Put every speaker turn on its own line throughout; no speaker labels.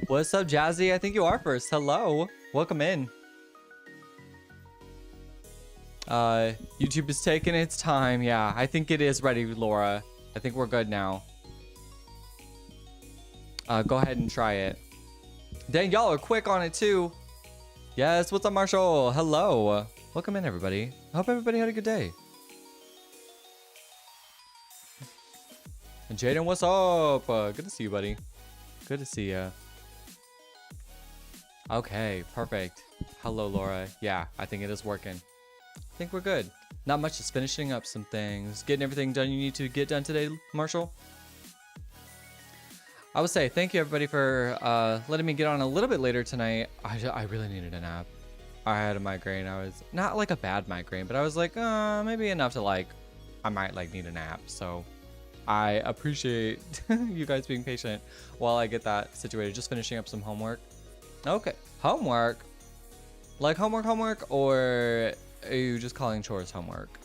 What's up, Jazzy? I think you are first. Hello. Welcome in. YouTube is taking its time. Yeah, I think it is ready, Laura. I think we're good now. Go ahead and try it. Dang, y'all are quick on it too. Yes, what's up, Marshall? Hello. Welcome in, everybody. I hope everybody had a good day. And Jaden, what's up? Good to see you, buddy. Good to see you. Okay, perfect. Hello, Laura. Yeah, I think it is working. I think we're good. Not much, just finishing up some things. Getting everything done you need to get done today, Marshall. I would say thank you, everybody, for letting me get on a little bit later tonight. I really needed a nap. I had a migraine. I was not like a bad migraine, but I was like, maybe enough to like, I might like need a nap. So I appreciate you guys being patient while I get that situated. Just finishing up some homework. Okay, homework? Like homework, or are you just calling chores homework?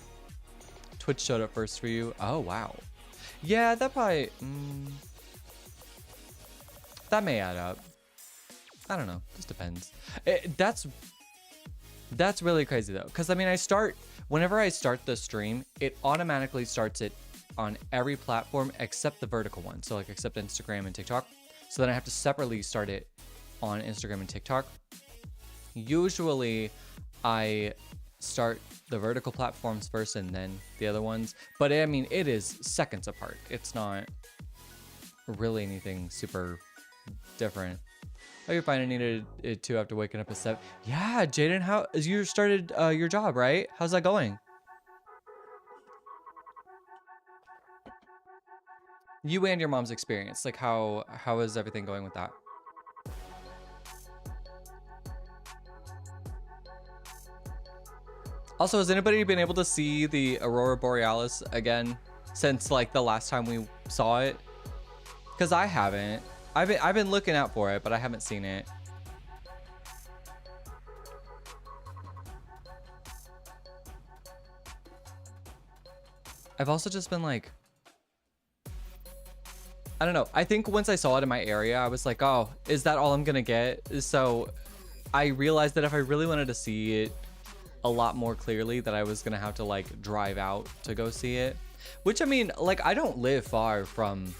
Twitch showed up first for you. Oh, wow. Yeah, that probably, that may add up. I don't know, just depends. That's really crazy though. Cause I mean, whenever I start the stream, it automatically starts it on every platform except the vertical one. So like except Instagram and TikTok. So then I have to separately start it on Instagram and TikTok. Usually I start the vertical platforms first and then the other ones. But I mean, it is seconds apart. It's not really anything super different. Oh, you're fine. I needed it too after waking up at 7. Yeah, Jaden, how you started your job, right? How's that going? You and your mom's experience, like how is everything going with that? Also, has anybody been able to see the Aurora Borealis again since like the last time we saw it? Because I haven't. I've been looking out for it, but I haven't seen it. I've also just been like, I don't know. I think once I saw it in my area, I was like, oh, is that all I'm gonna get? So I realized that if I really wanted to see it a lot more clearly, that I was gonna have to like drive out to go see it. Which I mean, like I don't live far from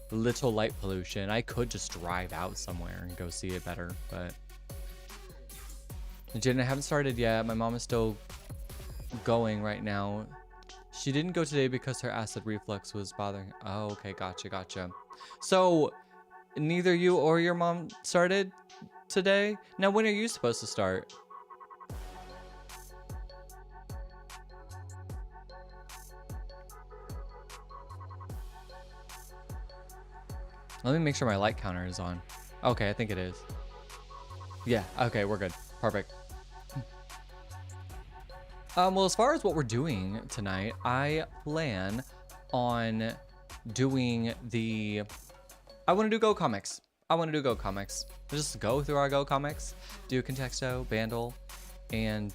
little light pollution. I could just drive out somewhere and go see it better, but Jen, I haven't started yet. My mom is still going right now. She didn't go today because her acid reflux was bothering her. Oh, okay, gotcha. So neither you or your mom started today? Now, when are you supposed to start? Let me make sure my light counter is on. Okay, I think it is. Yeah, okay, we're good. Perfect. Well, as far as what we're doing tonight, I plan on doing I want to do Go Comics. Just go through our Go Comics, do Contexto, Bandle, and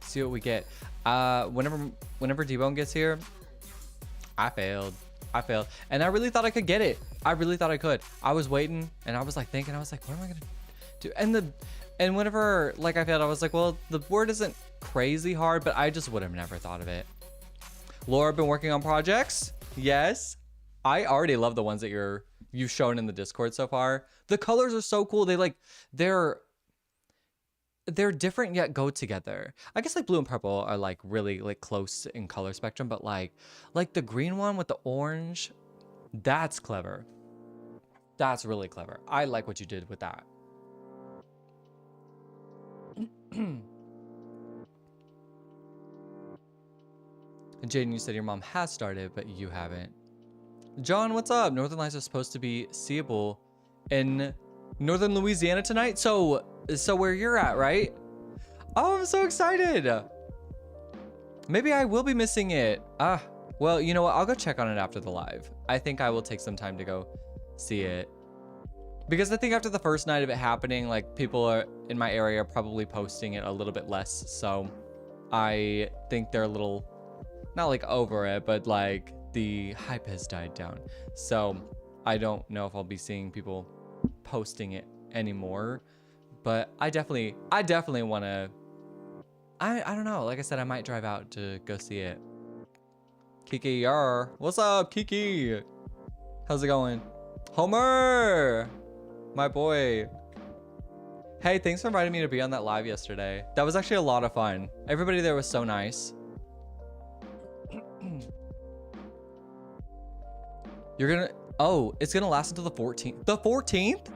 see what we get. Whenever D-Bone gets here, I failed. And I really thought I could get it. I really thought I could. I was waiting and I was like thinking, I was like, what am I gonna do? And whenever like I failed, I was like, well, the word isn't crazy hard, but I just would have never thought of it. Laura, been working on projects? Yes. I already love the ones that you've shown in the Discord so far. The colors are so cool. They're different yet go together. I guess like blue and purple are like really like close in color spectrum, but like the green one with the orange, that's clever. That's really clever. I like what you did with that. Jaden, you said your mom has started, but you haven't. John, what's up? Northern Lights are supposed to be seeable in Northern Louisiana tonight. So where you're at, right? Oh, I'm so excited. Maybe I will be missing it. Well, you know what? I'll go check on it after the live. I think I will take some time to go see it. Because I think after the first night of it happening, like people are in my area are probably posting it a little bit less. So I think they're a little, not like over it, but like the hype has died down. So I don't know if I'll be seeing people posting it anymore, but I definitely want to. I don't know. Like I said, I might drive out to go see it. Kiki, yar. What's up, Kiki? How's it going? Homer, my boy. Hey, thanks for inviting me to be on that live yesterday. That was actually a lot of fun. Everybody there was so nice. You're gonna, oh, it's gonna last until the 14th. The 14th?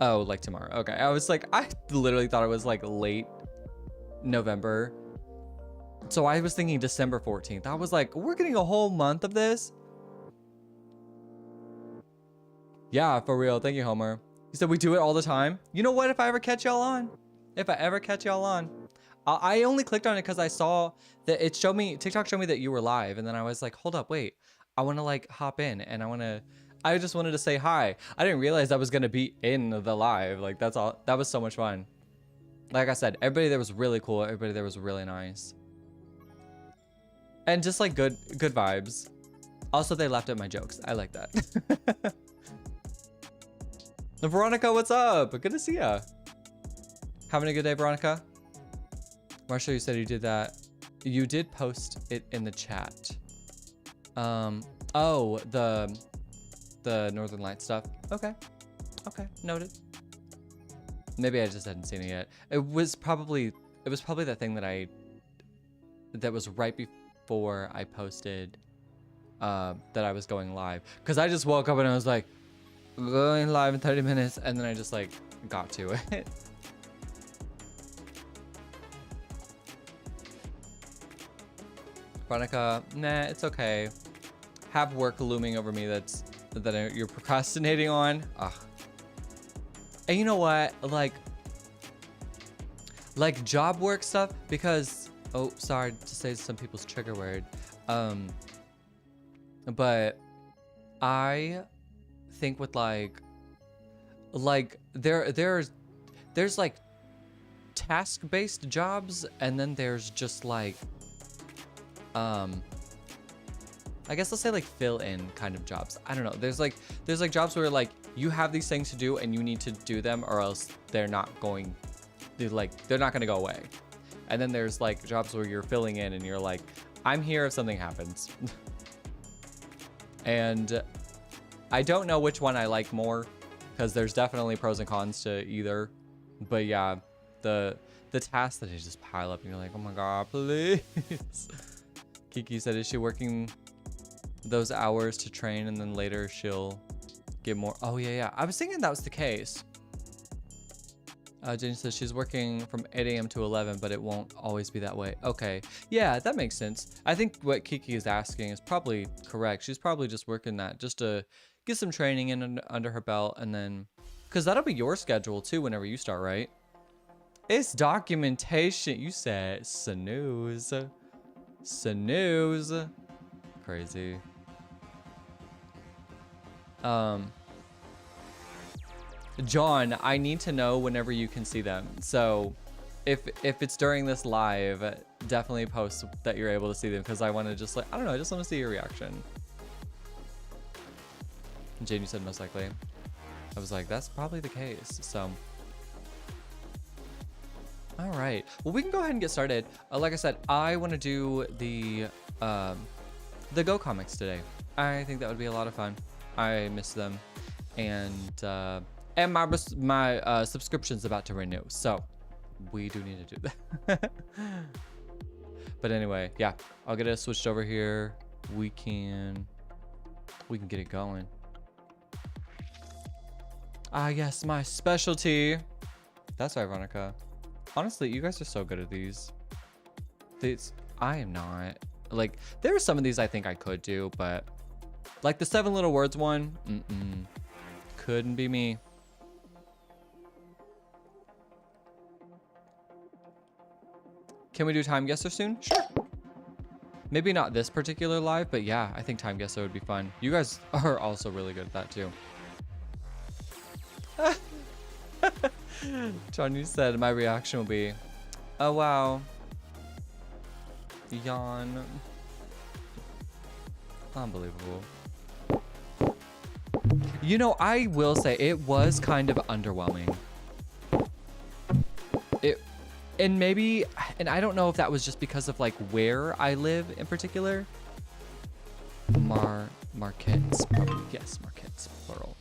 Oh, like tomorrow. Okay, I was like, I literally thought it was like late November. So I was thinking December 14th. I was like, we're getting a whole month of this? Yeah, for real. Thank you, Homer. You said we do it all the time. You know what? If I ever catch y'all on, I only clicked on it because I saw that it showed me, TikTok showed me that you were live. And then I was like, hold up, wait. I want to like hop in and I just wanted to say hi. I didn't realize I was going to be in the live. Like that's all. That was so much fun. Like I said, everybody there was really cool. Everybody there was really nice. And just like good vibes. Also, they laughed at my jokes. I like that. Veronica, what's up? Good to see ya. Having a good day, Veronica? Marshall, you said you did that. You did post it in the chat. Oh, the Northern Lights stuff. Okay, noted. Maybe I just hadn't seen it yet. It was probably that thing that was right before I posted that I was going live. Cause I just woke up and I was like, going live in 30 minutes, and then I just like got to it. Veronica, nah, it's okay. Have work looming over me that you're procrastinating on. Ugh. And you know what? Like job work stuff, because oh, sorry to say some people's trigger word. But I think with like there's like task-based jobs, and then there's just like I guess let's say like fill-in kind of jobs. I don't know. There's like jobs where like you have these things to do and you need to do them, or else they're not going to go away. And then there's like jobs where you're filling in and you're like, I'm here if something happens. And I don't know which one I like more, because there's definitely pros and cons to either. But yeah, the tasks that just pile up and you're like, oh my god, please. Kiki said, is she working those hours to train and then later she'll get more? Oh yeah, I was thinking that was the case. Jenny says she's working from 8 a.m. to 11, but it won't always be that way. Okay, yeah, that makes sense. I think what Kiki is asking is probably correct. She's probably just working that just to get some training in under her belt, and then, because that'll be your schedule too whenever you start, right? It's documentation. You said snooze. Crazy. John, I need to know whenever you can see them. So if it's during this live, definitely post that you're able to see them, because I want to just like, I don't know, I just want to see your reaction. Jane, you said most likely. I was like, that's probably the case. So all right, well, we can go ahead and get started. Like I said, I want to do the Go comics today. I think that would be a lot of fun. I miss them, and my subscription's about to renew, so we do need to do that. But anyway, yeah, I'll get it switched over here. We can get it going. Ah, yes, my specialty. That's Veronica. Honestly, you guys are so good at these. I am not. Like, there are some of these I think I could do, but like the 7 little words one, couldn't be me. Can we do time guesser soon? Sure. Maybe not this particular live, but yeah, I think time guesser would be fun. You guys are also really good at that too. John, you said my reaction will be, oh wow, yawn. You know, I will say it was kind of underwhelming. And maybe, and I don't know if that was just because of like where I live in particular. Markets, probably. Yes, markets, plural.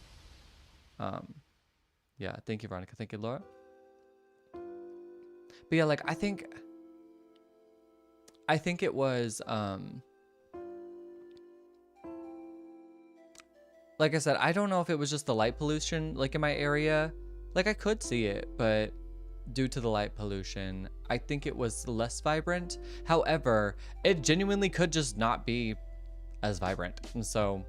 Yeah, thank you, Veronica. Thank you, Laura. But yeah, like I think it was like I said, I don't know if it was just the light pollution like in my area. Like I could see it, but due to the light pollution, I think it was less vibrant. However, it genuinely could just not be as vibrant. And so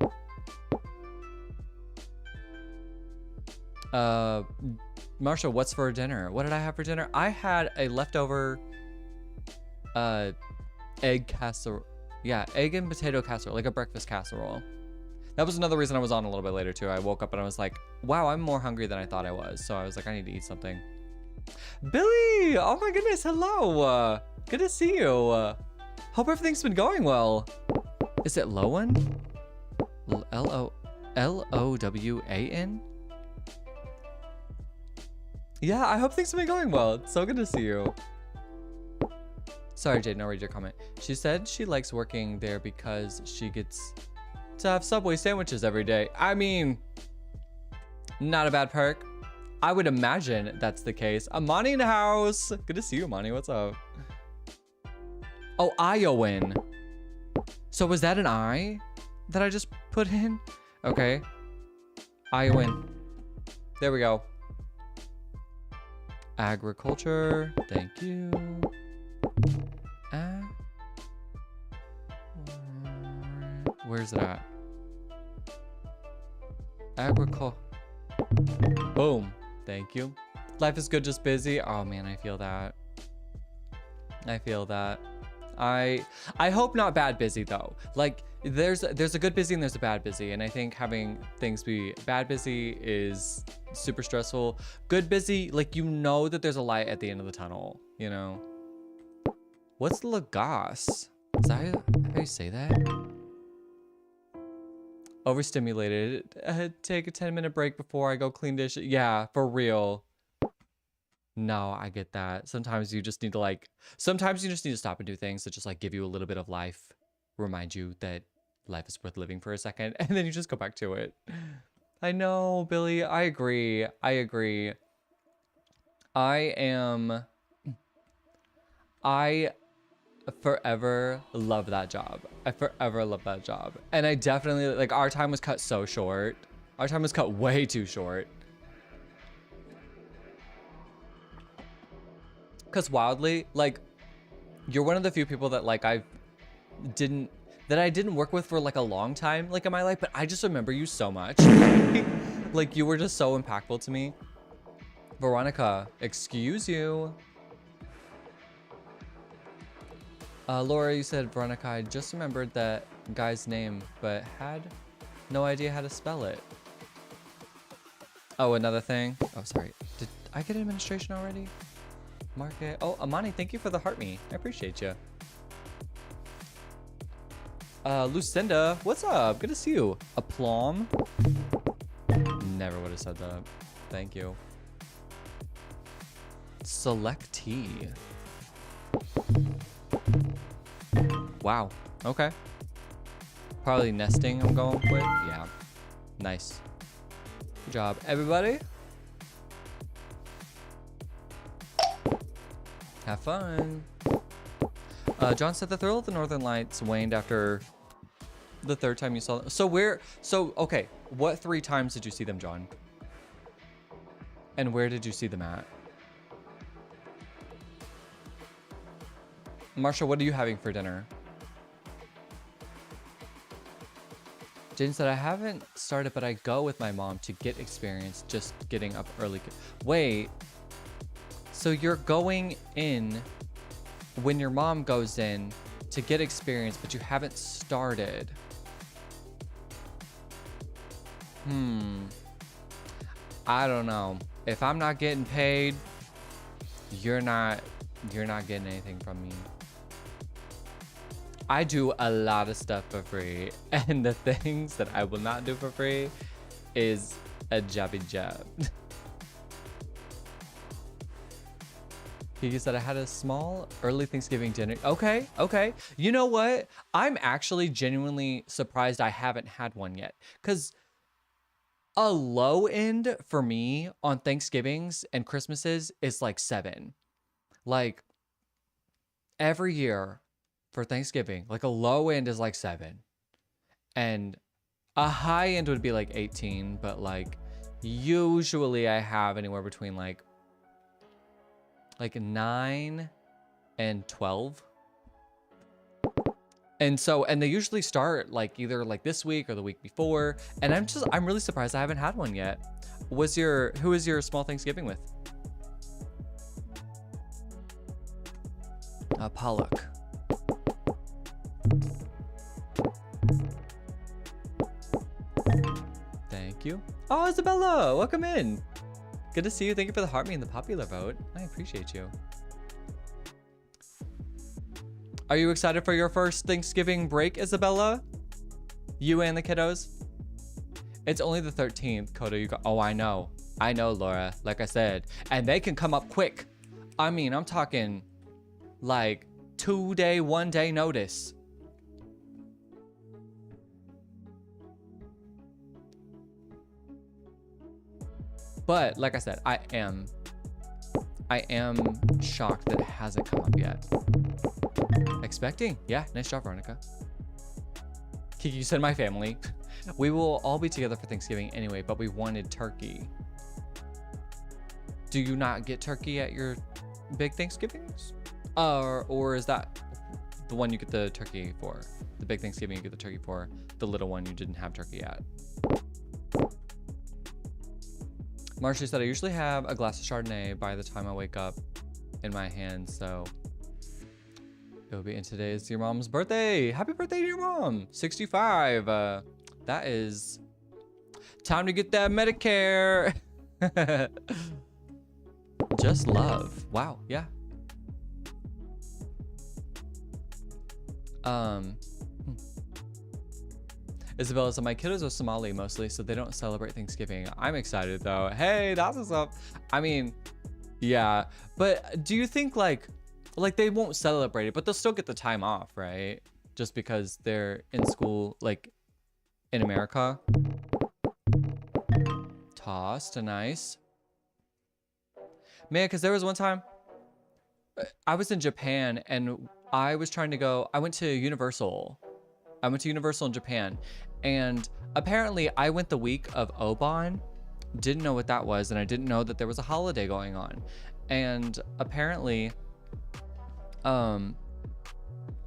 Marsha, what's for dinner? What did I have for dinner? I had a leftover egg casserole. Yeah, egg and potato casserole, like a breakfast casserole. That was another reason I was on a little bit later too. I woke up and I was like, wow, I'm more hungry than I thought I was. So I was like, I need to eat something. Billy, oh my goodness, hello. Good to see you. Hope everything's been going well. Is it Lowan? Lowan? Yeah, I hope things have been going well. It's so good to see you. Sorry, Jade, I'll read your comment. She said she likes working there because she gets to have Subway sandwiches every day. I mean, not a bad perk. I would imagine that's the case. Amani in the house. Good to see you, Amani. What's up? Oh, Iowan. So was that an I that I just put in? Okay. Iowan. There we go. Agriculture. Thank you. Where's it at? Agriculture. Boom. Thank you. Life is good, just busy. Oh man, I feel that. I feel that. I hope not bad busy though. Like there's a good busy and there's a bad busy, and I think having things be bad busy is super stressful. Good busy, like you know that there's a light at the end of the tunnel, you know. What's Lagos? Is that how you say that? Overstimulated. Take a 10-minute break before I go clean dishes. Yeah, for real. No, I get that. Sometimes you just need to sometimes you just need to stop and do things that just like give you a little bit of life, remind you that life is worth living for a second, and then you just go back to it. I know, Billy. I agree. I forever love that job. I forever love that job. And I definitely, like, our time was cut so short. Our time was cut way too short. Because wildly, like, you're one of the few people that, like, I didn't work with for, like, a long time, like, in my life, but I just remember you so much. Like, you were just so impactful to me. Veronica, excuse you. Laura, you said Veronica. I just remembered that guy's name, but had no idea how to spell it. Oh, another thing. Oh, sorry. Did I get administration already? Market. Oh, Amani, thank you for the heart me. I appreciate you. Lucinda, what's up? Good to see you. Aplomb. Never would have said that. Thank you. Selectee. Wow. Okay. Probably nesting I'm going with. Yeah. Nice. Good job, everybody. Have fun. John said the thrill of the Northern Lights waned after the third time you saw them. So okay. What 3 times did you see them, John? And where did you see them at? Marsha, what are you having for dinner? Jane said, I haven't started, but I go with my mom to get experience just getting up early. Wait, so you're going in when your mom goes in to get experience, but you haven't started. I don't know. If I'm not getting paid, you're not getting anything from me. I do a lot of stuff for free, and the things that I will not do for free, is a jabby jab. He said I had a small early Thanksgiving dinner. Okay, okay. You know what? I'm actually genuinely surprised I haven't had one yet. Because a low end for me on Thanksgivings and Christmases is like 7. Like every year for Thanksgiving, like a low end is like 7. And a high end would be like 18, but like usually I have anywhere between like 9 and 12. And so, and they usually start like either like this week or the week before. And I'm really surprised I haven't had one yet. Who was your small Thanksgiving with? Pollock. Thank you. Oh, Isabella, welcome in. Good to see you. Thank you for the heart me and the popular vote. I appreciate you. Are you excited for your first Thanksgiving break, Isabella? You and the kiddos? It's only the 13th, Kota. You got. Oh, I know. I know, Laura. Like I said. And they can come up quick. I mean, I'm talking like 2-day, 1-day notice. But like I said, I am shocked that it hasn't come up yet. Expecting. Yeah, nice job, Veronica. Kiki, you said my family. We will all be together for Thanksgiving anyway, but we wanted turkey. Do you not get turkey at your big Thanksgivings? Or is that the one you get the turkey for? The big Thanksgiving you get the turkey for, the little one you didn't have turkey at. Marcia said, I usually have a glass of Chardonnay by the time I wake up in my hand, so it'll be, and today is your mom's birthday. Happy birthday to your mom. 65. That is time to get that Medicare. Just love. Wow. Yeah. Isabella said, my kiddos are Somali mostly, so they don't celebrate Thanksgiving. I'm excited though. Hey, that's what's up. I mean, yeah, but do you think like they won't celebrate it, but they'll still get the time off, right? Just because they're in school, like in America. Tossed, nice. Man, because there was one time I was in Japan and I was trying to go, I went to Universal in Japan, and apparently I went the week of Obon, didn't know what that was, and I didn't know that there was a holiday going on. And apparently,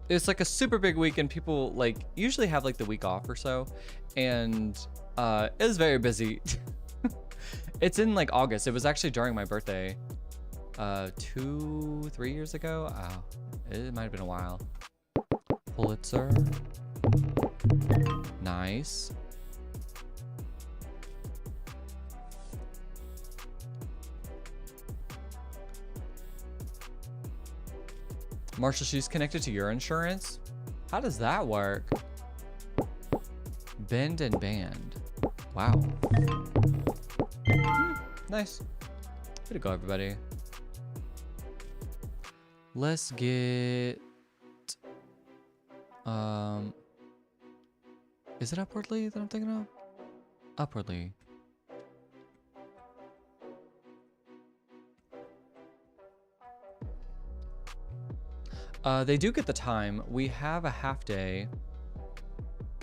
it's like a super big week and people like usually have like the week off or so, and it was very busy. It's in like August. It was actually during my birthday, 2-3 years ago. Oh, it might have been a while. Pulitzer. Nice. Marshall, she's connected to your insurance? How does that work? Bend and band. Wow. Nice. Way to go, everybody. Let's get... Is it upwardly that I'm thinking of? Upwardly. They do get the time. We have a half day.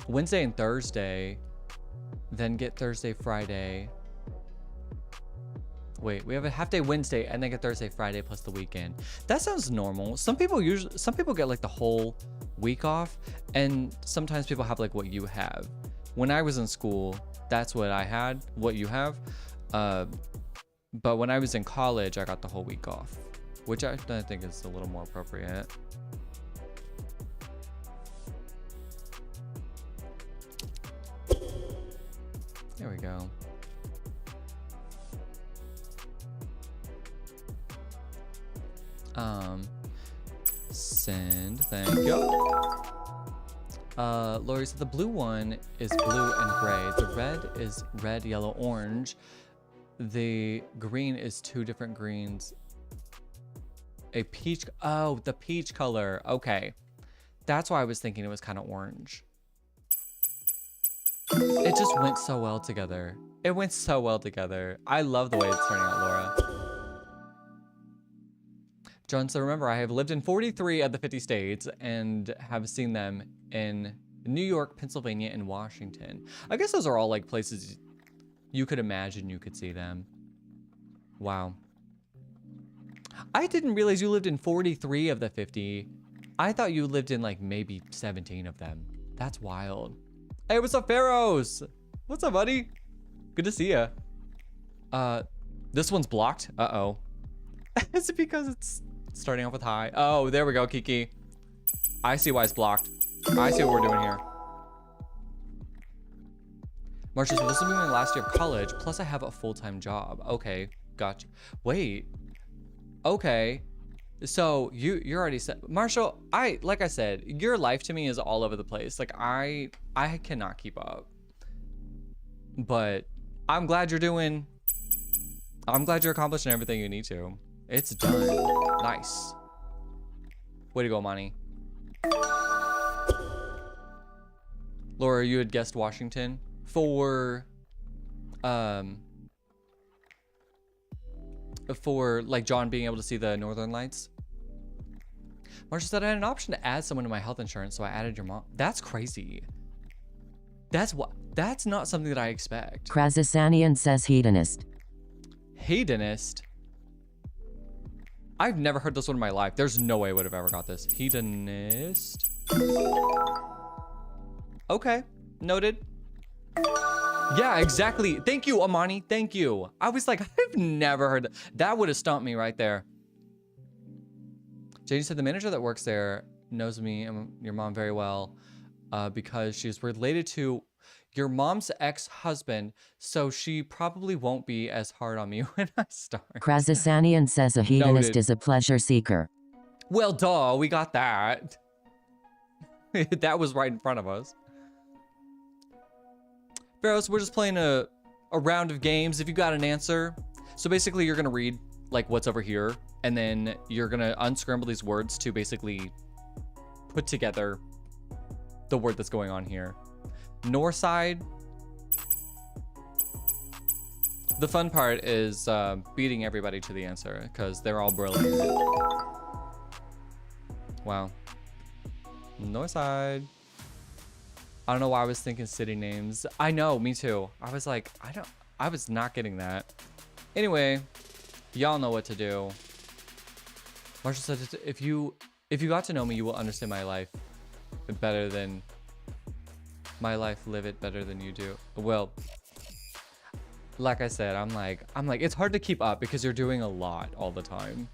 Wednesday and Thursday. Then get Thursday, Friday. Wait, we have a half day Wednesday and then get Thursday, Friday plus the weekend. That sounds normal. Some people get like the whole week off, and sometimes people have like what you have. When I was in school, that's what I had, what you have. But when I was in college, I got the whole week off, which I think is a little more appropriate. There we go. Send, thank you. Lori said the blue one is blue and gray. The red is red, yellow, orange. The green is two different greens. A peach. Oh, the peach color. Okay. That's why I was thinking it was kind of orange. It just went so well together. It went so well together. I love the way it's turning out, Laura. John said, remember, I have lived in 43 of the 50 states and have seen them in New York, Pennsylvania, and Washington. I guess those are all like places you could imagine you could see them. Wow. I didn't realize you lived in 43 of the 50. I thought you lived in like maybe 17 of them. That's wild. Hey, what's up, Pharaohs? What's up, buddy? Good to see ya. This one's blocked. Uh-oh. Is it because it's starting off with hi? Oh, there we go, Kiki. I see why it's blocked. I see what we're doing here. Marcia said, this will be my last year of college, plus I have a full-time job. Okay, gotcha. Wait. Okay. So you're already set. Marshall, like I said, your life to me is all over the place. Like I cannot keep up. But I'm glad you're accomplishing everything you need to. It's done. Nice. Way to go, Monty. Laura, you had guessed Washington for like John being able to see the Northern Lights. Marsha said I had an option to add someone to my health insurance, so I added your mom. That's crazy. That's not something that I expect.
Krazasanian says hedonist.
Hedonist? I've never heard this one in my life. There's no way I would have ever got this. Hedonist. Okay, noted. Yeah, exactly. Thank you, Amani. Thank you. I was like, I've never heard that. That would have stumped me right there. Janie said the manager that works there knows me and your mom very well because she's related to your mom's ex-husband, so she probably won't be as hard on me when I start.
Krazasanian says a hedonist
Noted.
is a pleasure seeker.
Well, duh, we got that. That was right in front of us. Barrows, we're just playing a round of games. If you got an answer, so basically you're gonna read like what's over here, and then you're gonna unscramble these words to basically put together the word that's going on here. North side. The fun part is beating everybody to the answer because they're all brilliant. Wow. North side. I don't know why I was thinking city names. I know, me too. I was like, I was not getting that. Anyway, y'all know what to do. Marshall said, if you got to know me, you will understand my life better than my life, live it better than you do. Well, like I said, I'm like, it's hard to keep up because you're doing a lot all the time.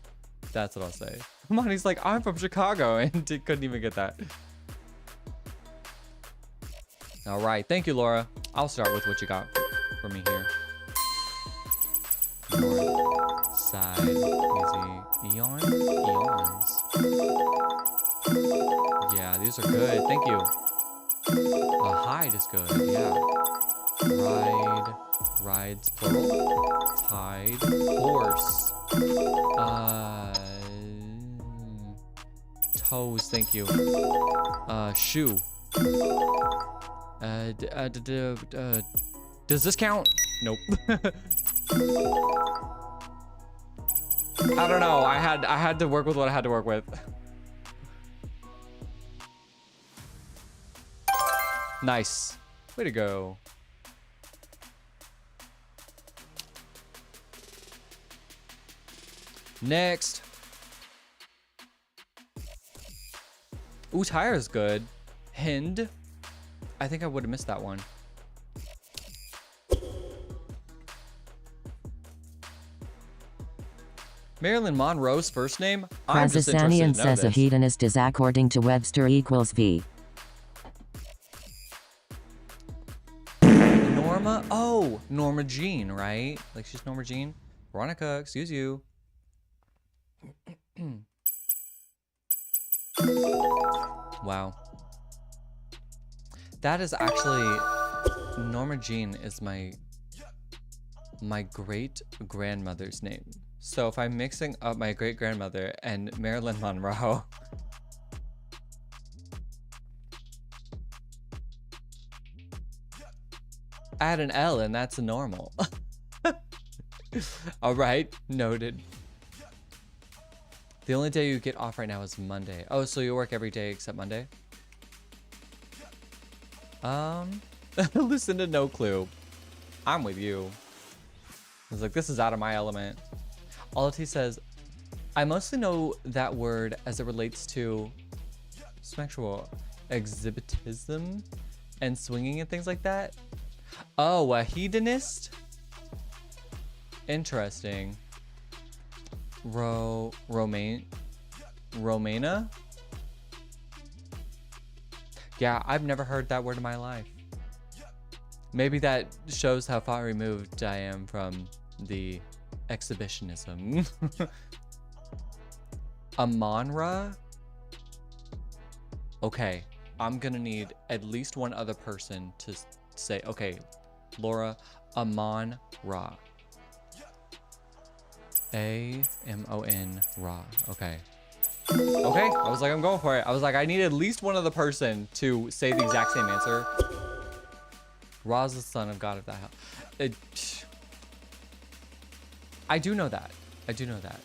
That's what I'll say. Monty's like, I'm from Chicago, and couldn't even get that. All right, thank you, Laura. I'll start with what you got for me here. North side, easy. Eon, eons. Yeah, these are good. Thank you. Hide is good. Yeah. Ride, rides plural. Tide, horse. Toes. Thank you. Shoe. Does this count? Nope. I don't know. I had to work with what I had to work with. Nice. Way to go. Next. Ooh, tire is good. Hind. I think I would have missed that one. Marilyn Monroe's first name? I'm just interested to know
says a
this.
hedonist is according to Webster equals V.
Norma? Oh, Norma Jean, right? Like she's Norma Jean? Veronica, excuse you. Wow. That is actually Norma Jean is my great grandmother's name. So if I'm mixing up my great grandmother and Marilyn Monroe, add an L and that's normal. All right, noted. The only day you get off right now is Monday. Oh, so you work every day except Monday? Listen to No Clue. I'm with you. I was like, this is out of my element. Alati says, I mostly know that word as it relates to sexual exhibitism and swinging and things like that. Oh, a hedonist? Interesting. Romana? Yeah, I've never heard that word in my life. Maybe that shows how far removed I am from the exhibitionism. Amonra? Okay, I'm gonna need at least one other person to say, okay, Laura, Amon Ra. A-M-O-N Ra. Okay. Okay, I was like, I'm going for it. I was like, I need at least one other person to say the exact same answer. Ra's the son of God of that hell. I do know that. I do know that.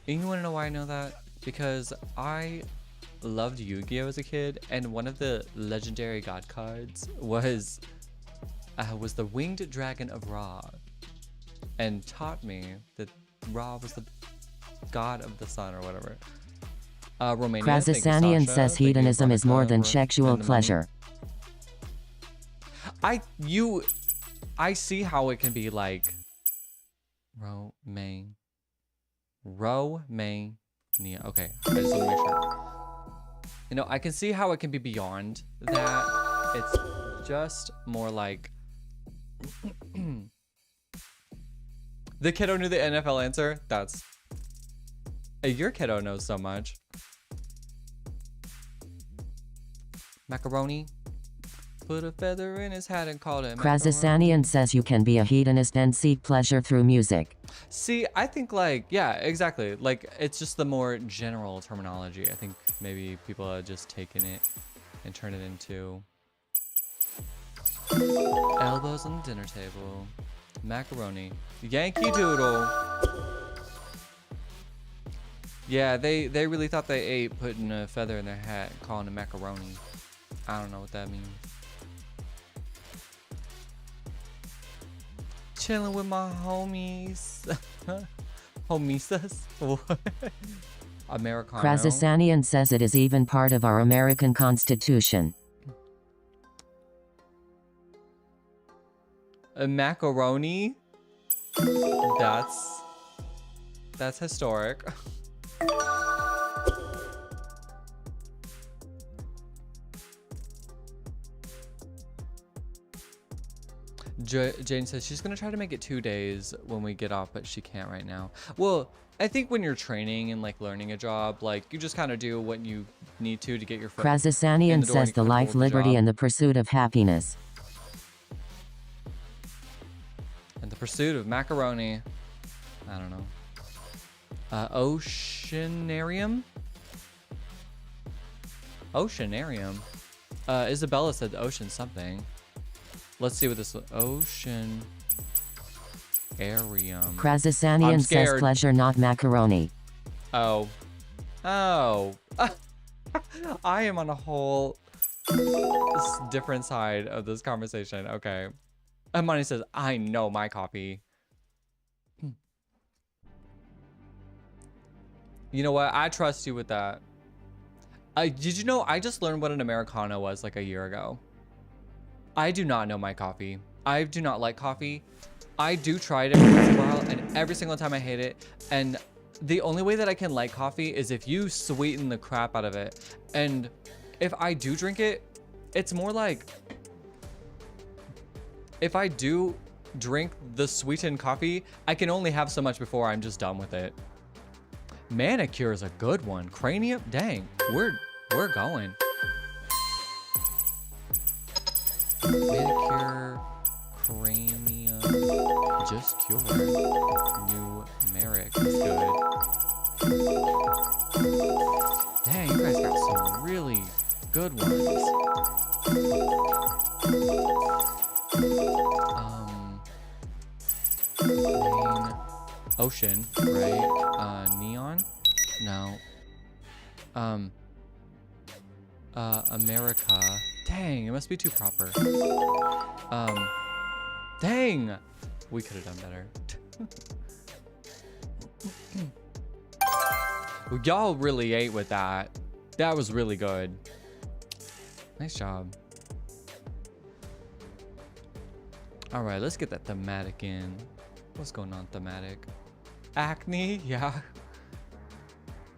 And you want to know why I know that? Because I loved Yu-Gi-Oh as a kid, and one of the legendary god cards was the winged dragon of Ra, and taught me that Ra was the god of the sun or whatever. Romania.
Krazasanian says hedonism is more than sexual pleasure.
I see how it can be like Romania. Okay, I just want to make sure. You know, I can see how it can be beyond that. It's just more like the kiddo knew the NFL answer. That's your kiddo knows so much. Macaroni. Put a feather in his hat and called it
Krazasanian says you can be a hedonist and seek pleasure through music.
See, I think like, yeah, exactly. Like, it's just the more general terminology. I think maybe people are just taking it and turn it into elbows on the dinner table, macaroni, Yankee Doodle. Yeah, they really thought they ate putting a feather in their hat and calling it macaroni. I don't know what that means. Chilling with my homies. Homisas? Americano.
Krazasanian says it is even part of our American Constitution.
A macaroni? That's historic. Jane says she's gonna try to make it 2 days when we get off, but she can't right now. Well, I think when you're training and like learning a job, like you just kind of do what you need to get your foot in
Krazasanian
the door and
says the
you
life,
hold
liberty,
job.
and the pursuit of happiness.
And the pursuit of macaroni. I don't know. Oceanarium? Oceanarium? Isabella said ocean something. Let's see what this ocean arium.
Krazasanian says pleasure, not macaroni.
Oh. I am on a whole different side of this conversation. Okay. Amani says, I know my coffee. You know what? I trust you with that. Did you know I just learned what an Americano was like a year ago? I do not know my coffee. I do not like coffee. I do try it every once in a while, and every single time I hate it. And the only way that I can like coffee is if you sweeten the crap out of it. And if I do drink it, it's more like if I do drink the sweetened coffee, I can only have so much before I'm just done with it. Manicure is a good one. Cranium, dang, we're going. Manicure, cranium, just cure. Numeric is good. Dang, you guys got some really good ones. Main ocean, right? Neon? No. America. Dang, it must be too proper. Dang! We could have done better. Y'all really ate with that. That was really good. Nice job. All right, let's get that thematic in. What's going on, thematic? Acne? Yeah.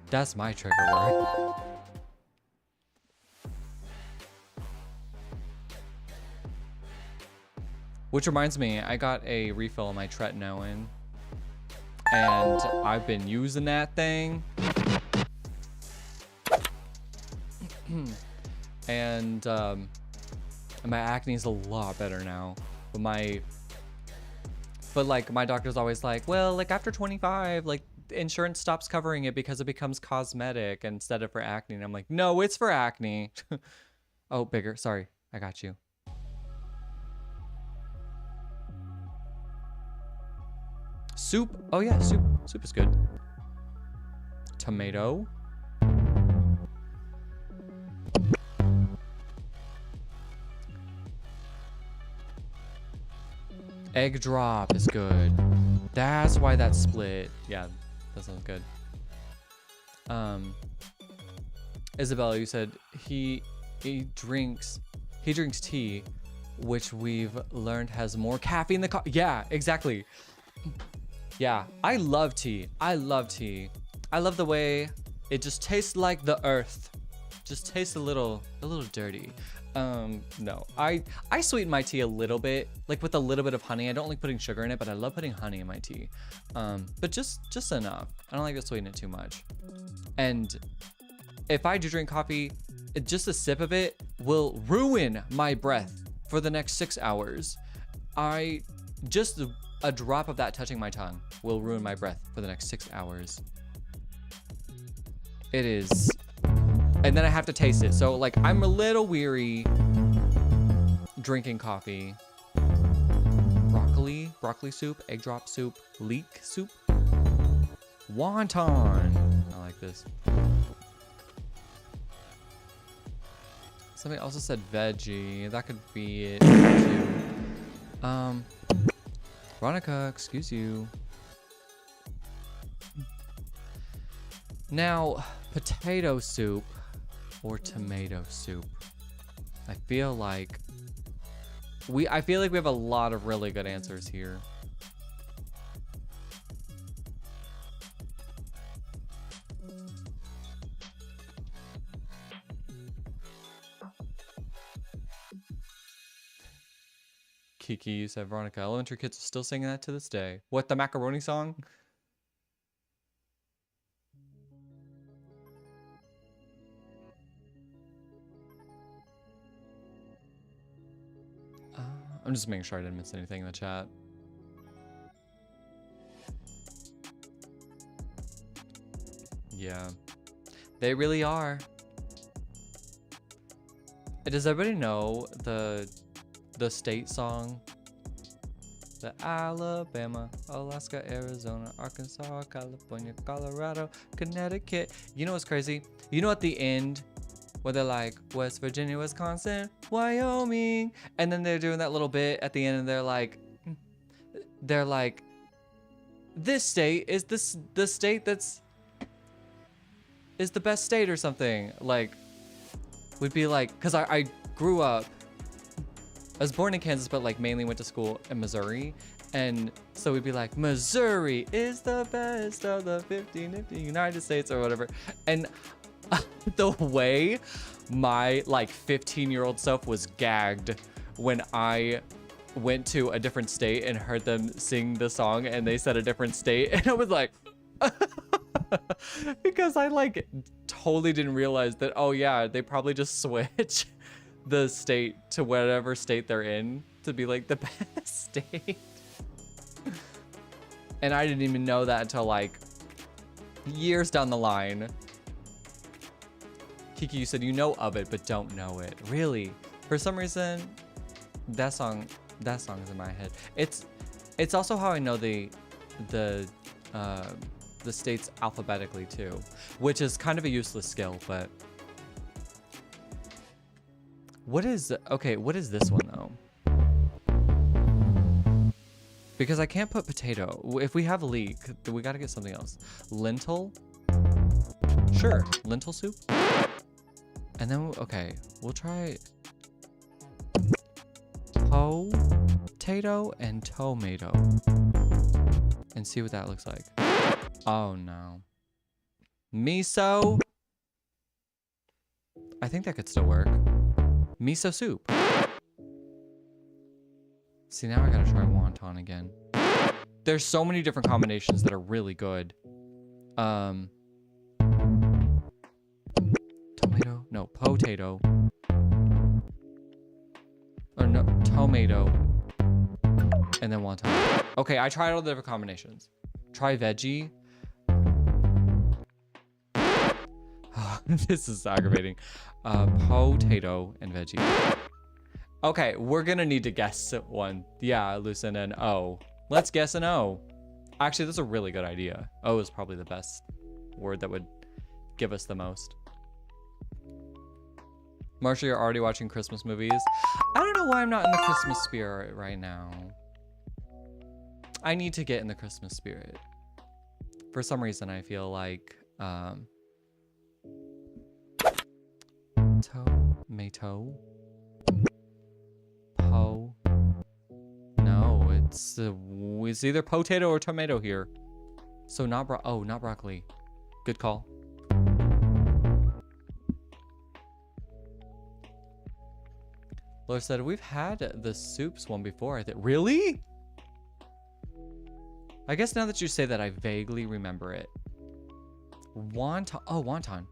That's my trigger word. Which reminds me, I got a refill on my tretinoin. And I've been using that thing. And my acne is a lot better now. But like my doctor's always like, well, like after 25, like insurance stops covering it because it becomes cosmetic instead of for acne. And I'm like, no, it's for acne. Oh, bigger. Sorry, I got you. Soup. Oh yeah, soup. Soup is good. Tomato. Egg drop is good. That's why that split. Yeah, that sounds good. Isabella, you said he drinks tea, which we've learned has more caffeine than yeah, exactly. Yeah, I love tea. I love tea. I love the way it just tastes like the earth. Just tastes a little dirty. No, I sweeten my tea a little bit, like with a little bit of honey. I don't like putting sugar in it, but I love putting honey in my tea. But just enough. I don't like to sweeten it too much. And if I do drink coffee, just a sip of it will ruin my breath for the next 6 hours. Just a drop of that touching my tongue will ruin my breath for the next 6 hours. It is. And then I have to taste it. So like I'm a little weary drinking coffee. Broccoli soup, egg drop soup, leek soup, wonton. I like this. Somebody also said veggie. That could be it too. Veronica, excuse you. Now, potato soup or tomato soup. I feel like we have a lot of really good answers here. Kiki, you said Veronica. Elementary kids are still singing that to this day. What, the macaroni song? I'm just making sure I didn't miss anything in the chat. Yeah, they really are. Does everybody know the state song? The Alabama, Alaska, Arizona, Arkansas, California, Colorado, Connecticut. You know what's crazy? You know at the end where they're like West Virginia, Wisconsin, Wyoming, and then they're doing that little bit at the end and they're like this state is the state that's is the best state or something. Like would be like, because I grew up, I was born in Kansas, but like mainly went to school in Missouri. And so we'd be like, Missouri is the best of the 50 United States or whatever. And the way my like 15-year-old self was gagged when I went to a different state and heard them sing the song and they said a different state. And I was like, because I like totally didn't realize that, oh yeah, they probably just switch. the state to whatever state they're in to be like the best state. And I didn't even know that until like years down the line. Kiki, you said you know of it, but don't know it. Really? For some reason, that song is in my head. It's also how I know the states alphabetically too, which is kind of a useless skill, but what is this one though? Because I can't put potato. If we have leek, we got to get something else. Lentil? Sure, lentil soup. And then, okay, we'll try potato and tomato and see what that looks like. Oh no. Miso? I think that could still work. Miso soup. See, now I gotta try wonton again. There's so many different combinations that are really good. Tomato? No, potato. Or no, tomato. And then wonton. Okay, I tried all the different combinations. Try veggie. This is aggravating. Potato and veggie. Okay, we're gonna need to guess one. Yeah, Lucinda, an O. Let's guess an O. Actually, that's a really good idea. O is probably the best word that would give us the most. Marsha, you're already watching Christmas movies. I don't know why I'm not in the Christmas spirit right now. I need to get in the Christmas spirit. For some reason, I feel like tomato. No, it's either potato or tomato here. So not broccoli. Good call. Laura said we've had the soups one before. Really? I guess now that you say that, I vaguely remember it. Wonton. Oh, wonton.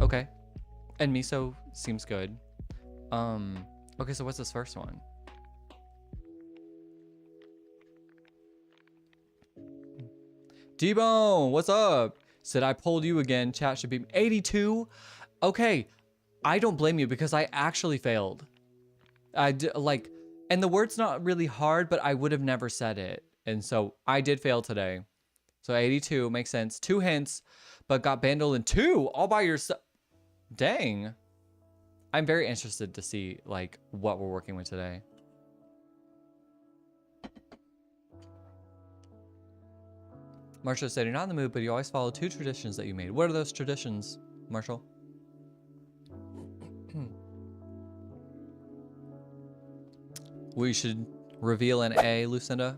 Okay. And miso seems good. Okay, so what's this first one? D-Bone, what's up? Said I pulled you again. Chat should be 82. Okay, I don't blame you because I actually failed. And the word's not really hard, but I would have never said it. And so I did fail today. So 82 makes sense. 2 hints, but got bandoled in 2 all by yourself. Dang. I'm very interested to see like what we're working with today. Marshall said, you're not in the mood, but you always follow 2 traditions that you made. What are those traditions, Marshall? We should reveal an A, Lucinda.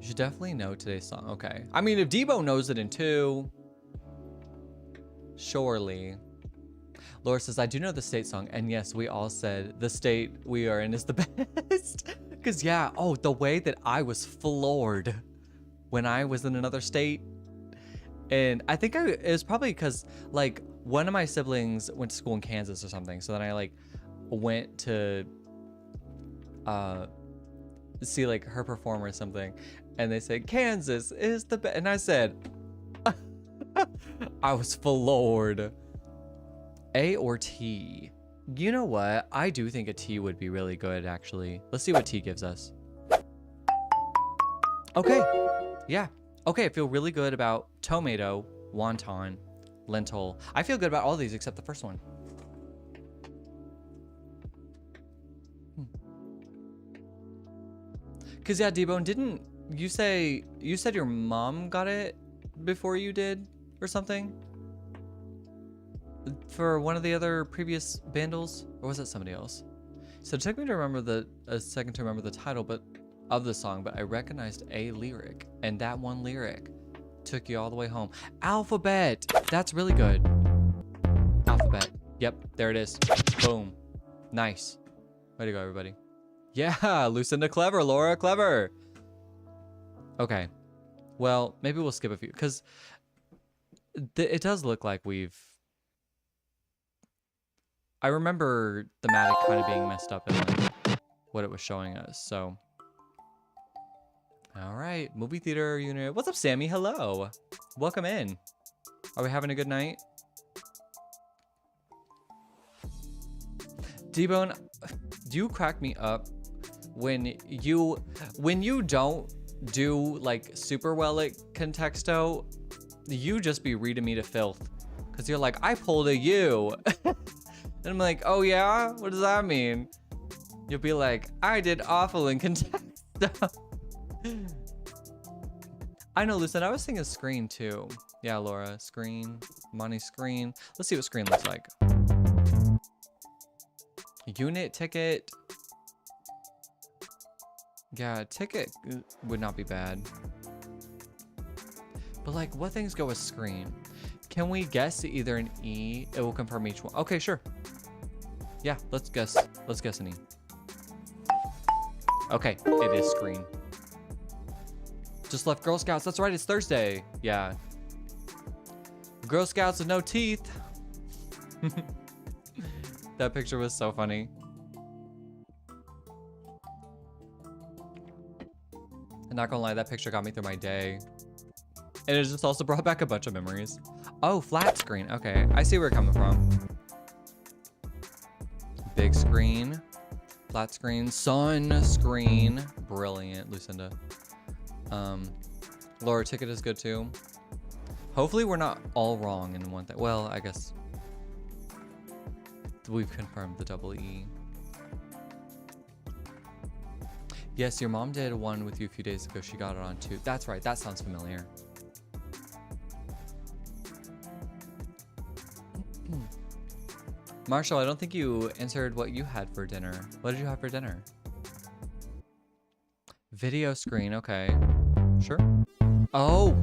You should definitely know today's song. Okay. I mean, if Debo knows it in 2, surely. Laura says, I do know the state song. And yes, we all said the state we are in is the best. Because yeah, oh, the way that I was floored when I was in another state. And I think it was probably because like one of my siblings went to school in Kansas or something. So then I like went to see like her perform or something. And they said, Kansas is the best. And I said, I was floored. A or T? You know what? I do think a T would be really good, actually. Let's see what T gives us. Okay. Yeah. Okay, I feel really good about tomato, wonton, lentil. I feel good about all these except the first one. Because, yeah, D-Bone, didn't you say... You said your mom got it before you did or something? For one of the other previous bundles? Or was it somebody else? So it took me to remember a second to remember the title of the song, but I recognized a lyric. And that one lyric took you all the way home. Alphabet! That's really good. Alphabet. Yep, there it is. Boom. Nice. Way to go, everybody. Yeah, Lucinda clever, Laura clever. Okay. Well, maybe we'll skip a few, because it does look like we've... I remember the Matic kind of being messed up in like what it was showing us. So, all right, movie theater unit. What's up, Sammy? Hello, welcome in. Are we having a good night? D-Bone, you crack me up when you don't do like super well at Contexto. You just be reading me to filth, cause you're like, I pulled a U. And I'm like, oh yeah? What does that mean? You'll be like, I did awful in Contexto. I know, Lucid, I was thinking screen too. Yeah, Laura, screen, money screen. Let's see what screen looks like. Unit ticket. Yeah, ticket would not be bad. But like, what things go with screen? Can we guess either an E? It will confirm each one. Okay, sure. Yeah, let's guess. Let's guess an E. Okay, it is screen. Just left Girl Scouts. That's right, it's Thursday. Yeah. Girl Scouts with no teeth. That picture was so funny. I'm not gonna lie, that picture got me through my day. And it just also brought back a bunch of memories. Oh, flat screen. Okay, I see where you're coming from. Big screen, flat screen, sun screen. Brilliant, Lucinda. Lower ticket is good too. Hopefully we're not all wrong in one thing. Well, I guess we've confirmed the double E. Yes, your mom did one with you a few days ago. She got it on too. That's right. That sounds familiar. Marshall, I don't think you answered what you had for dinner. What did you have for dinner? Video screen. Okay. Sure. Oh.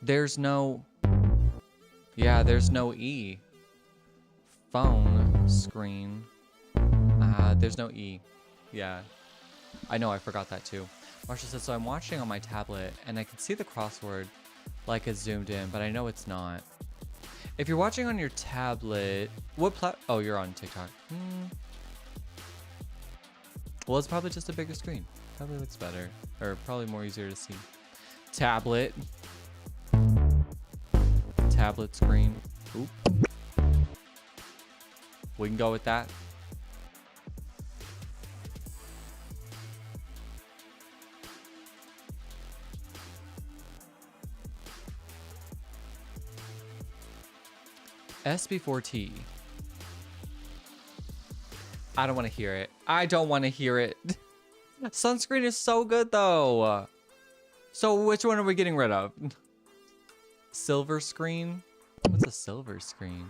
There's no... Yeah, there's no E. Phone screen. There's no E. Yeah. I know, I forgot that too. Marshall said, so I'm watching on my tablet and I can see the crossword like it's zoomed in, but I know it's not. If you're watching on your tablet, what oh, you're on TikTok. Well, it's probably just a bigger screen. Probably looks better, or probably more easier to see. Tablet. Tablet screen. Oop. We can go with that. S before T. I don't want to hear it. I don't want to hear it. Sunscreen is so good though. So which one are we getting rid of? Silver screen? What's a silver screen?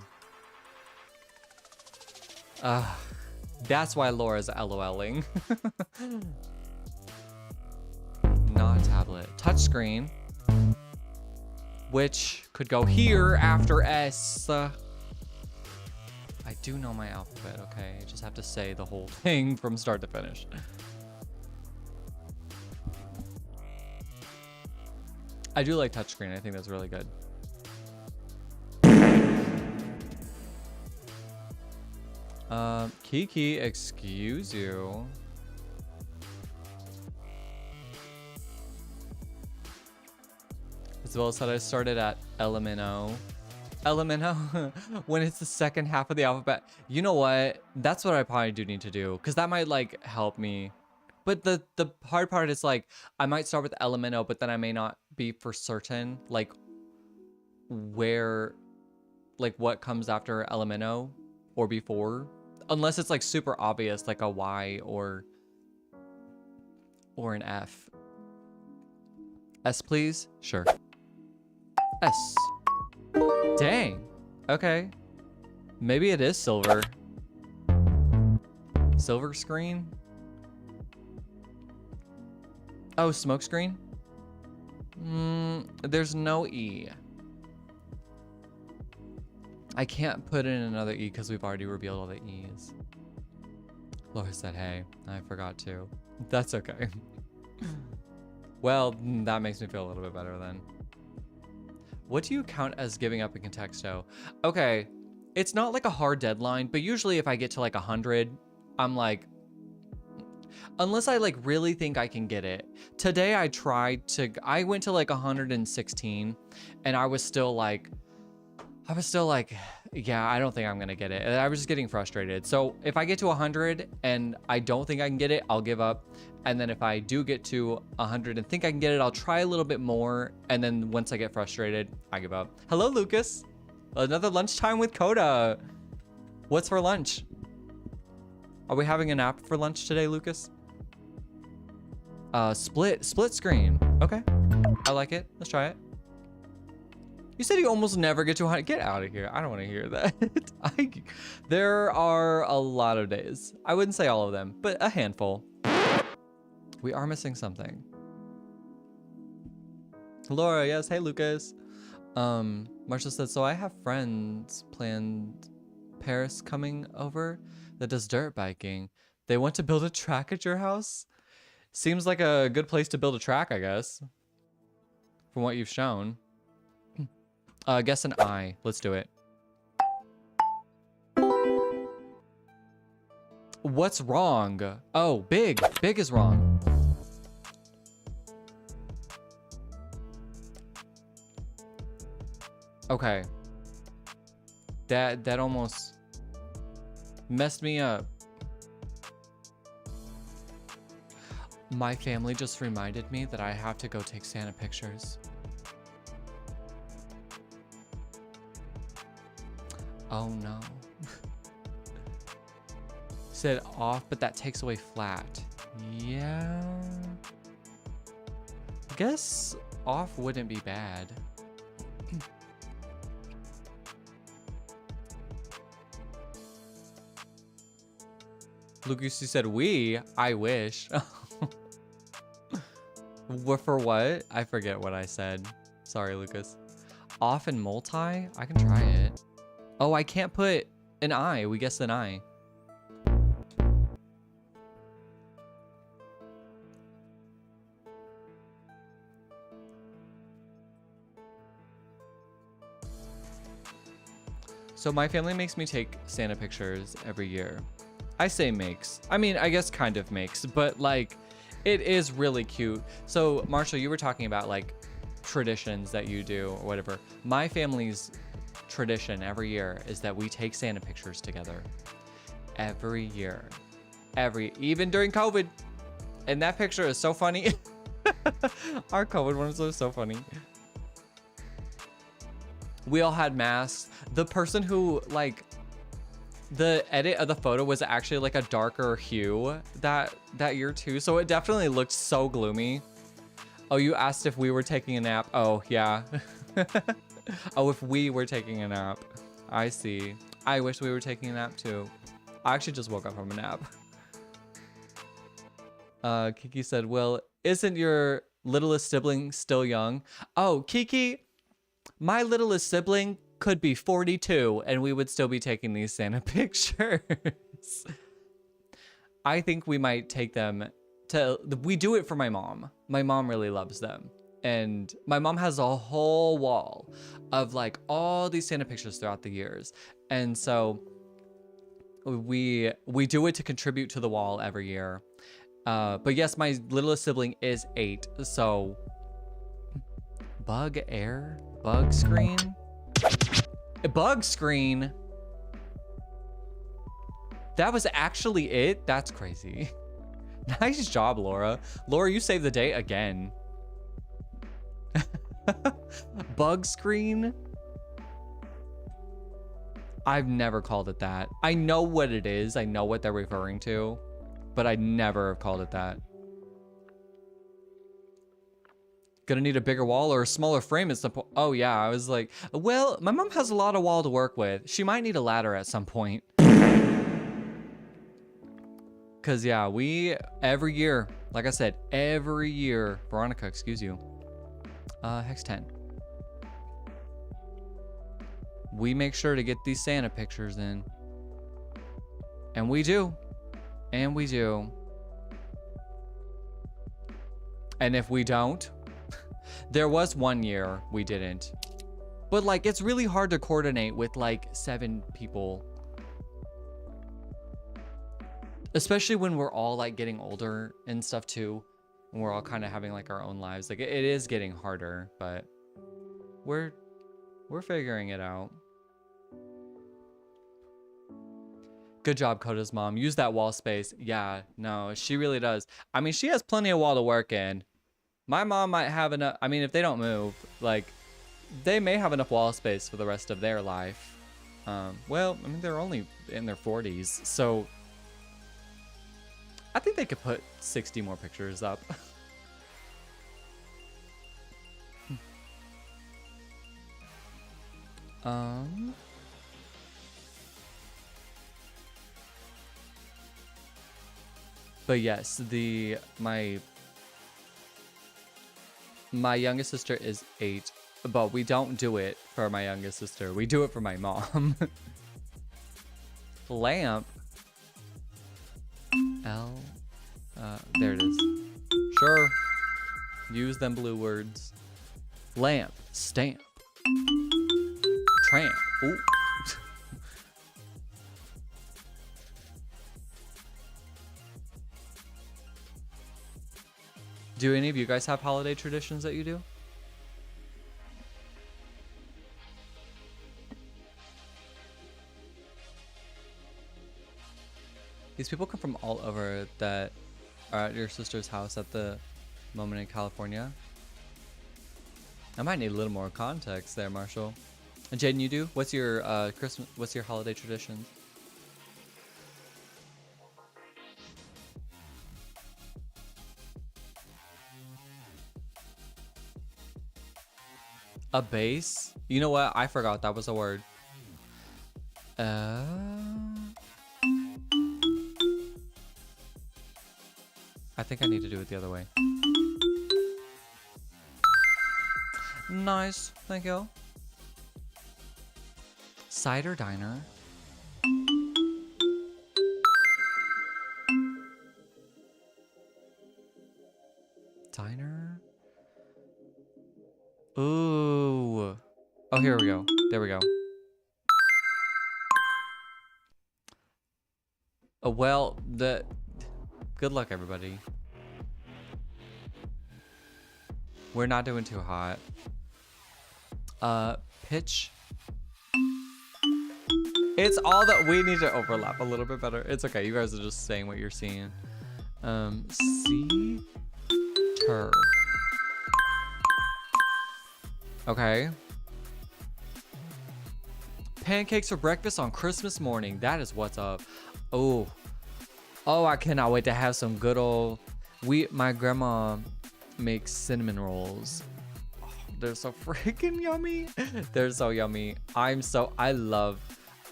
That's why Laura's LOLing. Not a tablet. Touchscreen. Which could go here after S. I do know my alphabet, okay? I just have to say the whole thing from start to finish. I do like touchscreen. I think that's really good. Kiki, excuse you. As well said, I started at Elemento. Elemento, when it's the second half of the alphabet. You know what? That's what I probably do need to do, because that might like help me. But the hard part is like, I might start with Elemento, but then I may not be for certain like where, like what comes after Elemento or before, unless it's like super obvious, like a Y or an F. S, please. Sure. S. Dang. Okay. Maybe it is silver. Silver screen? Oh, smoke screen? There's no E. I can't put in another E because we've already revealed all the E's. Laura said, hey, I forgot to. That's okay. Well, that makes me feel a little bit better then. What do you count as giving up in Contexto? Okay, it's not like a hard deadline, but usually if I get to like 100, I'm like, unless I like really think I can get it. Today I went to like 116 and I was still like, yeah, I don't think I'm gonna get it. And I was just getting frustrated. So if I get to 100 and I don't think I can get it, I'll give up. And then if I do get to 100 and think I can get it, I'll try a little bit more. And then once I get frustrated, I give up. Hello, Lucas. Another lunchtime with Kota. What's for lunch? Are we having a nap for lunch today, Lucas? Split screen. Okay, I like it. Let's try it. You said you almost never get to 100. Get out of here. I don't want to hear that. There are a lot of days. I wouldn't say all of them, but a handful. We are missing something. Laura, yes. Hey, Lucas. Marshall said, so I have friends planned Paris coming over that does dirt biking. They want to build a track at your house. Seems like a good place to build a track, I guess. From what you've shown. Guess an I. Let's do it. What's wrong? Oh, big. Big is wrong. Okay. That almost messed me up. My family just reminded me that I have to go take Santa pictures. Oh no. Said off, but that takes away flat. Yeah. I guess off wouldn't be bad. Lucas, you said we. I wish. For what? I forget what I said. Sorry, Lucas. Off and multi? I can try it. Oh, I can't put an I. We guessed an I. So my family makes me take Santa pictures every year. I say makes. I mean, I guess kind of makes, but like, it is really cute. So Marshall, you were talking about like traditions that you do or whatever. My family's tradition every year is that we take Santa pictures together. Every year. Even during COVID. And that picture is so funny. Our COVID ones are so funny. We all had masks. The person who like the edit of the photo was actually like a darker hue that year too. So it definitely looked so gloomy. Oh, you asked if we were taking a nap. Oh, yeah. Oh, if we were taking a nap. I see. I wish we were taking a nap too. I actually just woke up from a nap. Kiki said, well, isn't your littlest sibling still young? Oh, Kiki, my littlest sibling could be 42 and we would still be taking these Santa pictures. I think we might take them to, we do it for my mom. My mom really loves them. And my mom has a whole wall of like all these Santa pictures throughout the years. And so we do it to contribute to the wall every year. But yes, my littlest sibling is 8. So bug screen. Bug screen. That was actually it? That's crazy. Nice job, Laura. Laura, you saved the day again. Bug screen? I've never called it that. I know what it is. I know what they're referring to, but I never have called it that. Gonna need a bigger wall or a smaller frame at some point. Oh yeah, I was like, well, my mom has a lot of wall to work with. She might need a ladder at some point. Cause yeah, we, every year, like I said, every year, Veronica, excuse you, Hex 10. We make sure to get these Santa pictures in. And we do. And we do. And if we don't, there was one year we didn't. But like, it's really hard to coordinate with like 7 people. Especially when we're all like getting older and stuff too. And we're all kind of having like our own lives. Like it is getting harder, but we're figuring it out. Good job, Kota's mom. Use that wall space. Yeah, no, she really does. I mean, she has plenty of wall to work in. My mom might have enough. I mean, if they don't move, like, they may have enough wall space for the rest of their life. Well, I mean, they're only in their 40s, so I think they could put 60 more pictures up. But yes, my youngest sister is 8, but we don't do it for my youngest sister. We do it for my mom. Lamp. L. There it is. Sure. Use them blue words. Lamp. Stamp. Tramp. Ooh. Do any of you guys have holiday traditions that you do? These people come from all over that are at your sister's house at the moment in California. I might need a little more context there, Marshall. And Jaden, you do? What's your what's your holiday tradition? A base? You know what? I forgot that was a word. I think I need to do it the other way. Nice. Thank you. Cider diner. Diner. Ooh. Oh, here we go. There we go. Oh, well, good luck, everybody. We're not doing too hot. Pitch. It's all that we need to overlap a little bit better. It's okay. You guys are just saying what you're seeing. C. Tur. Okay. Pancakes for breakfast on Christmas morning. That is what's up. Oh, I cannot wait to have some good old. My grandma makes cinnamon rolls. Oh, they're so freaking yummy. They're so yummy. I love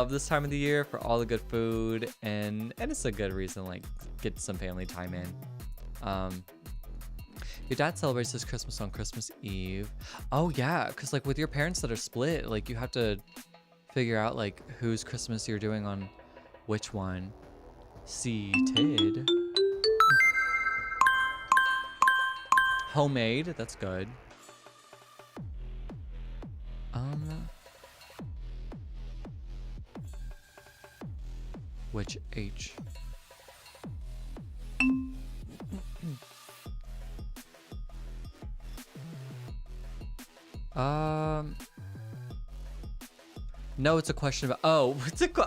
this time of the year for all the good food, and it's a good reason to, like, get some family time in. Your dad celebrates his Christmas on Christmas Eve. Oh yeah, because like with your parents that are split, like you have to figure out like whose Christmas you're doing on which one. Seated. Homemade, that's good. Which H? No, it's a question about. Oh,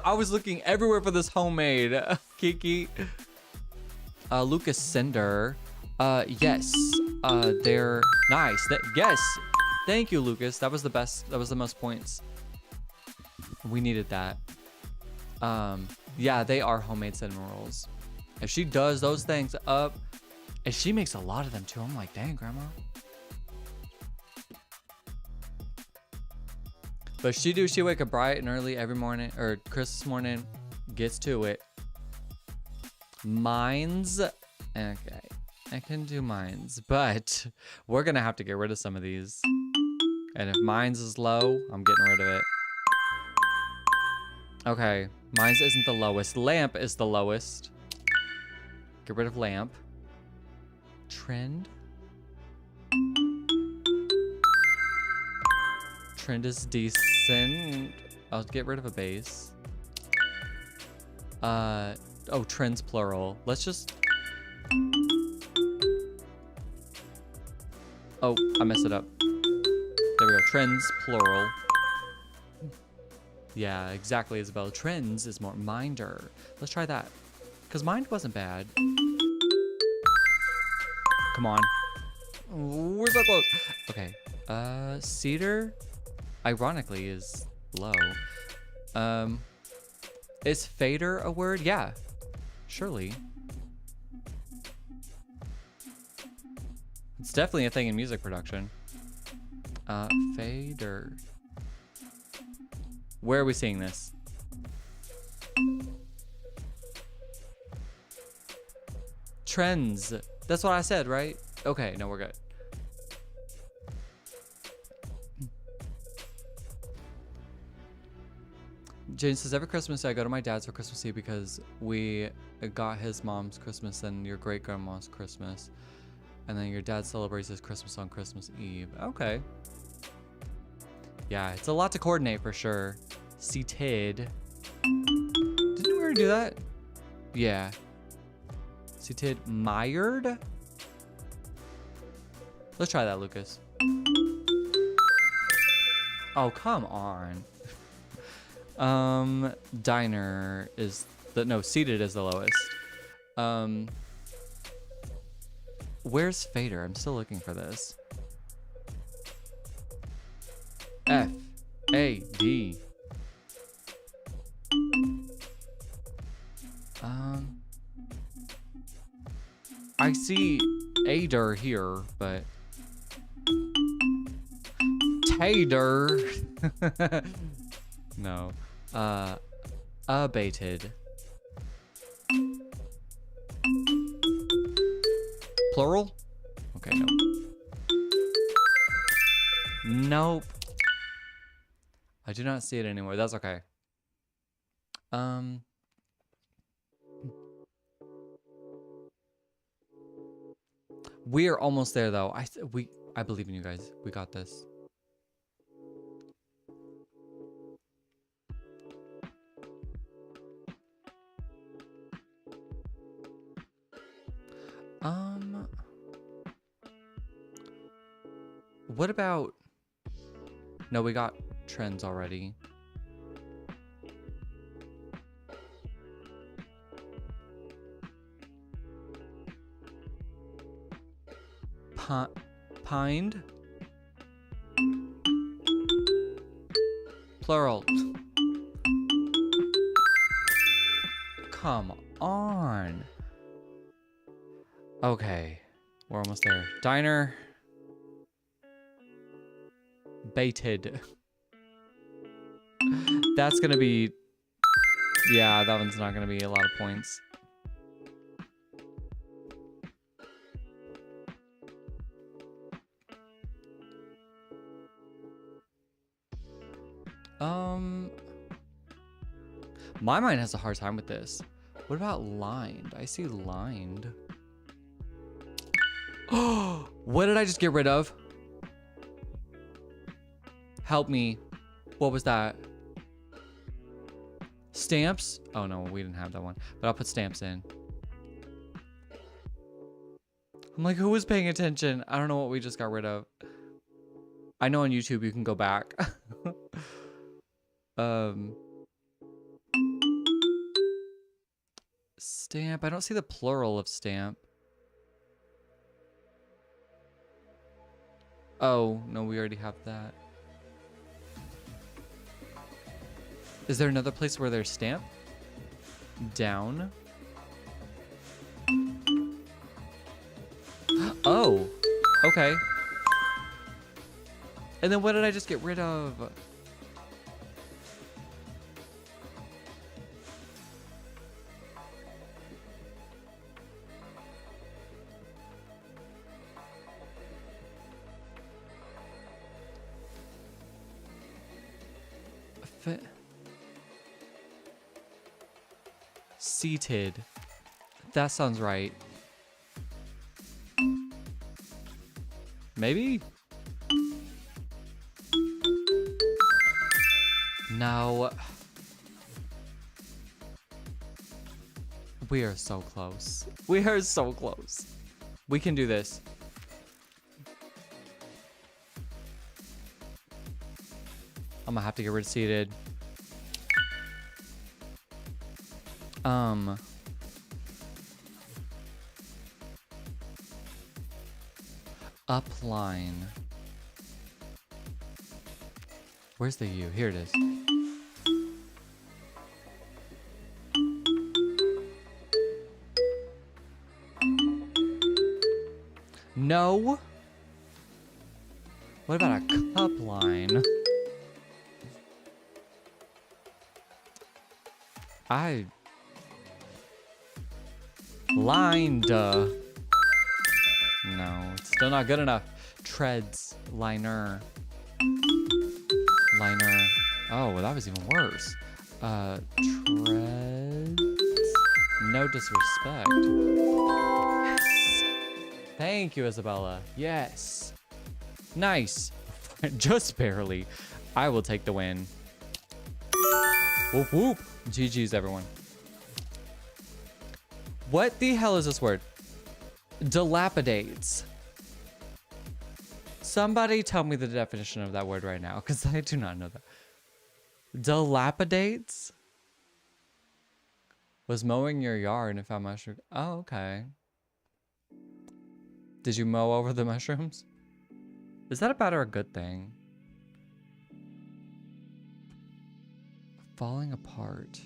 I was looking everywhere for this homemade. Kiki. Lucas Sender. Yes. They're nice. Yes. Thank you, Lucas. That was the best. That was the most points. We needed that. Yeah, they are homemade cinnamon rolls. If she does those things up, and she makes a lot of them too. I'm like, dang, Grandma. But she wake up bright and early every morning, or Christmas morning, gets to it. Mines, okay, I can do mines, but we're gonna have to get rid of some of these. And if mines is low, I'm getting rid of it. Okay, mines isn't the lowest. Lamp is the lowest. Get rid of lamp. Trend. Trend is decent. I'll get rid of a base. Oh, trends plural. Let's just... Oh, I messed it up. There we go. Trends plural. Yeah, exactly, Isabel. Trends is more minder. Let's try that. Because mind wasn't bad. Come on. We're so close. Okay. Cedar, ironically, is low. Is fader a word? Yeah. Surely. It's definitely a thing in music production. Fader. Where are we seeing this? Trends. That's what I said, right? Okay, no, we're good. Jane says, every Christmas I go to my dad's for Christmas Eve because we got his mom's Christmas and your great grandma's Christmas. And then your dad celebrates his Christmas on Christmas Eve. Okay. Yeah, it's a lot to coordinate for sure. Seated. Didn't we already do that? Yeah. Seated. Mired? Let's try that, Lucas. Oh, come on. Diner is the, no, seated is the lowest. Where's fader? I'm still looking for this. F-A-D. I see Ader here, but Tater. No. Abated. Plural? Okay, nope. Nope. I do not see it anymore. That's okay. We are almost there though. I believe in you guys. We got this. What about... No, we got trends already. Pined? Plural. Come on. Okay. We're almost there. Diner. Baited. That's gonna be... Yeah, that one's not gonna be a lot of points. My mind has a hard time with this. What about lined? I see lined. Oh, what did I just get rid of? Help me. What was that? Stamps? Oh no, we didn't have that one. But I'll put stamps in. I'm like, who was paying attention? I don't know what we just got rid of. I know on YouTube you can go back. Stamp. I don't see the plural of stamp. Oh, no, we already have that. Is there another place where there's stamp? Down. Oh, okay. And then what did I just get rid of? Seated. That sounds right. Maybe? No. We are so close. We are so close. We can do this. I'm gonna have to get rid of seated. Upline. Where's the U? Here it is. No. What about a cup line? Lined. No, it's still not good enough. Treads. Liner. Liner. Oh, well, that was even worse. Treads. No disrespect. Yes. Thank you, Isabella. Yes. Nice. Just barely. I will take the win. Whoop whoop. GG's, everyone. What the hell is this word? Dilapidates. Somebody tell me the definition of that word right now, because I do not know that. Dilapidates? Was mowing your yard and found mushrooms. Oh, okay. Did you mow over the mushrooms? Is that a bad or a good thing? Falling apart.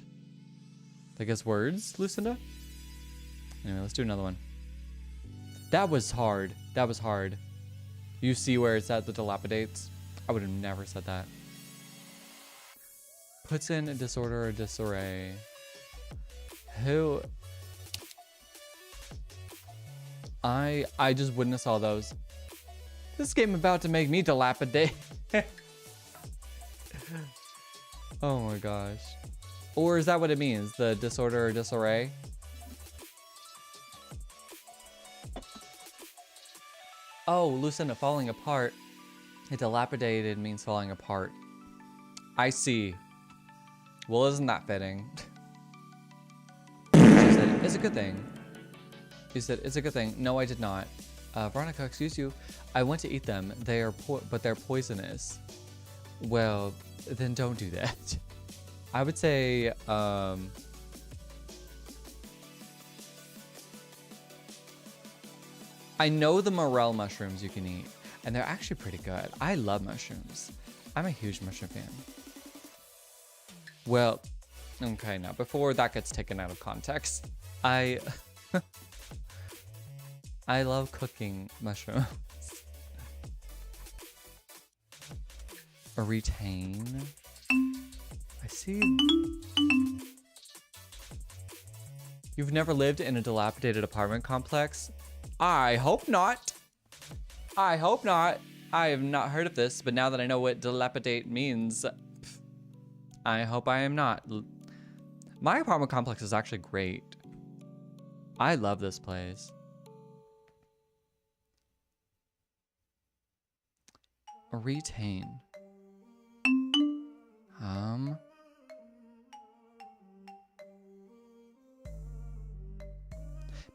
I guess words, Lucinda? Anyway, let's do another one. That was hard. That was hard. You see where it's at, the dilapidates? I would have never said that. Puts in a disorder or disarray. Who? I just witnessed all those. This game about to make me dilapidate. Oh my gosh. Or is that what it means? The disorder or disarray? Oh, Lucinda, falling apart. It dilapidated means falling apart. I see. Well, isn't that fitting? She said, it's a good thing. You said, it's a good thing. No, I did not. Veronica, excuse you. I want to eat them. They are but they're poisonous. Well, then don't do that. I would say, I know the morel mushrooms you can eat, and they're actually pretty good. I love mushrooms. I'm a huge mushroom fan. Well, okay, now before that gets taken out of context, I love cooking mushrooms. A retain. I see. You've never lived in a dilapidated apartment complex? I hope not. I hope not. I have not heard of this, but now that I know what dilapidate means, I hope I am not. My apartment complex is actually great. I love this place. A retain.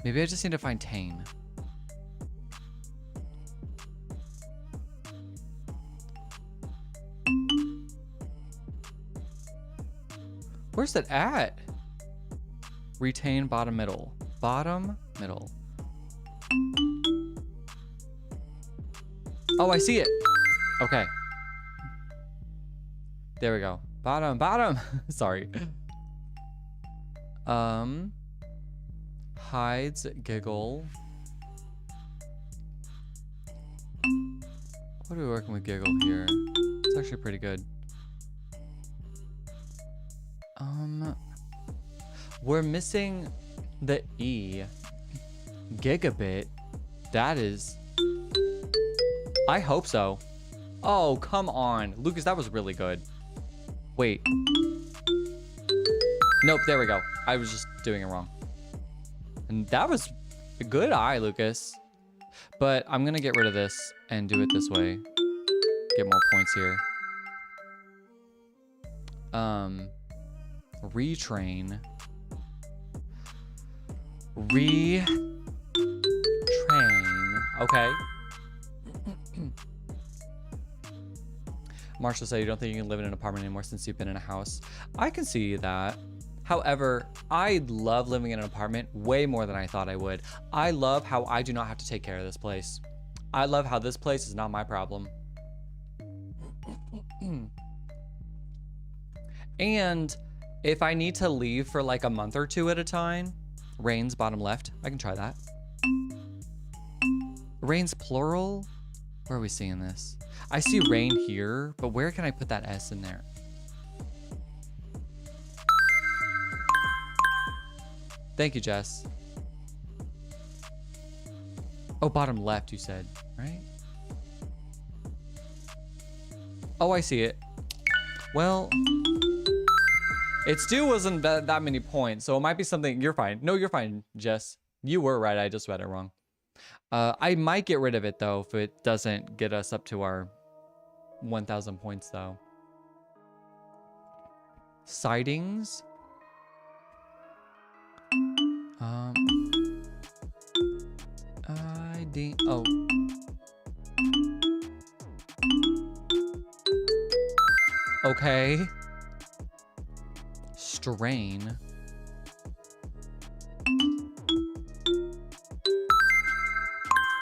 Maybe I just need to find tame. Where's it at? Retain bottom middle. Bottom middle. Oh, I see it. Okay. There we go. Bottom, bottom. Sorry. Hides, giggle. What are we working with giggle here? It's actually pretty good. We're missing the E. Gigabit. That is. I hope so. Oh, come on. Lucas, that was really good. Wait. Nope, there we go. I was just doing it wrong. And that was a good eye, Lucas. But I'm gonna get rid of this and do it this way. Get more points here. Retrain. Retrain. Okay. Marshall said you don't think you can live in an apartment anymore since you've been in a house. I can see that. However, I love living in an apartment way more than I thought I would. I love how I do not have to take care of this place. I love how this place is not my problem. And if I need to leave for like a month or two at a time, Rain's bottom left, I can try that. Rain's plural? Where are we seeing this? I see rain here, but where can I put that S in there? Thank you, Jess. Oh, bottom left, you said, right? Oh, I see it. Well, its due wasn't that many points, so it might be something. You're fine. No, you're fine, Jess. You were right. I just read it wrong. I might get rid of it, though, if it doesn't get us up to our 1,000 points, though. Sightings. Oh. Okay. Strain.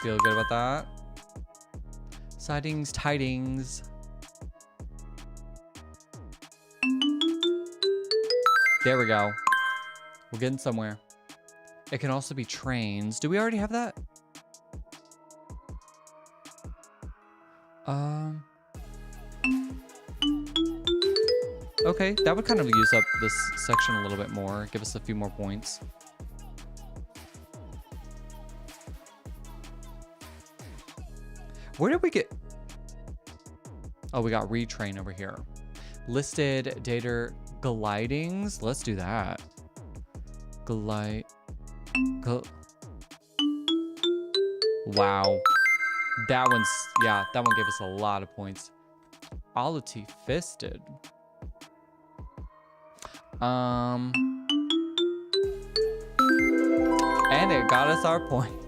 Feel good about that. Sightings, tidings. There we go. We're getting somewhere. It can also be trains. Do we already have that? Okay, that would kind of use up this section a little bit more. Give us a few more points. Where did we get? Oh, we got retrain over here. Listed data glidings. Let's do that. Wow. That one's, yeah, that one gave us a lot of points. Olity fisted. And it got us our points.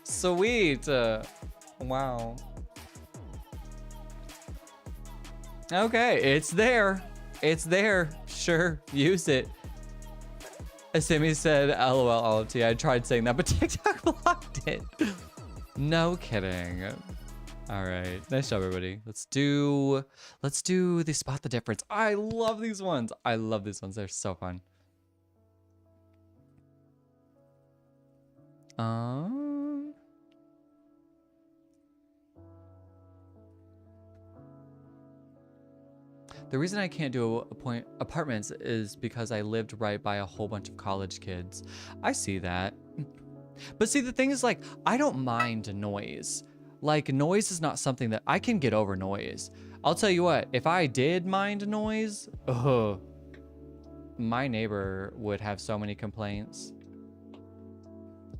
Sweet. Wow. Okay, it's there. It's there. Sure, use it. Simi said, LOL, all of T. I tried saying that, but TikTok blocked it. No kidding. All right, nice job, everybody. Let's do the spot the difference. I love these ones. I love these ones. They're so fun. The reason I can't do apartments is because I lived right by a whole bunch of college kids. I see that. But see, the thing is, like, I don't mind noise. Like, noise is not something that I can get over noise. I'll tell you what, if I did mind noise, my neighbor would have so many complaints.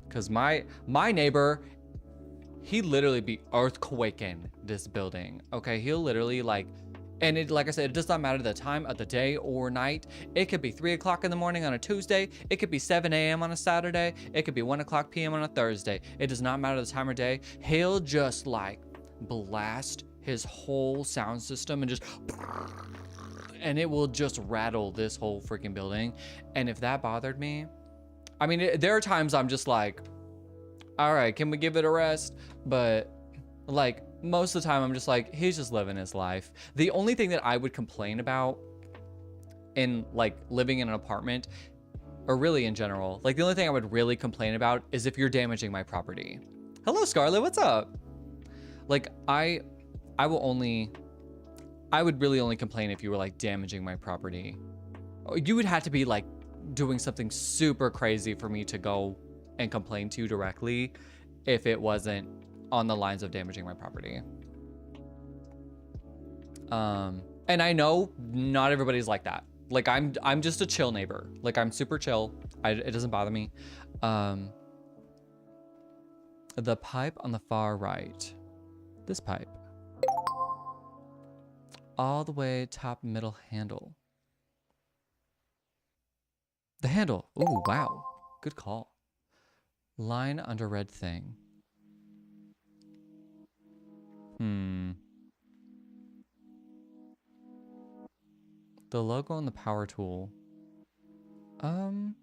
Because my neighbor, he literally be earthquaking this building. Okay, he'll literally like, and it, like I said, it does not matter the time of the day or night. It could be 3 o'clock in the morning on a Tuesday. It could be 7 a.m. on a Saturday. It could be 1 o'clock p.m. on a Thursday. It does not matter the time of day. He'll just like blast his whole sound system and just, and it will just rattle this whole freaking building. And if that bothered me, I mean, there are times I'm just like, all right, can we give it a rest? But like, most of the time I'm just like, he's just living his life. The only thing that I would complain about in like living in an apartment, or really in general, like the only thing I would really complain about is if you're damaging my property. Hello, Scarlett, what's up? Like I would really only complain if you were like damaging my property. You would have to be like doing something super crazy for me to go and complain to you directly if it wasn't on the lines of damaging my property. And I know not everybody's like that. Like I'm just a chill neighbor. Like I'm super chill. It doesn't bother me. The pipe on the far right. This pipe. all the way top middle handle. The handle. Ooh, wow. Good call. Line under red thing. The logo on the power tool. The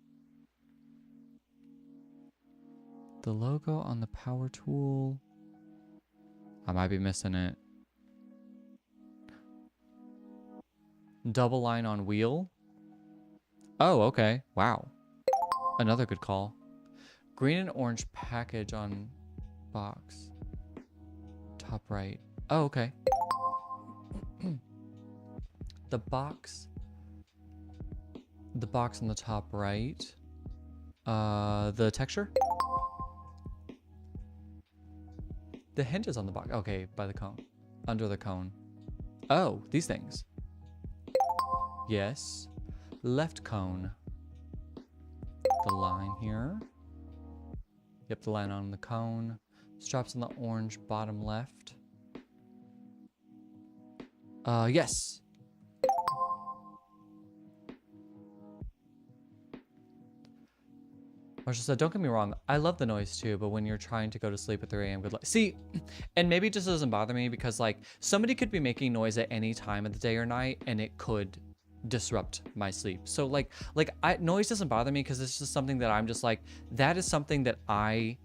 logo on the power tool. I might be missing it. Double line on wheel. Oh, okay. Wow. Another good call. Green and orange package on box. Top right. Oh, okay. The box on the top right. The texture. The hinges on the box. Okay, by the cone. Under the cone. Oh, these things. Yes. Left cone. The line here. Yep, the line on the cone. Straps on the orange bottom left. Yes. Marsha said, don't get me wrong, I love the noise too, but when you're trying to go to sleep at 3 a.m. good luck. See, and maybe it just doesn't bother me because like somebody could be making noise at any time of the day or night and it could disrupt my sleep. So noise doesn't bother me because it's just something that I'm just like, that is something that like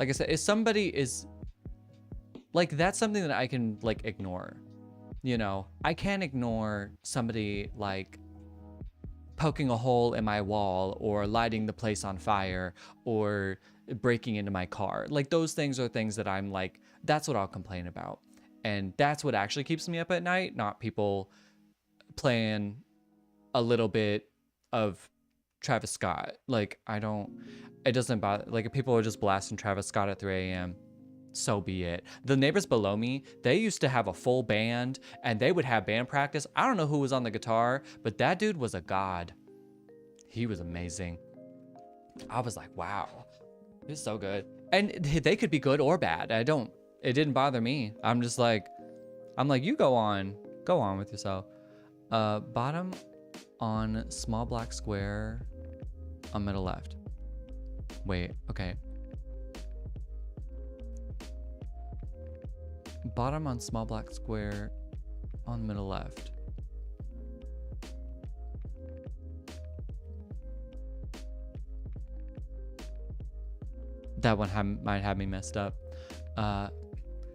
I said, if somebody is like, that's something that I can like ignore, you know. I can't ignore somebody like poking a hole in my wall or lighting the place on fire or breaking into my car. Like those things are things that I'm like, that's what I'll complain about. And that's what actually keeps me up at night, not people playing a little bit of Travis Scott. Like it doesn't bother, like if people are just blasting Travis Scott at 3 a.m., so be it. The neighbors below me, they used to have a full band and they would have band practice. I don't know who was on the guitar, but that dude was a god. He was amazing. I was like, wow, he's so good. And they could be good or bad. It didn't bother me. I'm like, you go on with yourself. Bottom on small black square on middle left. Wait, okay. Bottom on small black square on middle left. That one might have me messed up.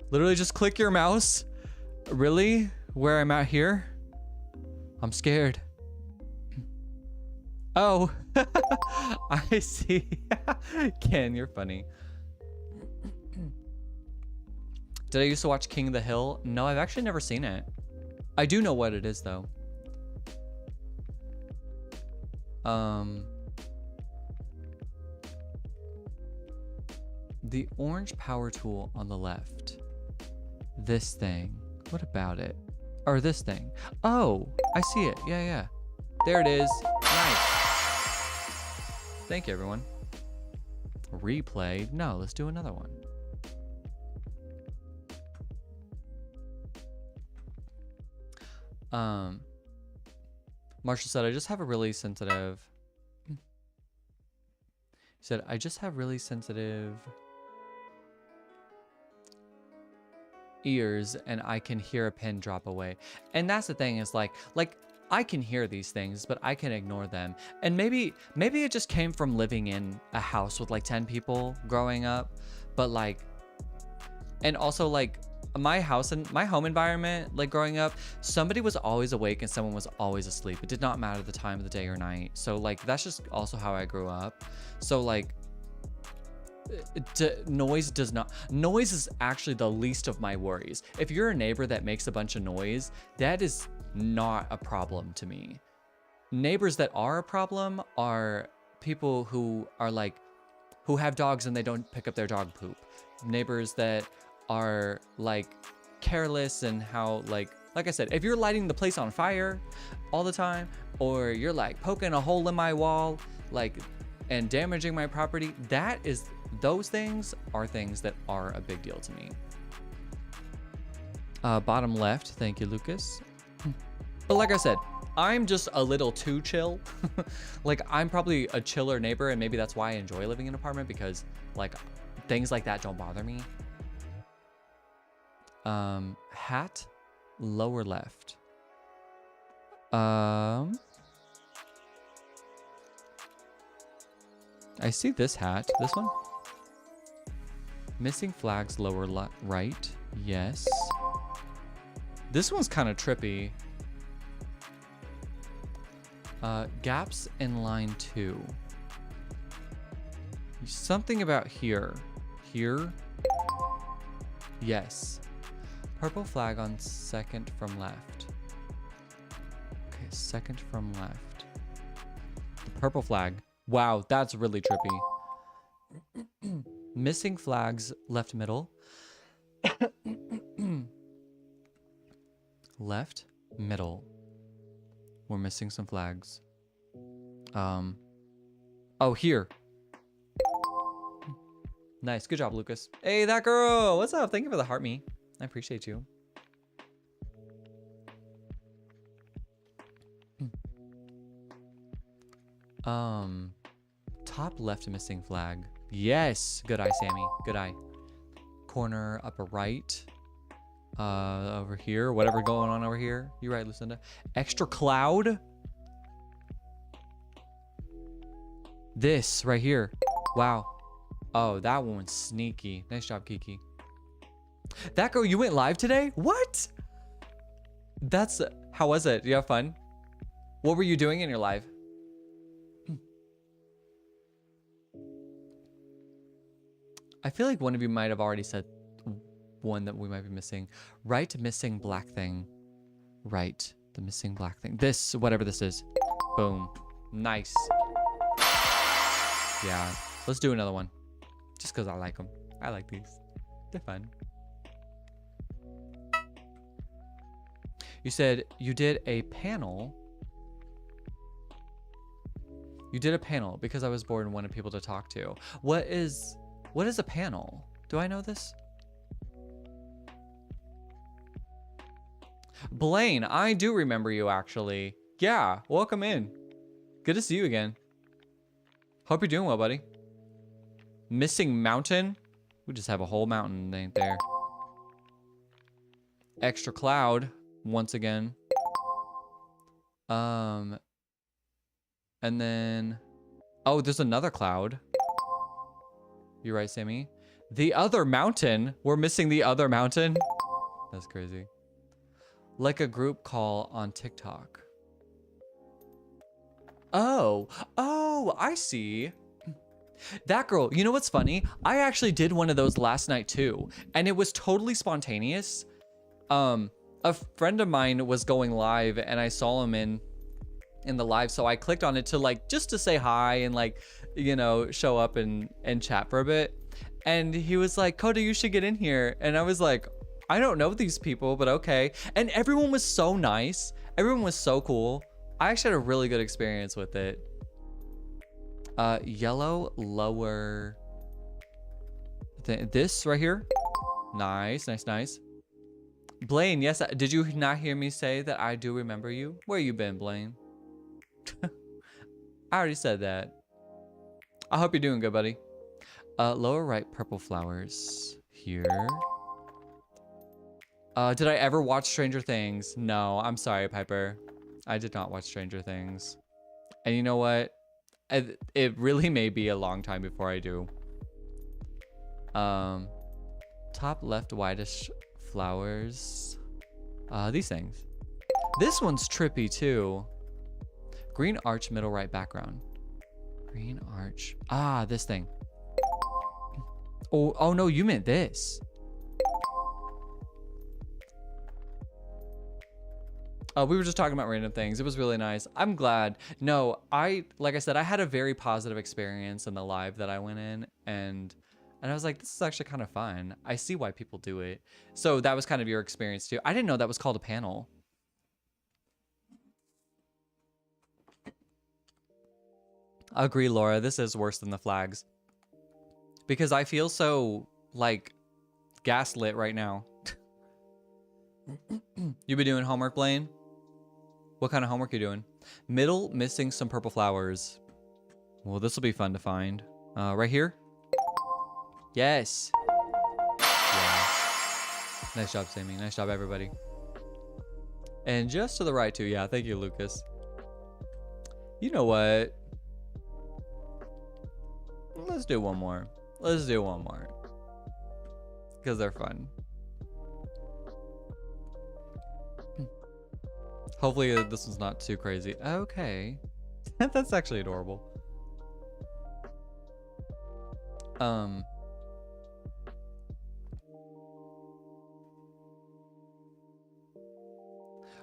Literally just click your mouse. Really? Where I'm at here? I'm scared. Oh, I see. Ken, you're funny. Did I used to watch King of the Hill? No, I've actually never seen it. I do know what it is though. The orange power tool on the left. This thing. What about it? Or this thing. Oh, I see it. Yeah. There it is. Nice. Thank you, everyone. Replay. No, let's do another one. Marshall said, I just have a really sensitive... He said, I just have really sensitive ears and I can hear a pin drop away. And that's the thing is like I can hear these things, but I can ignore them. And maybe it just came from living in a house with like 10 people growing up. But like, and also like my house and my home environment, like growing up, somebody was always awake and someone was always asleep. It did not matter the time of the day or night. So like, that's just also how I grew up. So like, noise is actually the least of my worries. If you're a neighbor that makes a bunch of noise, that is not a problem to me. Neighbors that are a problem are people who are like, who have dogs and they don't pick up their dog poop. Neighbors that are like careless and how like I said, if you're lighting the place on fire all the time, or you're like poking a hole in my wall, like, and damaging my property, those things are things that are a big deal to me. Bottom left. Thank you, Lucas. But like I said, I'm just a little too chill. Like, I'm probably a chiller neighbor, and maybe that's why I enjoy living in an apartment, because like things like that don't bother me. Hat, lower left. I see this hat. This one. Missing flags, lower right. Yes. This one's kind of trippy. Gaps in line 2. Something about here. Here. Yes. Purple flag on second from left. Okay, second from left. The purple flag. Wow, that's really trippy. Missing flags, left middle. Left middle. We're missing some flags. Oh, here. Nice, good job, Lucas. Hey, that girl, what's up? Thank you for the heart me. I appreciate you. Top left missing flag. Yes, good eye, Sammy. Good eye. Corner upper right. Over here, whatever going on over here. You're right, Lucinda. Extra cloud. This right here. Wow. Oh, that one's sneaky. Nice job, Kiki. That girl, you went live today? What? That's, how was it? Did you have fun? What were you doing in your live? I feel like one of you might have already said one that we might be missing. Right, missing black thing. Right, the missing black thing. This, whatever this is. Boom. Nice. Yeah, let's do another one. Just because I like them. I like these. They're fun. You said you did a panel. You did a panel because I was bored and wanted people to talk to. What is a panel? Do I know this? Blaine, I do remember you actually. Yeah, welcome in. Good to see you again. Hope you're doing well, buddy. Missing mountain? We just have a whole mountain ain't there. Extra cloud, once again. And then, oh, there's another cloud. You're right, Sammy. The other mountain. We're missing the other mountain. That's crazy. Like a group call on TikTok. Oh, I see. That girl, you know what's funny? I actually did one of those last night too, and it was totally spontaneous. A friend of mine was going live and I saw him in the live, so I clicked on it to like just to say hi and like, you know, show up and chat for a bit. And he was like, Kota, you should get in here. And I was like, I don't know these people, but okay. And everyone was so nice. Everyone was so cool. I actually had a really good experience with it. Yellow lower. This right here. Nice, nice, nice. Blaine, yes, did you not hear me say that I do remember you? Where you been, Blaine? I already said that. I hope you're doing good, buddy. Lower right, purple flowers. Here. Did I ever watch Stranger Things? No, I'm sorry, Piper. I did not watch Stranger Things. And you know what? It really may be a long time before I do. Top left, whitish flowers. These things. This one's trippy too. Green arch, middle right background. Green arch. Ah, this thing. Oh no, you meant this. We were just talking about random things. It was really nice. I'm glad. No, like I said, I had a very positive experience in the live that I went in, and I was like, this is actually kind of fun. I see why people do it. So that was kind of your experience too. I didn't know that was called a panel. I agree, Laura. This is worse than the flags. Because I feel so, like, gaslit right now. You been doing homework, Blaine? What kind of homework you doing? Middle missing some purple flowers. Well, this will be fun to find. Right here? Yes. Yeah. Nice job, Sammy. Nice job, everybody. And just to the right, too. Yeah, thank you, Lucas. You know what? Let's do one more. Let's do one more. Because they're fun. Hopefully this one's not too crazy. Okay. That's actually adorable.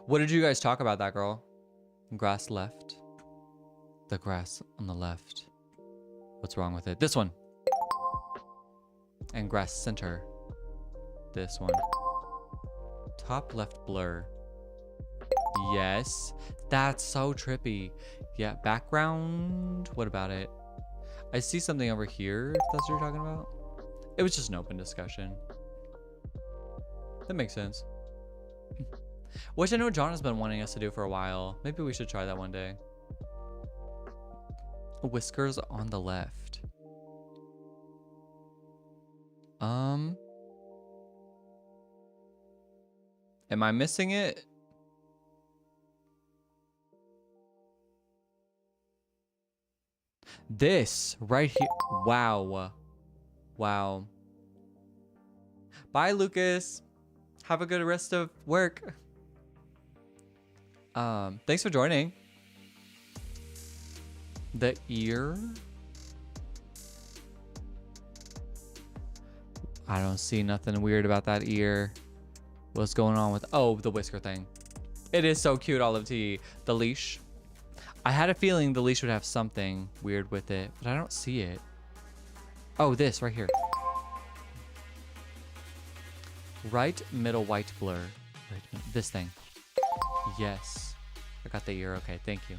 What did you guys talk about, that girl? Grass left. The grass on the left. What's wrong with it? This one. And grass center. This one. Top left blur. Yes. That's so trippy. Yeah, background. What about it? I see something over here, if that's what you're talking about. It was just an open discussion. That makes sense. Which I know John has been wanting us to do for a while. Maybe we should try that one day. Whiskers on the left. Am I missing it? This right here. Wow. Wow. Bye, Lucas. Have a good rest of work. Thanks for joining. The ear. I don't see nothing weird about that ear. What's going on with... Oh, the whisker thing. It is so cute, Olive Tea. The leash. I had a feeling the leash would have something weird with it, but I don't see it. Oh, this right here. Right middle white blur. This thing. Yes. I got the ear. Okay, thank you.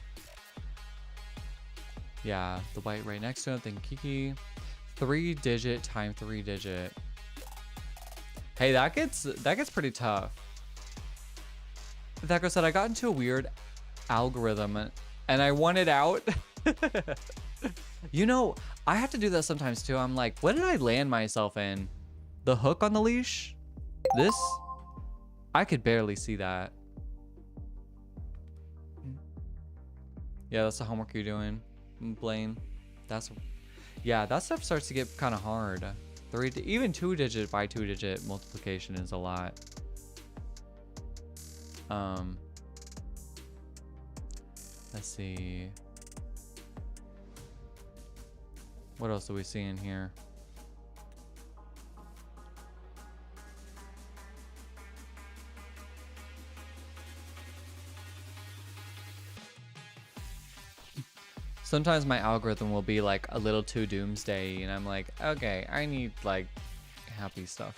Yeah, the white right next to it. Thank Kiki. 3-digit time 3-digit. Hey, that gets pretty tough. That girl said I got into a weird algorithm and I won it out. You know, I have to do that sometimes too. I'm like, what did I land myself in? The hook on the leash? This? I could barely see that. Yeah, that's the homework you're doing, Blaine. Yeah, that stuff starts to get kind of hard. Even 2-digit by 2-digit multiplication is a lot. Let's see. What else do we see in here? Sometimes my algorithm will be like a little too doomsday and I'm like, okay, I need like happy stuff.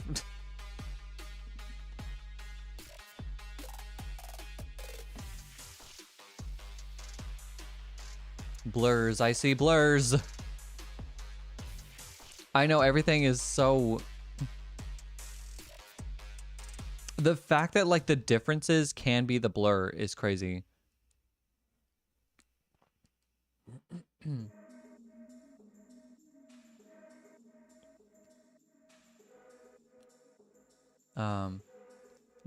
Blurs, I see blurs. I know everything is so... The fact that like the differences can be the blur is crazy.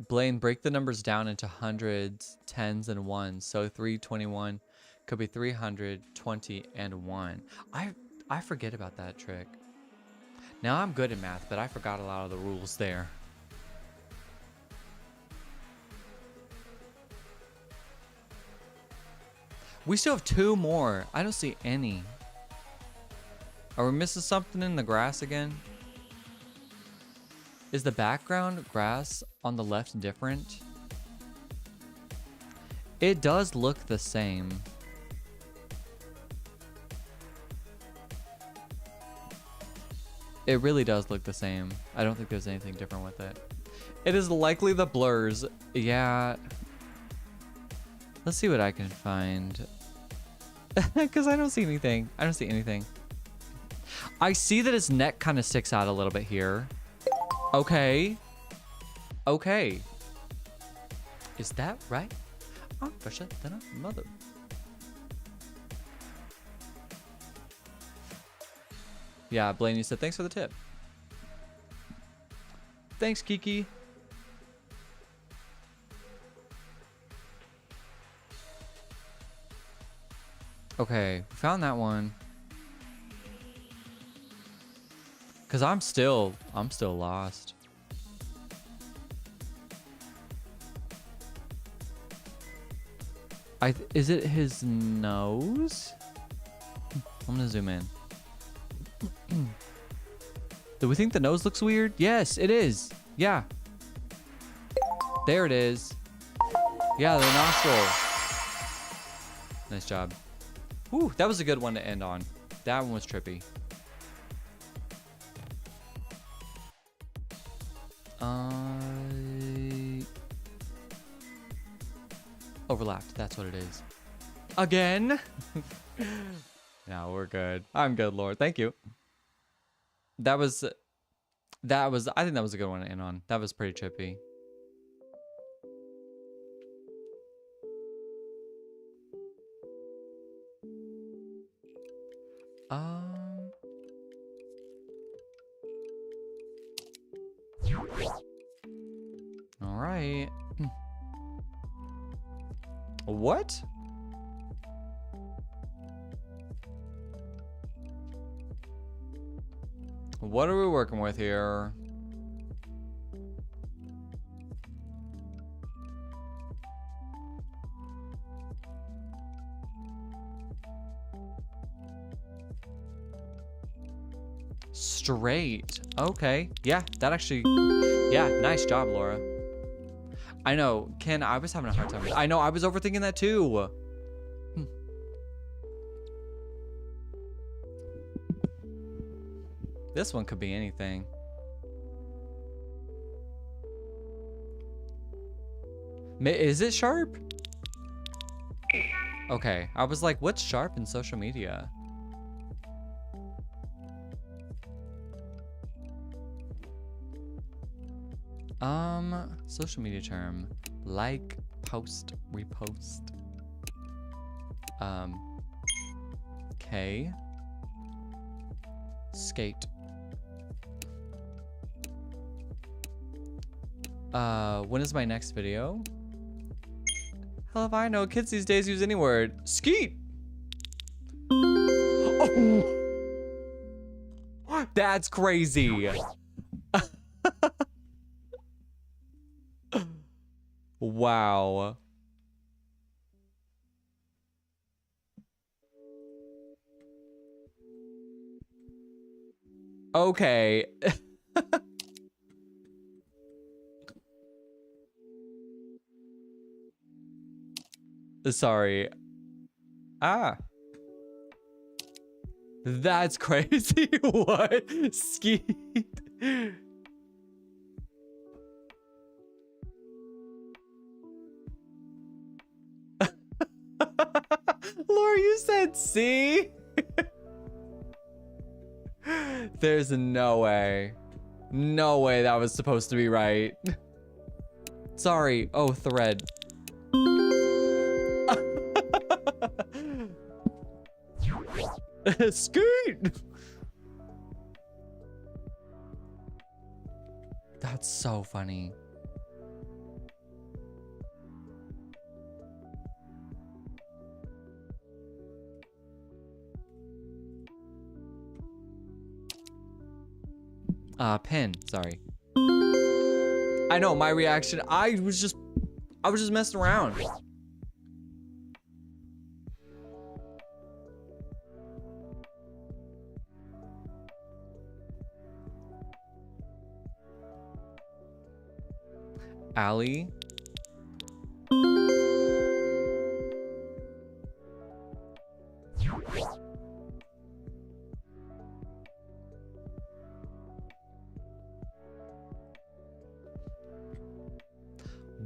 Blaine, break the numbers down into hundreds, tens, and ones. So 321 could be 320 and 1. I forget about that trick. Now I'm good at math, but I forgot a lot of the rules there. We still have 2 more. I don't see any. Are we missing something in the grass again? Is the background grass on the left different? It does look the same. It really does look the same. I don't think there's anything different with it. It is likely the blurs. Yeah. Let's see what I can find. Because I don't see anything. I don't see anything. I see that his neck kind of sticks out a little bit here. Okay. Okay. Is that right? I'm fresher than a mother. Yeah, Blaine, you said thanks for the tip. Thanks, Kiki. Okay, found that one. Cause I'm still lost. Is it his nose? I'm gonna zoom in. Do we think the nose looks weird? Yes, it is. Yeah. There it is. Yeah, the nostril. Nice job. Whew, that was a good one to end on. That one was trippy. Overlapped. That's what it is. Again? No, we're good. I'm good, Lord. Thank you. I think that was a good one to end on. That was pretty trippy. All right. What? What are we working with here? Straight. Okay. Yeah, that actually... Yeah, nice job, Laura. I know. Ken, I was having a hard time. I know, I was overthinking that too. This one could be anything. Is it sharp? Okay, I was like, what's sharp in social media? Social media term. Like, post, repost. K. Skate. When is my next video? Hell if I know, kids these days use any word. Skeet! Oh! That's crazy. Wow. Okay. Sorry. Ah. That's crazy. What? Skeet. Laura, you said C? There's no way. No way that was supposed to be right. Sorry. Oh, thread. Skeet! That's so funny. Pen, sorry. I know, my reaction, I was just messing around. Allie.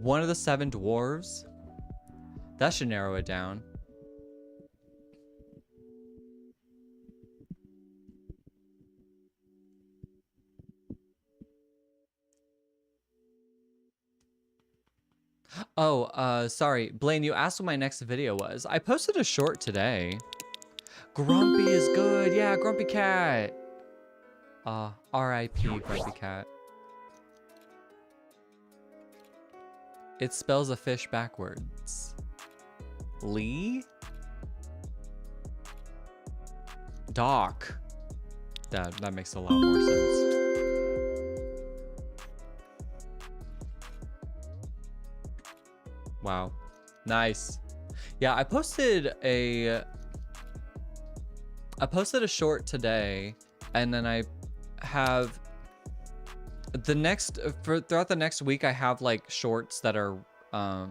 One of the 7 dwarves. That should narrow it down. Oh, sorry. Blaine, you asked what my next video was. I posted a short today. Grumpy is good. Yeah, Grumpy Cat. R.I.P. Grumpy Cat. It spells a fish backwards. Lee? Doc. That makes a lot more sense. Wow. Nice. Yeah, I posted a short today, and then I have throughout the next week I have like shorts that are I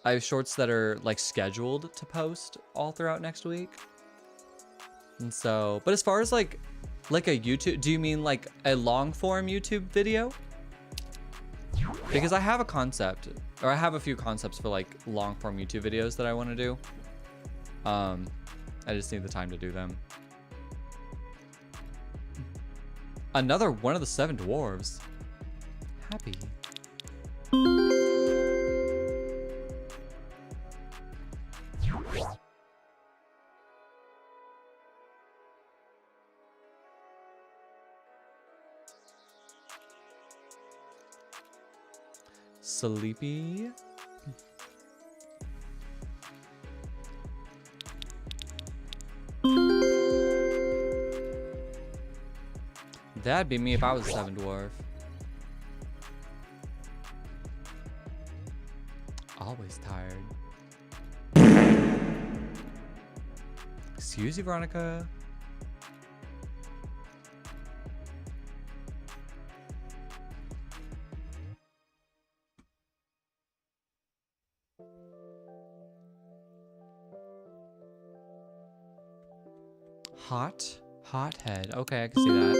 have shorts that are like scheduled to post all throughout next week. And so, but as far as like a YouTube, do you mean like a long form YouTube video? Because I have a concept, or I have a few concepts for like long form YouTube videos that I want to do. I just need the time to do them. Another one of the 7 dwarves. Happy. Sleepy. That'd be me if I was a 7 dwarf. Always tired. Excuse you, Veronica. Hot head. Okay, I can see that.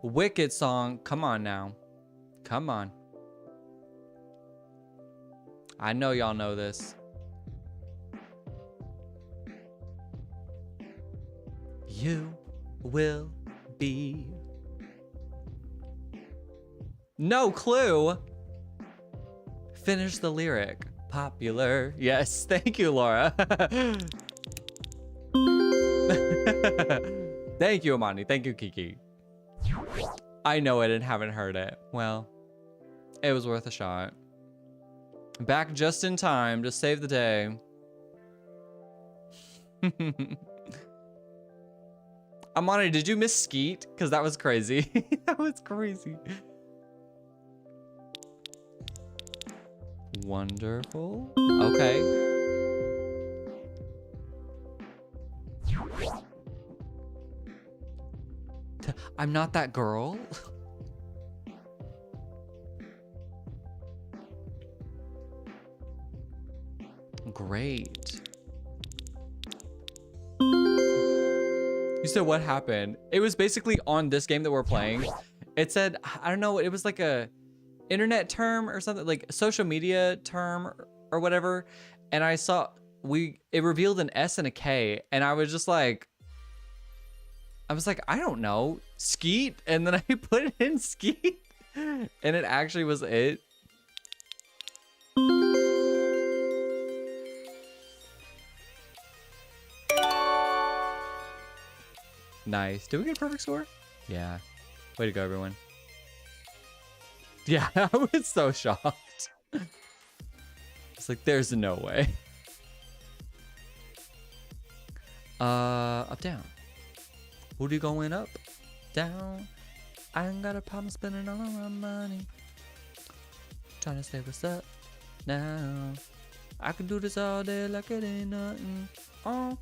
Wicked song. Come on now. Come on. I know y'all know this. You will be. No clue. Finish the lyric. Popular. Yes, thank you, Laura. Thank you, Amani. Thank you, Kiki. I know it and haven't heard it. Well, it was worth a shot. Back just in time to save the day. Amani, did you miss Skeet? Because that was crazy. That was crazy. Wonderful. Okay. I'm not that girl. Great. You said what happened? It was basically on this game that we're playing. It said, I don't know, it was like a internet term or something, like a social media term or whatever. And I saw it revealed an S and a K, and I was like, I don't know, Skeet, and then I put it in Skeet, and it actually was it. Nice. Did we get a perfect score? Yeah. Way to go, everyone. Yeah, I was so shocked. It's like, there's no way. Up, down. Who do you going up? Down. I ain't got a problem spending all my money. Trying to say what's up now. I can do this all day like it ain't nothing. Oh.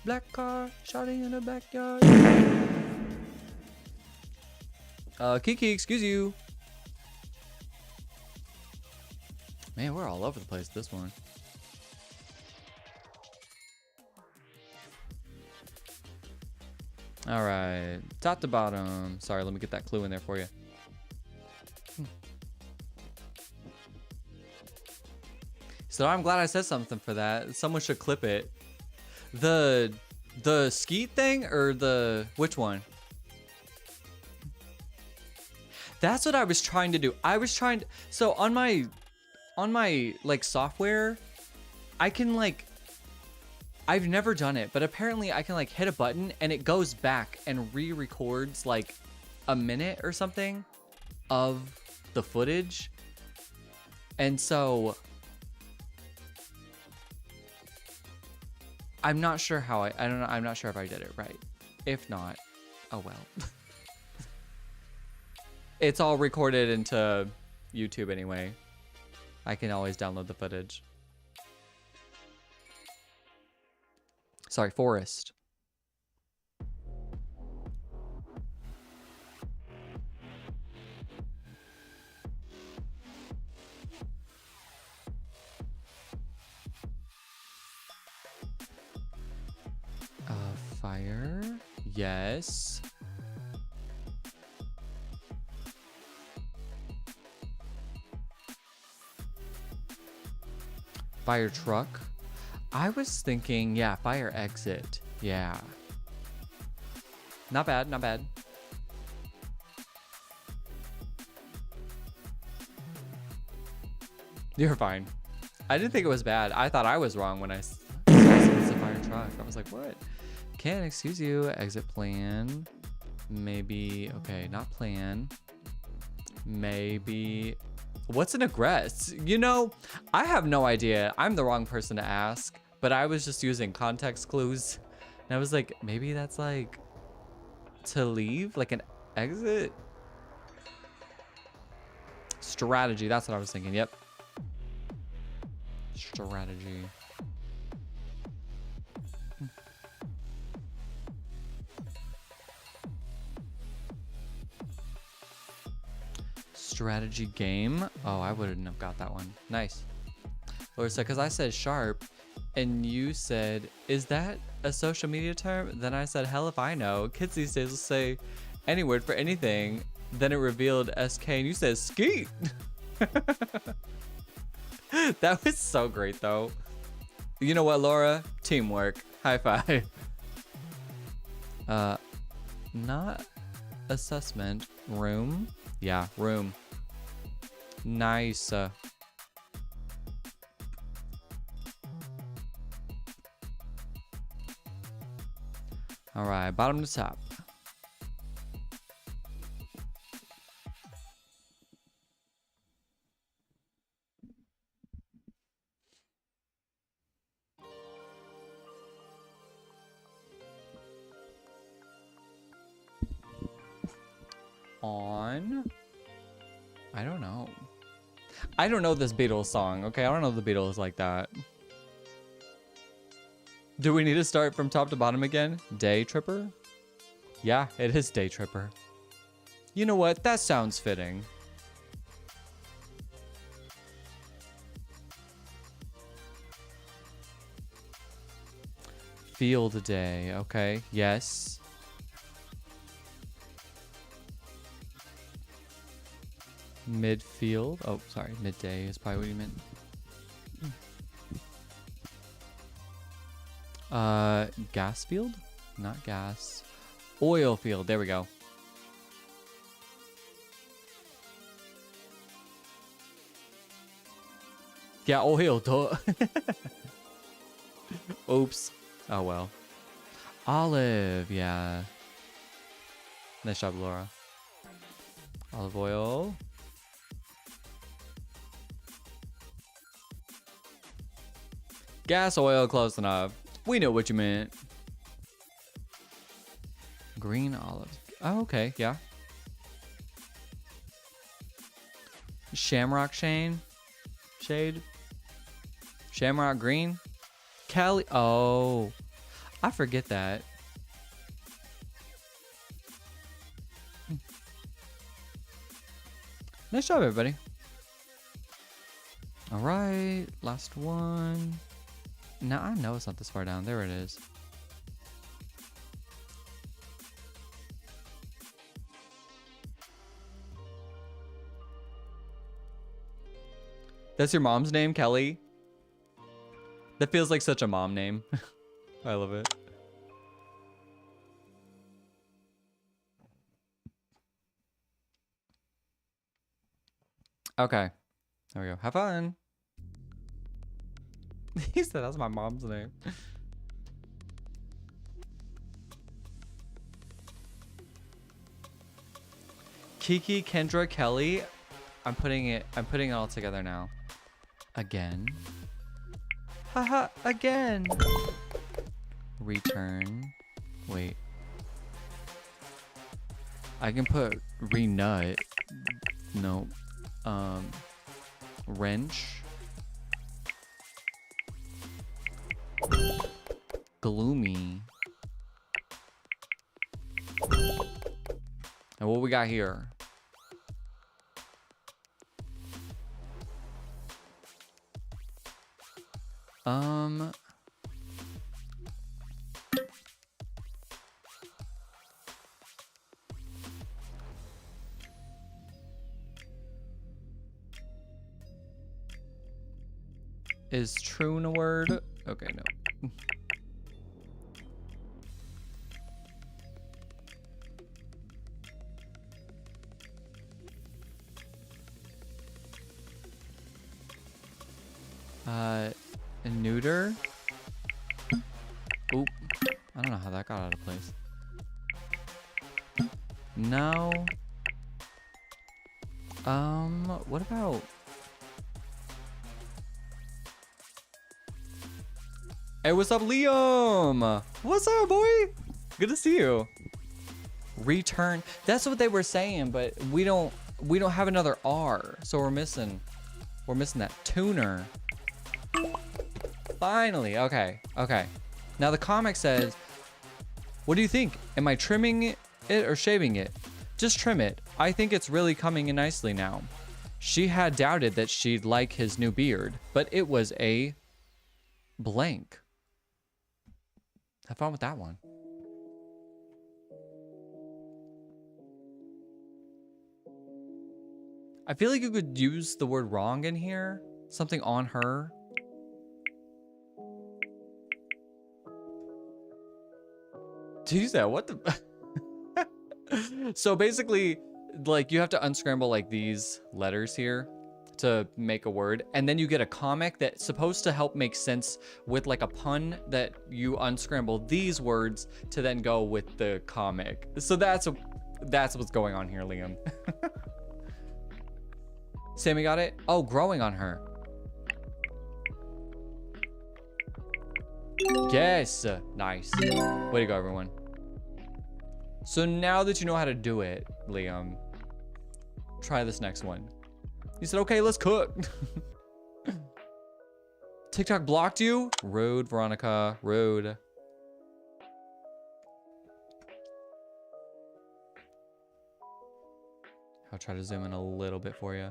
Black car, shouting in the backyard. Kiki, excuse you. Man, we're all over the place this one. All right, top to bottom. Sorry, let me get that clue in there for you. So I'm glad I said something for that. Someone should clip it. The skeet thing or the which one? That's what I was trying to do. I was trying to, so on my like software, I can like, I've never done it, but apparently I can like hit a button and it goes back and re-records like a minute or something of the footage. And so I'm not sure how I don't know. I'm not sure if I did it right. If not, oh well. It's all recorded into YouTube anyway. I can always download the footage. Sorry, forest. Fire. Yes. Fire truck. I was thinking, yeah, fire exit. Yeah. Not bad, not bad. You're fine. I didn't think it was bad. I thought I was wrong when I said it's a fire truck. I was like, what? Can't excuse you. Exit plan. Maybe, okay, not plan. Maybe, what's an egress? You know, I have no idea. I'm the wrong person to ask, but I was just using context clues. And I was like, maybe that's like to leave, like an exit? Strategy, that's what I was thinking, yep. Strategy. Strategy game. Oh, I wouldn't have got that one. Nice. Or so, because I said sharp and you said, is that a social media term? Then I said, hell if I know. Kids these days will say any word for anything. Then it revealed SK and you said skeet. That was so great though. You know what, Laura? Teamwork. High five. Not assessment. Room. Yeah, room. Nice. All right, bottom to top. On. I don't know. I don't know this Beatles song, okay? I don't know the Beatles like that. Do we need to start from top to bottom again? Day Tripper? Yeah, it is Day Tripper. You know what? That sounds fitting. Field Day, okay. Yes. Midfield. Oh, sorry. Midday is probably what you meant. Gas field? Not gas. Oil field. There we go. Yeah, oil. Duh. Oops. Oh, well. Olive. Yeah. Nice job, Laura. Olive oil. Gas oil, close enough. We know what you meant. Green olives. Oh, okay, yeah. Shamrock Shade. Shamrock Green. Cali. Oh, I forget that. Nice job, everybody. All right, last one. Now I know it's not this far down. There it is. That's your mom's name, Kelly? That feels like such a mom name. I love it. Okay. There we go. Have fun. He said that's my mom's name. Kiki, Kendra, Kelly. I'm putting it all together now. Again. Haha, again. Return. Wait. I can put renut. No. Wrench. Gloomy. And what we got here? Is troon a word? Okay, no. Neuter? Oop. I don't know how that got out of place. No. What about... Hey, what's up, Liam? What's up, boy? Good to see you. Return. That's what they were saying, but we don't have another R, so we're missing that tuner. Finally. Okay. Now the comic says, what do you think? Am I trimming it or shaving it? Just trim it. I think it's really coming in nicely now. She had doubted that she'd like his new beard, but it was a blank. Have fun with that one. I feel like you could use the word wrong in here. Something on her. Jeez, that what the... So basically, like, you have to unscramble like these letters here to make a word, and then you get a comic that's supposed to help make sense with like a pun that you unscramble these words to then go with the comic. So that's what's going on here, Liam. Sammy got it? Oh, growing on her. Yes, nice. Way to go, everyone. So now that you know how to do it, Liam, try this next one. You said, okay, let's cook. TikTok blocked you? Rude, Veronica, rude. I'll try to zoom in a little bit for you.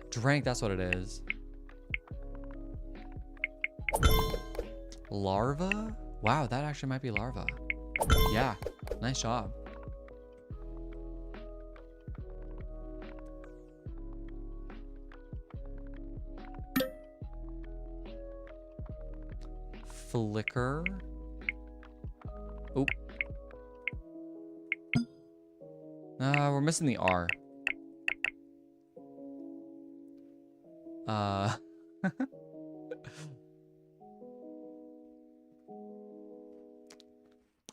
Drank, that's what it is. Larva? Wow, that actually might be larva. Yeah, nice job. Flicker. Oop. We're missing the R.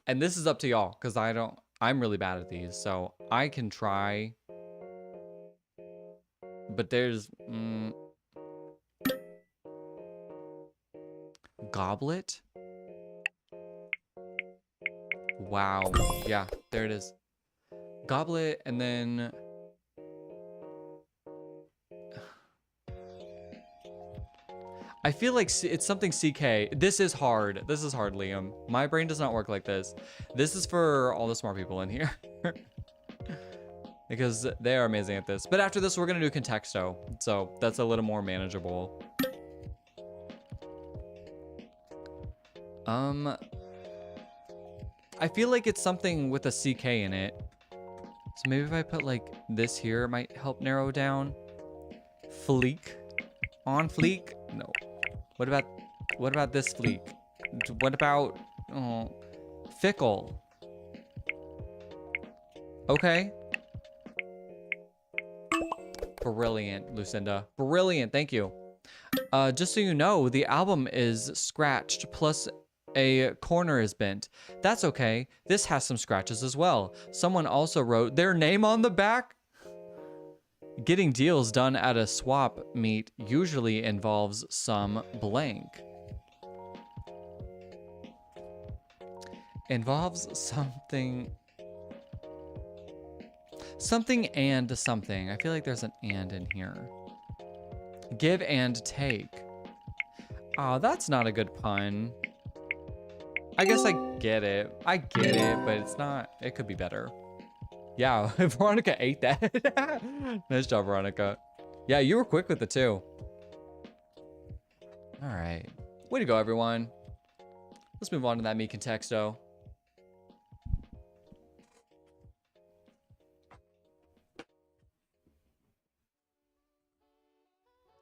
And this is up to y'all, because I'm really bad at these, so I can try. But there's... Goblet? Wow. Yeah, there it is. Goblet, and then... I feel like it's something CK. This is hard. This is hard, Liam. My brain does not work like this. This is for all the smart people in here. Because they are amazing at this. But after this, we're going to do contexto. So that's a little more manageable. I feel like it's something with a CK in it. So maybe if I put like this here, it might help narrow down. Fleek. On fleek? No. What about What about this fleek? What about fickle? Okay. Brilliant, Lucinda. Brilliant, thank you. Just so you know, the album is scratched, plus a corner is bent. That's okay. This has some scratches as well. Someone also wrote their name on the back. Getting deals done at a swap meet usually involves some blank. Involves something. Something and something. I feel like there's an and in here. Give and take. Oh, that's not a good pun. I guess I get it. I get it, but it's not. It could be better. Yeah, Veronica ate that. Nice job, Veronica. Yeah, you were quick with it too. All right. Way to go, everyone. Let's move on to that Meek and Texto.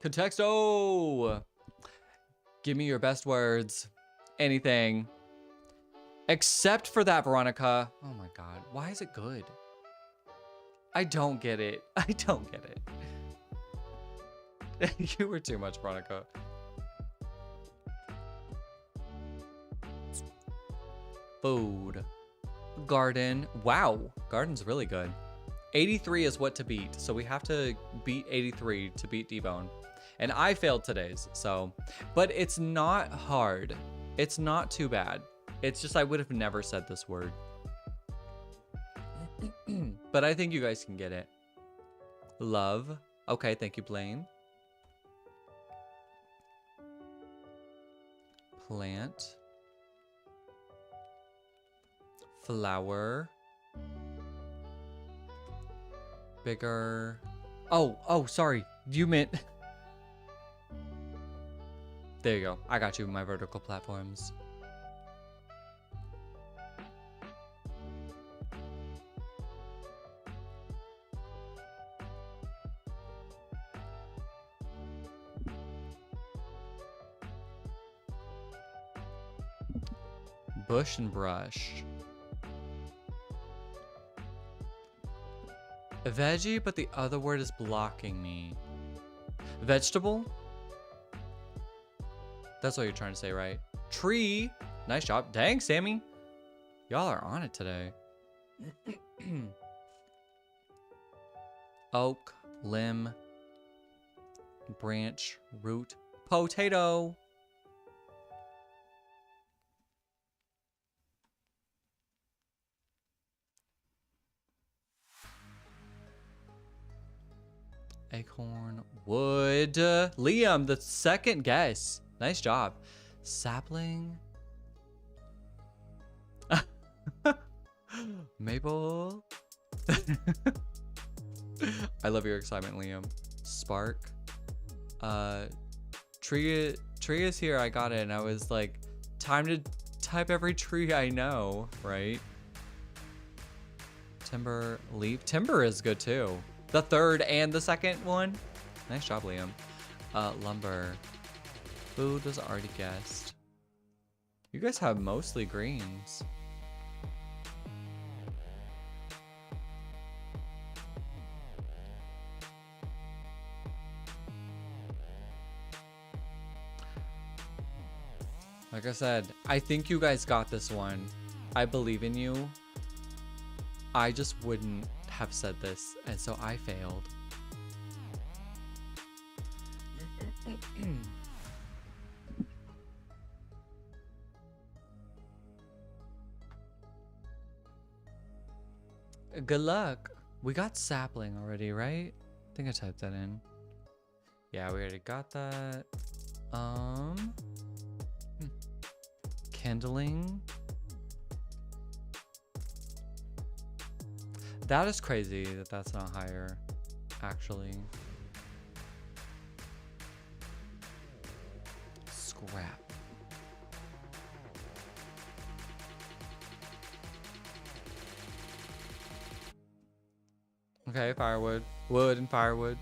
Contexto! Give me your best words. Anything. Except for that, Veronica. Oh my god. Why is it good? I don't get it. I don't get it. You were too much, Veronica. Food. Garden. Wow. Garden's really good. 83 is what to beat. So we have to beat 83 to beat D-Bone. And I failed today's, so. But it's not hard. It's not too bad. It's just I would have never said this word. But I think you guys can get it. Love. Okay, thank you, Blaine. Plant. Flower. Bigger. Oh, sorry. You meant... There you go. I got you, my vertical platforms. Bush and brush. A veggie, but the other word is blocking me. Vegetable? That's what you're trying to say, right? Tree. Nice job. Dang, Sammy. Y'all are on it today. Oak, limb, branch, root, potato. Acorn, wood. Liam, the second guess. Nice job. Sapling. Maple. I love your excitement, Liam. Spark. Tree is here. I got it. And I was like, time to type every tree I know, right? Timber, leaf. Timber is good too. The third and the second one. Nice job, Liam. Lumber. Food was already guessed. You guys have mostly greens. Like I said, I think you guys got this one. I believe in you. I just wouldn't have said this, and so I failed. Good luck. We got sapling already, right? I think I typed that in. Yeah, we already got that. Kindling. That is crazy that that's not higher, actually. Scrap. Okay, firewood. Wood and firewood.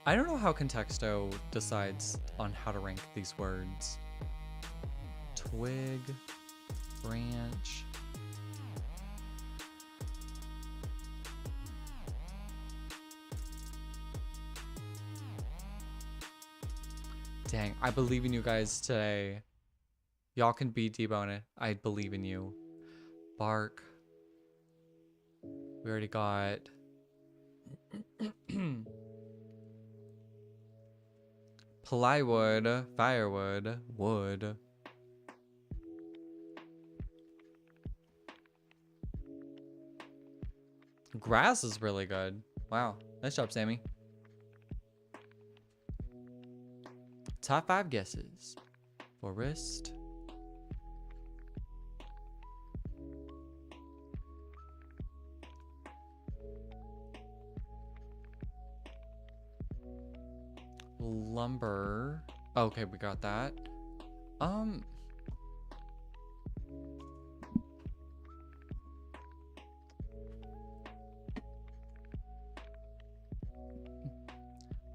I don't know how Contexto decides on how to rank these words. Twig, branch. Dang, I believe in you guys today. Y'all can beat Debone it. I believe in you. Bark. We already got... plywood, firewood, wood. Grass is really good. Wow. Nice job, Sammy. Top 5 guesses. Forest. Lumber. Okay, we got that.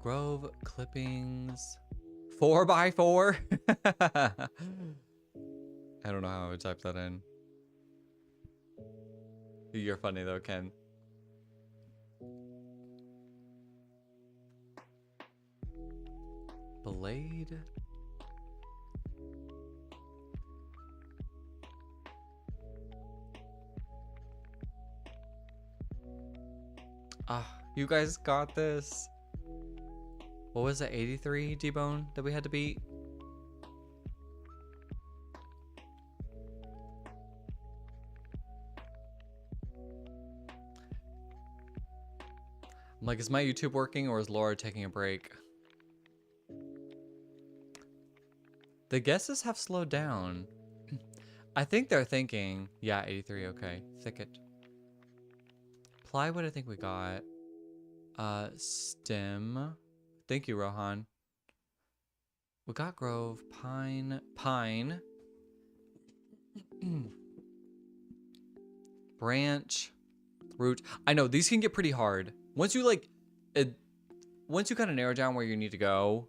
Grove clippings. 4x4. I don't know how I would type that in. You're funny though, Ken. Blade. Ah, you guys got this. What was it, 83 Debone that we had to beat? I'm like, is my YouTube working or is Laura taking a break? The guesses have slowed down. I think they're thinking, yeah, 83, okay. Thicket. Plywood, I think we got. Stem. Thank you, Rohan. We got grove, pine, branch, root. I know these can get pretty hard. Once you once you kind of narrow down where you need to go,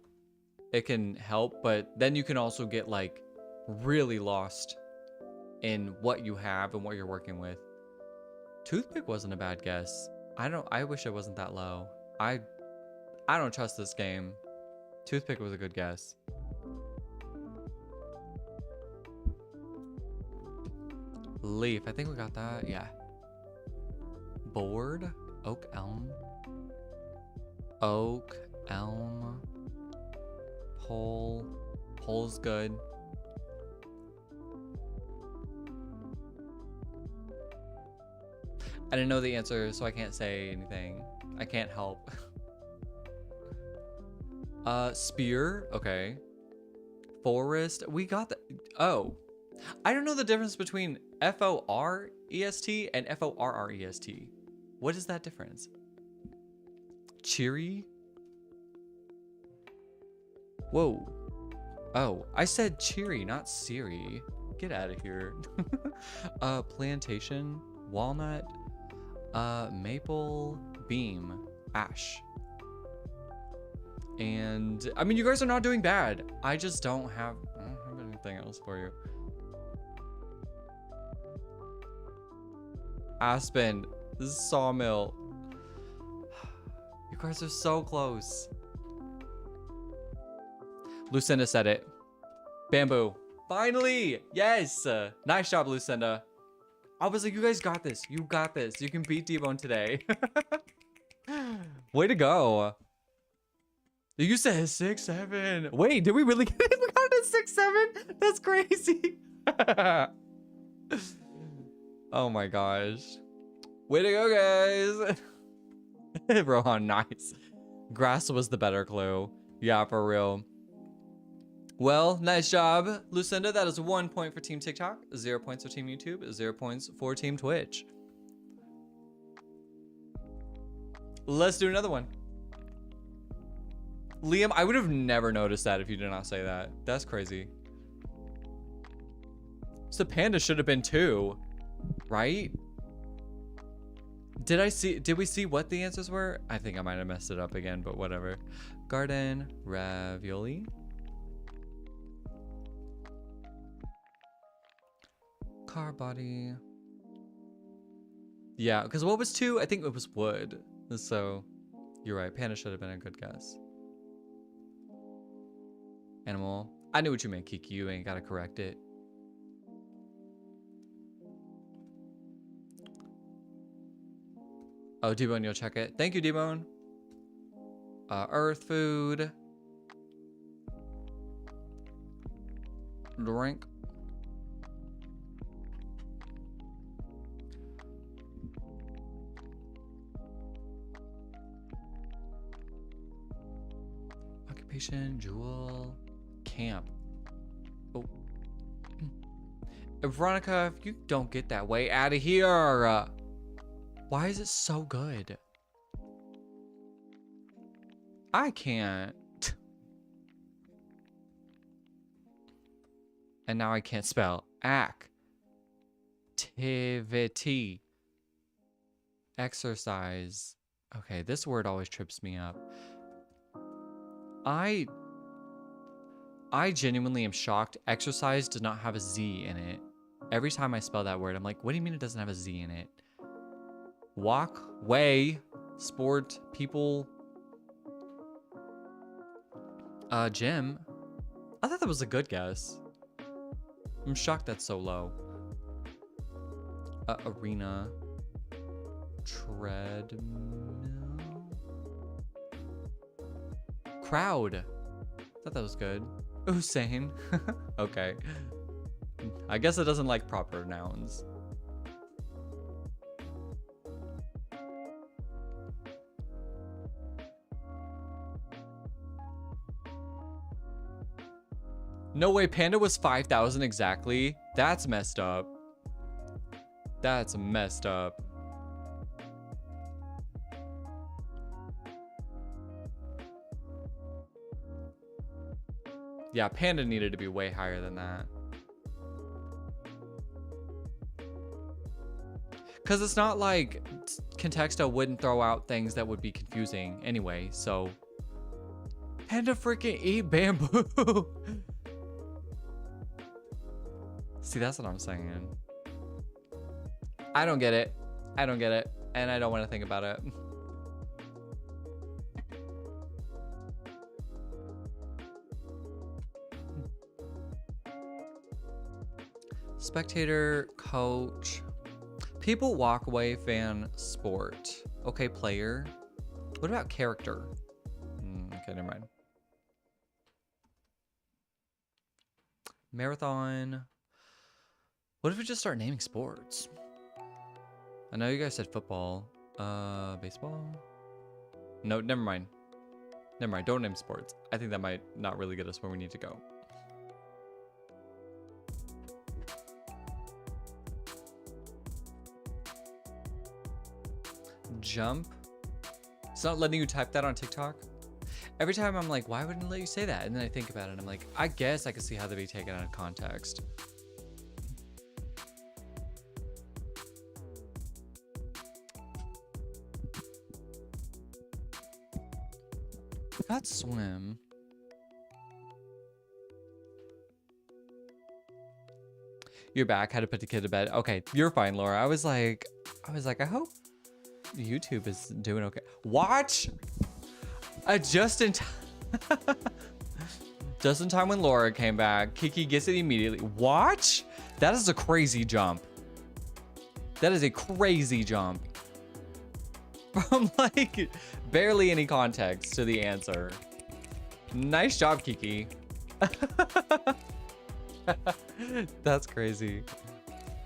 it can help, but then you can also get like really lost in what you have and what you're working with. Toothpick wasn't a bad guess. I wish it wasn't that low. I don't trust this game. Toothpick was a good guess. Leaf, I think we got that. Yeah. Board, oak, elm. Oak, elm. Pole. Pole's good. I didn't know the answer, so I can't say anything. I can't help. Spear, okay. Forest, we got that. Oh, I don't know the difference between F-O-R-E-S-T and F-O-R-R-E-S-T. What is that difference? Cheery? Whoa. Oh, I said cheery, not Siri. Get out of here. Plantation, walnut, maple, beam, ash. And I mean, you guys are not doing bad. I just don't have anything else for you. Aspen, this is sawmill. You guys are so close. Lucinda said it. Bamboo. Finally! Yes! Nice job, Lucinda. I was like, you guys got this. You got this. You can beat Debone today. Way to go. You said 6-7. Wait, did we really get it? We got it at 6-7? That's crazy. Oh my gosh. Way to go, guys. Rohan, nice. Grass was the better clue. Yeah, for real. Well, nice job, Lucinda. That is 1 point for Team TikTok, 0 points for Team YouTube, 0 points for Team Twitch. Let's do another one. Liam, I would have never noticed that if you did not say that. That's crazy. So panda should have been 2, right? Did we see what the answers were? I think I might have messed it up again, but whatever. Garden ravioli. Car body. Yeah, because what was 2? I think it was wood. So you're right. Panda should have been a good guess. Animal. I knew what you meant, Kiki. You ain't gotta correct it. Oh, D-Bone, you'll check it. Thank you, D-Bone. Earth food. Drink. Occupation, jewel, camp. Oh. Veronica, if you don't get that way out of here. Why is it so good? I can't. And now I can't spell. Activity. Exercise. Okay, this word always trips me up. I genuinely am shocked. Exercise does not have a Z in it. Every time I spell that word, I'm like, what do you mean it doesn't have a Z in it? Walk, way, sport, people, gym. I thought that was a good guess. I'm shocked that's so low. Arena, treadmill, crowd. Thought that was good. Usain. Okay. I guess it doesn't like proper nouns. No way, Panda was 5,000 exactly. That's messed up. That's messed up. Yeah, Panda needed to be way higher than that. Because it's not like Contexto wouldn't throw out things that would be confusing anyway, so. Panda freaking eat bamboo. See, that's what I'm saying. I don't get it. I don't get it. And I don't want to think about it. Spectator, coach. People walk away, fan, sport. Okay, player. What about character? Okay, never mind. Marathon. What if we just start naming sports? I know you guys said football. Baseball? No, never mind. Never mind, don't name sports. I think that might not really get us where we need to go. Jump. It's not letting you type that on TikTok. Every time I'm like, why wouldn't it let you say that? And then I think about it and I'm like, I guess I could see how they'd be taken out of context. That's swim. You're back. Had to put the kid to bed. Okay, you're fine, Laura. I was like, I hope YouTube is doing okay. Watch. Just in time. Just in time when Laura came back. Kiki gets it immediately. Watch. That is a crazy jump. That is a crazy jump. From like barely any context to the answer. Nice job, Kiki. That's crazy.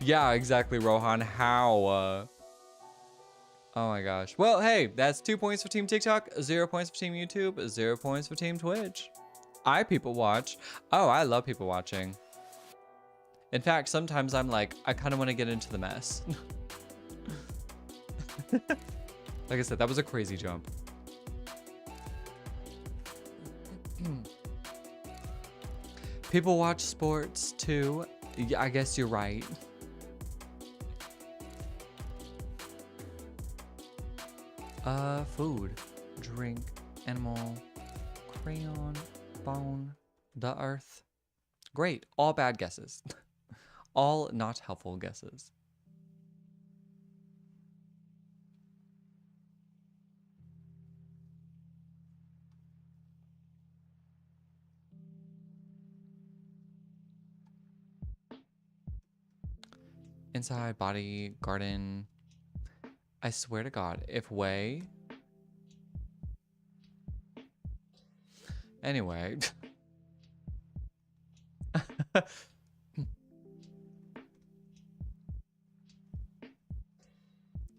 Yeah, exactly, Rohan. How? Oh my gosh. Well, hey, that's 2 points for Team TikTok, 0 points for Team YouTube, 0 points for Team Twitch. I people watch. Oh, I love people watching. In fact, sometimes I'm like, I kind of want to get into the mess. Like I said, that was a crazy jump. People watch sports too. Yeah, I guess you're right. Food, drink, animal, crayon, bone, the earth. Great, all bad guesses. All not helpful guesses. Inside, body, garden. I swear to God, if way. Anyway.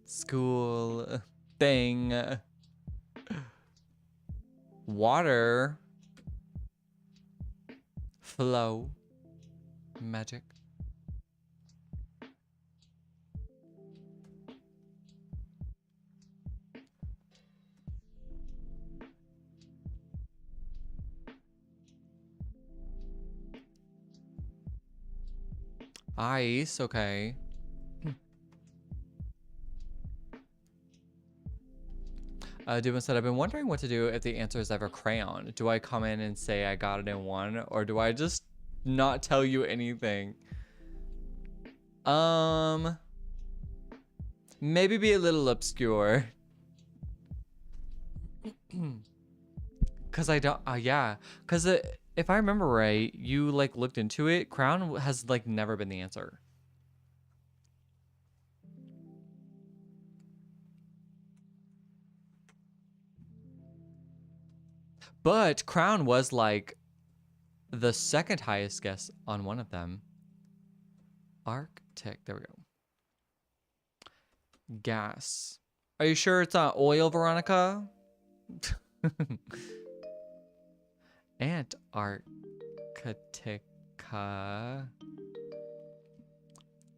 School thing. Water. Flow. Magic. Ice, okay. Dubin said, I've been wondering what to do if the answer is ever crayon. Do I come in and say I got it in one, or do I just not tell you anything? Maybe be a little obscure. Cause I don't, yeah. Cause if I remember right, you like looked into it. Crown has like never been the answer. But crown was like the second highest guess on one of them. Arctic, there we go. Gas. Are you sure it's not oil, Veronica? Antarctica.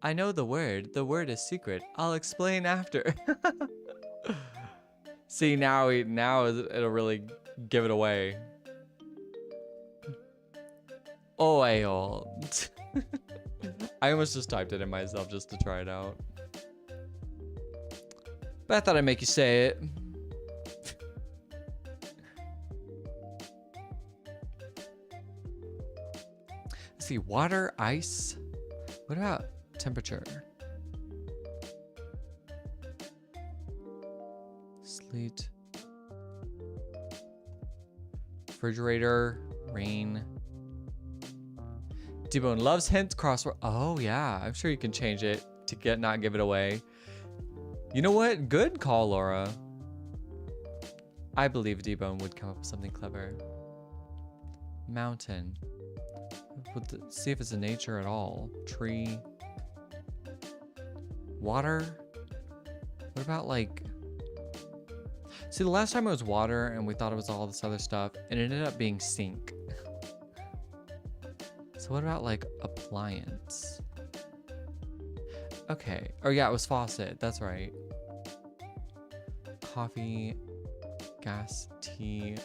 I know the word. The word is secret. I'll explain after. See, now it'll really give it away. Oil. I almost just typed it in myself just to try it out. But I thought I'd make you say it. Let's see, water, ice. What about temperature? Sleet. Refrigerator, rain. Debone loves hints, crossword. Oh yeah, I'm sure you can change it to not give it away. You know what? Good call, Laura. I believe Debone would come up with something clever. Mountain. See if it's in nature at all. Tree. Water. What about like... See, the last time it was water and we thought it was all this other stuff and it ended up being sink. So what about like appliance? Okay. Oh yeah, it was faucet. That's right. Coffee, gas, tea.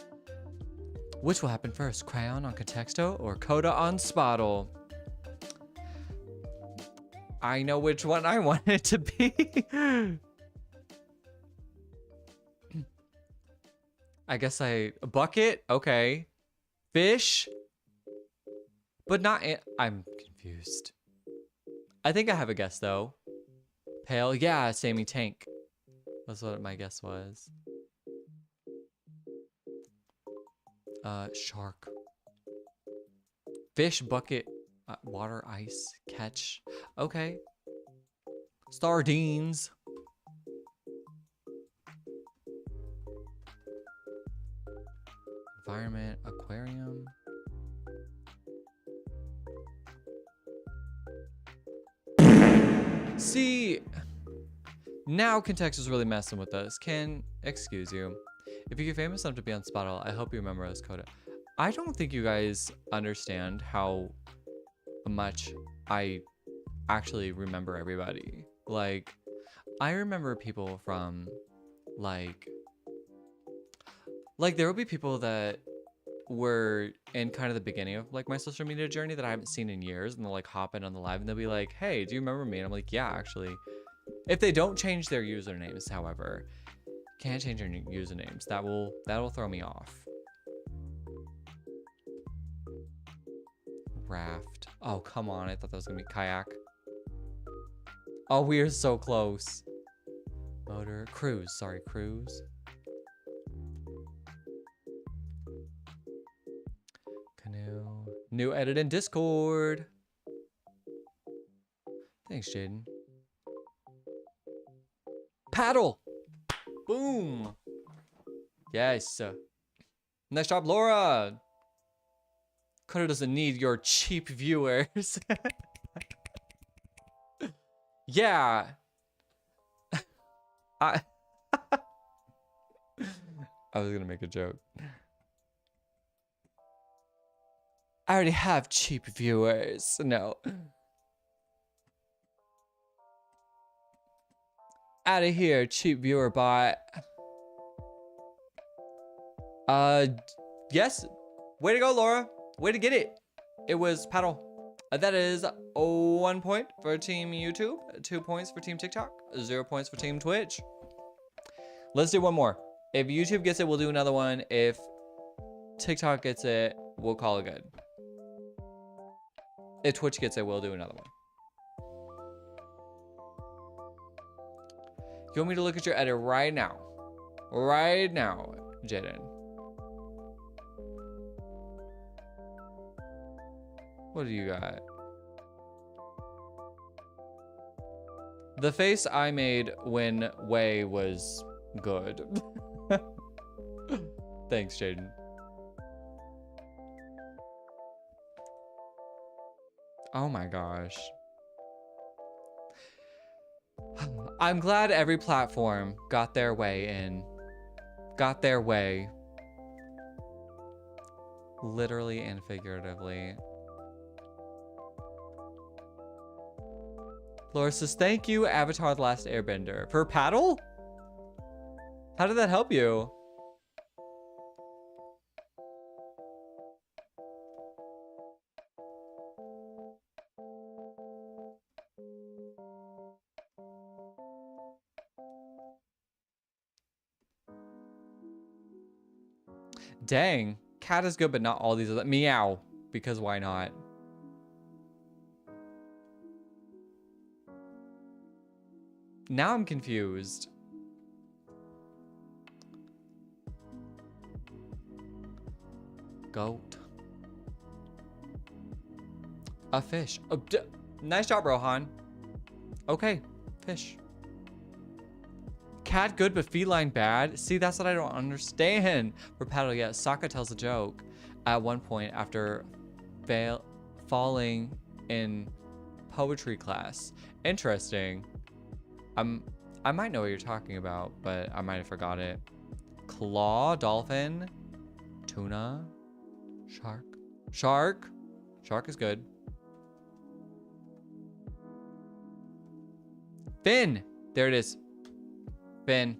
Which will happen first? Crayon on Contexto or Kota on Spottle? I know which one I want it to be. I guess bucket? Okay. Fish? But not I'm confused. I think I have a guess though. Pail? Yeah, Sammy Tank. That's what my guess was. Shark. Fish, bucket, water, ice, catch. Okay. Sardines. Environment, aquarium. See, now Context is really messing with us. Excuse you. If you get famous enough to be on Spottle, I hope you remember us, Kota. I don't think you guys understand how much I actually remember everybody. Like, I remember people from, like there will be people that were in kind of the beginning of like my social media journey that I haven't seen in years, and they'll like hop in on the live and they'll be like, hey, do you remember me? And I'm like, yeah, actually. If they don't change their usernames, however. can't change your usernames. That'll throw me off. Raft. Oh, come on. I thought that was gonna be kayak. Oh, we are so close. Motor. Cruise. Sorry, cruise. Canoe. New edit in Discord. Thanks, Jaden. Paddle. Boom. Yes. Nice job, Laura. Kota doesn't need your cheap viewers. Yeah. I was gonna make a joke. I already have cheap viewers. No. Out of here, cheap viewer bot. Yes. Way to go, Laura. Way to get it. It was paddle. That is 1 point for Team YouTube, 2 points for Team TikTok, 0 points for Team Twitch. Let's do one more. If YouTube gets it, we'll do another one. If TikTok gets it, we'll call it good. If Twitch gets it, we'll do another one. You want me to look at your edit right now? Right now, Jaden. What do you got? The face I made when Way was good. Thanks, Jaden. Oh my gosh. I'm glad every platform got their way in. Got their way. Literally and figuratively. Laura says, thank you, Avatar The Last Airbender. For paddle? How did that help you? Dang. Cat is good, but not all these other. Meow. Because why not? Now I'm confused. Goat. A fish. Oh, nice job, Rohan. Okay, fish. Cat good, but feline bad. See, that's what I don't understand. For paddle, yeah, Sokka tells a joke at one point after falling in poetry class. Interesting. I might know what you're talking about, but I might have forgot it. Claw, dolphin, tuna, shark. Shark. Shark is good. Fin. There it is. Fin.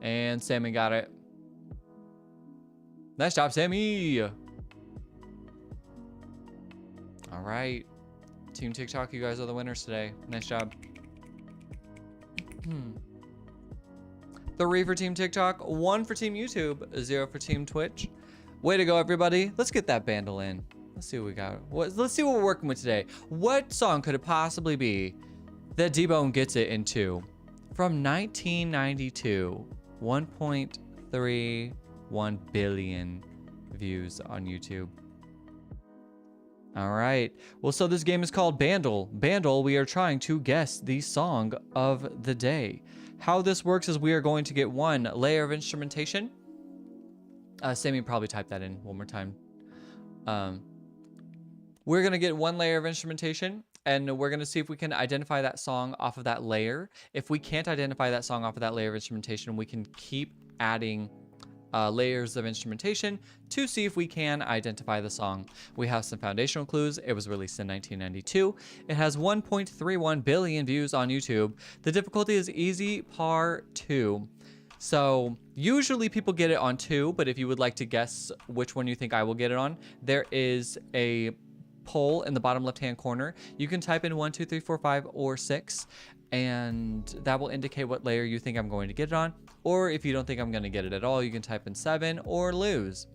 And Sammy got it. Nice job, Sammy. All right. Team TikTok, you guys are the winners today. Nice job. 3 for Team TikTok, 1 for Team YouTube, 0 for Team Twitch. Way to go, everybody. Let's get that bandle in. Let's see what we got. Let's see what we're working with today. What song could it possibly be that D-Bone gets it into? From 1992, 1.31 billion views on YouTube. All right. Well, so this game is called Bandle. Bandle, we are trying to guess the song of the day. How this works is we are going to get 1 layer of instrumentation. Sammy probably typed that in one more time. We're going to get 1 layer of instrumentation, and we're going to see if we can identify that song off of that layer. If we can't identify that song off of that layer of instrumentation, we can keep adding layers of instrumentation to see if we can identify the song. We have some foundational clues. It was released in 1992. It has 1.31 billion views on YouTube. The difficulty is easy par 2. So usually people get it on 2, but if you would like to guess which one you think I will get it on, there is a poll in the bottom left hand corner. You can type in 1, 2, 3, 4, 5, or 6. and that will indicate what layer you think I'm going to get it on. Or if you don't think I'm going to get it at all, you can type in 7 or lose.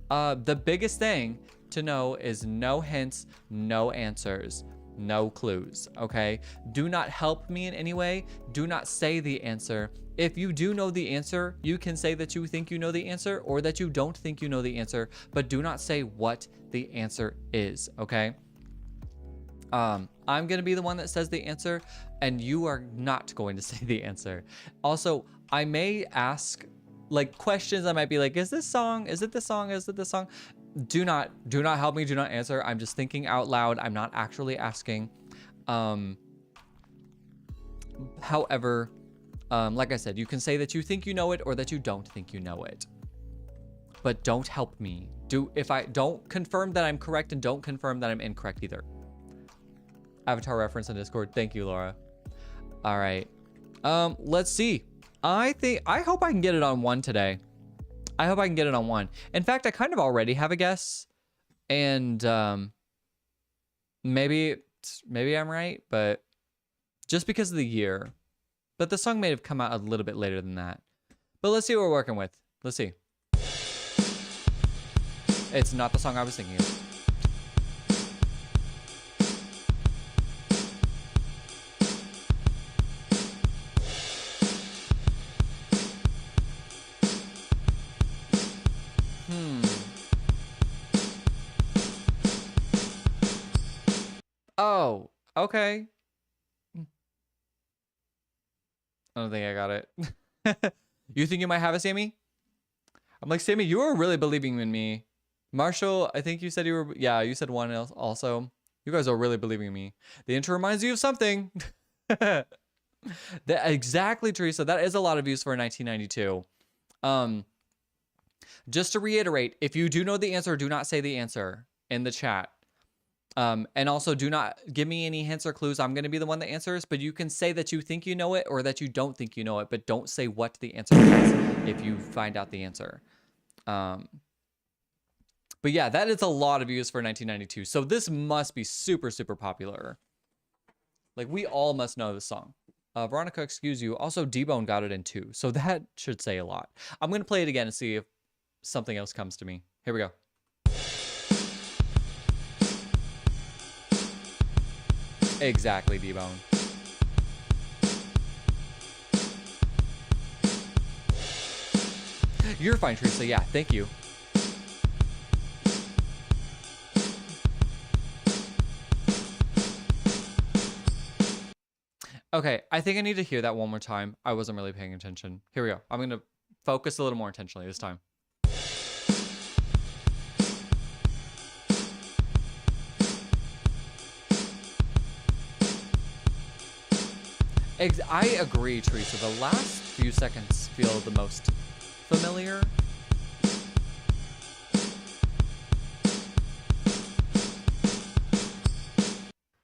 The biggest thing to know is no hints, no answers, no clues, okay? Do not help me in any way. Do not say the answer. If you do know the answer, you can say that you think you know the answer or that you don't think you know the answer, but do not say what the answer is, okay? I'm going to be the one that says the answer, and you are not going to say the answer. Also, I may ask like questions. I might be like, is this song? Is it this song? Is it this song? Do not help me. Do not answer. I'm just thinking out loud. I'm not actually asking. However, like I said, you can say that you think you know it or that you don't think you know it, but don't help me. If I don't confirm that I'm correct, and don't confirm that I'm incorrect either. Avatar reference on Discord. Thank you, Laura. All right. Let's see. I hope I can get it on 1 today. I hope I can get it on 1. In fact, I kind of already have a guess, and maybe I'm right, but just because of the year. But the song may have come out a little bit later than that. But let's see what we're working with. Let's see. It's not the song I was thinking of. Oh, okay. I don't think I got it. You think you might have it, Sammy? I'm like, Sammy, you were really believing in me. Marshall, I think you said you were, yeah, you said 1 else also. You guys are really believing in me. The intro reminds you of something. Exactly, Teresa. That is a lot of views for 1992. Just to reiterate, if you do know the answer, do not say the answer in the chat. And also do not give me any hints or clues. I'm going to be the one that answers, but you can say that you think you know it or that you don't think you know it, but don't say what the answer is if you find out the answer. But yeah, that is a lot of views for 1992. So this must be super, super popular. Like, we all must know this song. Veronica, excuse you. Also, D-Bone got it in 2. So that should say a lot. I'm going to play it again and see if something else comes to me. Here we go. Exactly, D-Bone. You're fine, Teresa. Yeah, thank you. Okay, I think I need to hear that one more time. I wasn't really paying attention. Here we go. I'm going to focus a little more intentionally this time. I agree, Teresa. The last few seconds feel the most familiar.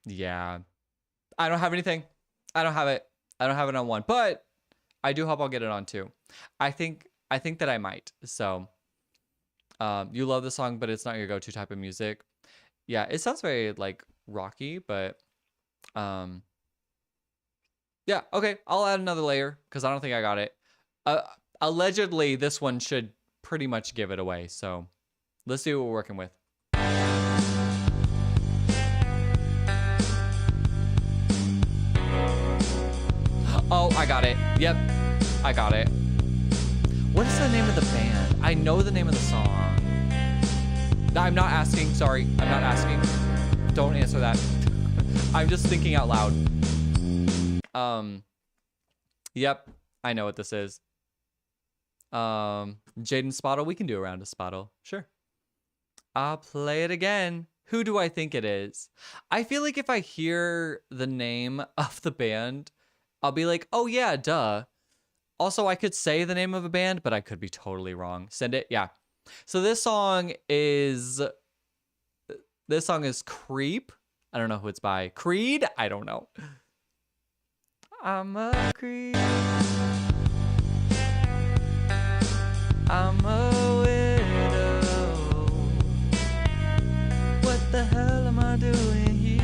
Yeah. I don't have anything. I don't have it. I don't have it on 1, but I do hope I'll get it on 2. I think that I might. So, you love the song, but it's not your go-to type of music. Yeah, it sounds very like rocky, but yeah, okay. I'll add another layer because I don't think I got it. Allegedly, this one should pretty much give it away. So let's see what we're working with. Oh, I got it. Yep, I got it. What is the name of the band? I know the name of the song. I'm not asking. Sorry, I'm not asking. Don't answer that. I'm just thinking out loud. Yep, I know what this is. Jaden Spottle, we can do a round of Spottle. Sure. I'll play it again. Who do I think it is? I feel like if I hear the name of the band, I'll be like, oh yeah, duh. Also, I could say the name of a band, but I could be totally wrong. Send it? Yeah. So this song is Creep. I don't know who it's by. Creed? I don't know. I'm a creep. I'm a widow. What the hell am I doing here?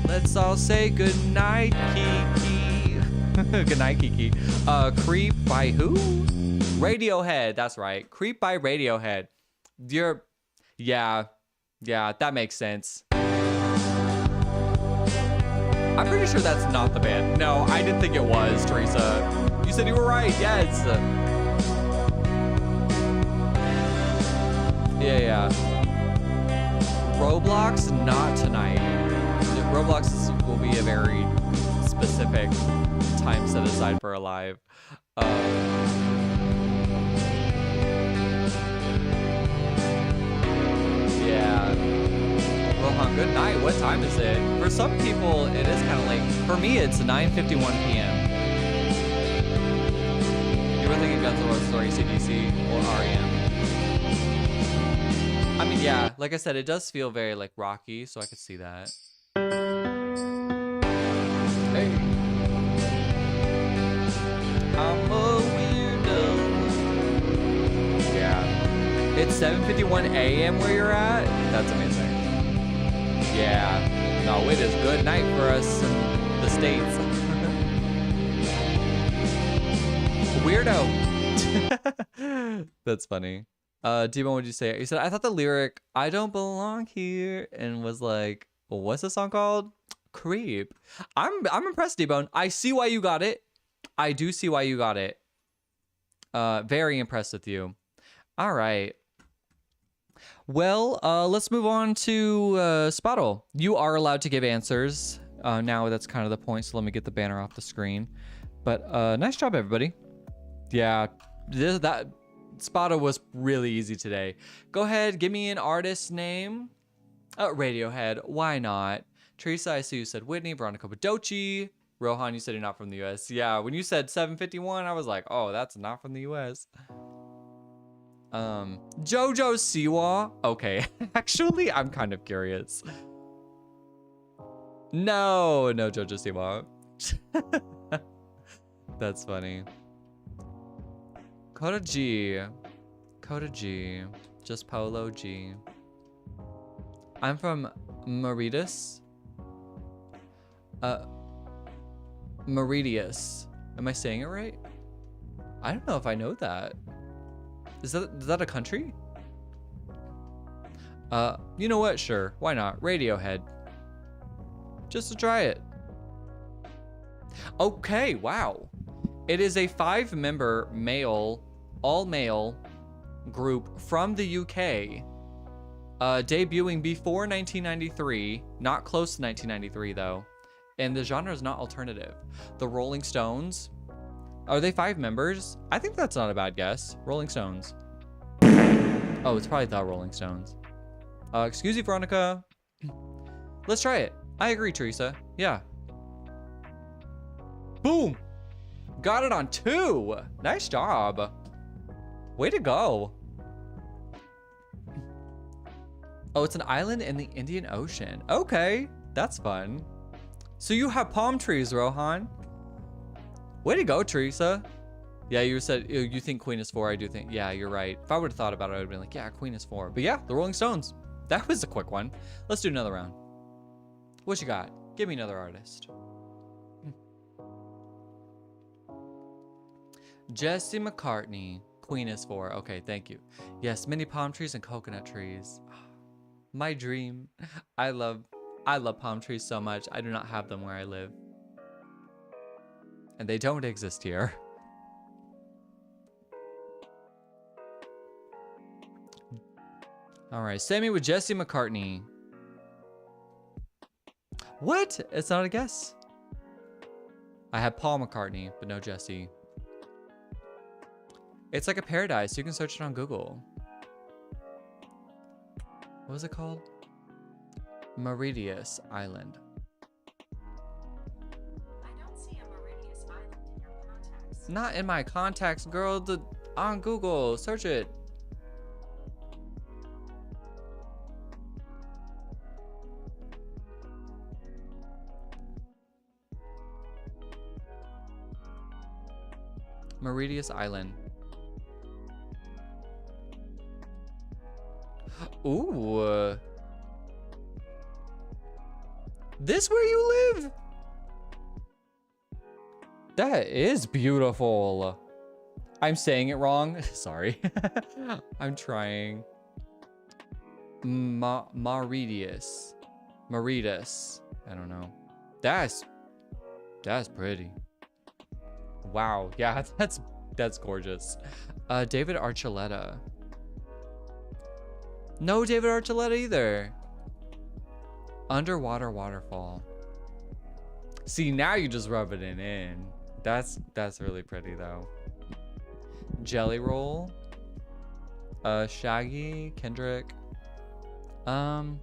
Let's guess I'll say good night, Kiki. Good night, Kiki. Creep by who? Radiohead. That's right. Creep by Radiohead. Yeah, that makes sense. I'm pretty sure that's not the band. No, I didn't think it was, Teresa. You said you were right. Yes. Yeah. Roblox, not tonight. Will be a very specific time set aside for a live. Yeah. Rohan, good night. What time is it? For some people, it is kind of late. For me, it's 9:51 p.m. You were thinking Guns N' Roses or AC/DC or REM? I mean, yeah, like I said, it does feel very like rocky, so I could see that. Hey. I'm a weirdo. Yeah. It's 7:51 a.m. where you're at? That's amazing. Yeah. No, it is good night for us in the States. Weirdo. That's funny. Demon, what did you say? You said, I thought the lyric, I don't belong here, and was like, well, what's the song called? Creep. I'm impressed, D-Bone. I see why you got it. I do see why you got it. Very impressed with you. All right. Well, let's move on to Spottle. You are allowed to give answers. Now that's kind of the point, so let me get the banner off the screen. But nice job, everybody. Yeah, that Spottle was really easy today. Go ahead, give me an artist name. Radiohead, why not? Teresa, I see you said Whitney. Veronica Bodoci. Rohan, you said you're not from the US. Yeah, when you said 751, I was like, oh, that's not from the US. Jojo Siwa. Okay, actually, I'm kind of curious. No, Jojo Siwa. That's funny. Kota G. Just Polo G. I'm from Mauritius. Mauritius. Am I saying it right? I don't know if I know that. Is that a country? You know what? Sure. Why not? Radiohead. Just to try it. Okay, wow. It is a 5-member all-male group from the UK. Debuting before 1993. Not close to 1993, though. And the genre is not alternative. The Rolling Stones. Are they 5 members? I think that's not a bad guess. Rolling Stones. Oh, it's probably the Rolling Stones. Excuse me, Veronica. Let's try it. I agree, Teresa. Yeah. Boom. Got it on 2. Nice job. Way to go. Oh, it's an island in the Indian Ocean. Okay, that's fun. So you have palm trees, Rohan. Way to go, Teresa. Yeah, you said you think Queen is 4. I do think, yeah, you're right. If I would have thought about it, I would have been like, yeah, Queen is 4. But yeah, the Rolling Stones. That was a quick one. Let's do another round. What you got? Give me another artist. Jesse McCartney. Queen is 4. Okay, thank you. Yes, many palm trees and coconut trees. My dream. I love palm trees so much. I do not have them where I live. And they don't exist here. All right, Sammy with Jesse McCartney. What? It's not a guess. I have Paul McCartney, but no Jesse. It's like a paradise. You can search it on Google. What was it called? Mauritius Island.
I don't see a Mauritius Island in your contacts.
Not in my contacts, girl. On Google. Search it. Mauritius Island. Ooh. This where you live? That is beautiful. I'm saying it wrong. Sorry. I'm trying. Mauritius. Mauritius. I don't know. That's pretty. Wow. Yeah, that's gorgeous. David Archuleta. No David Archuleta either. Underwater waterfall. See, now you just rub it in. That's really pretty though. Jelly roll. Shaggy, Kendrick. Elton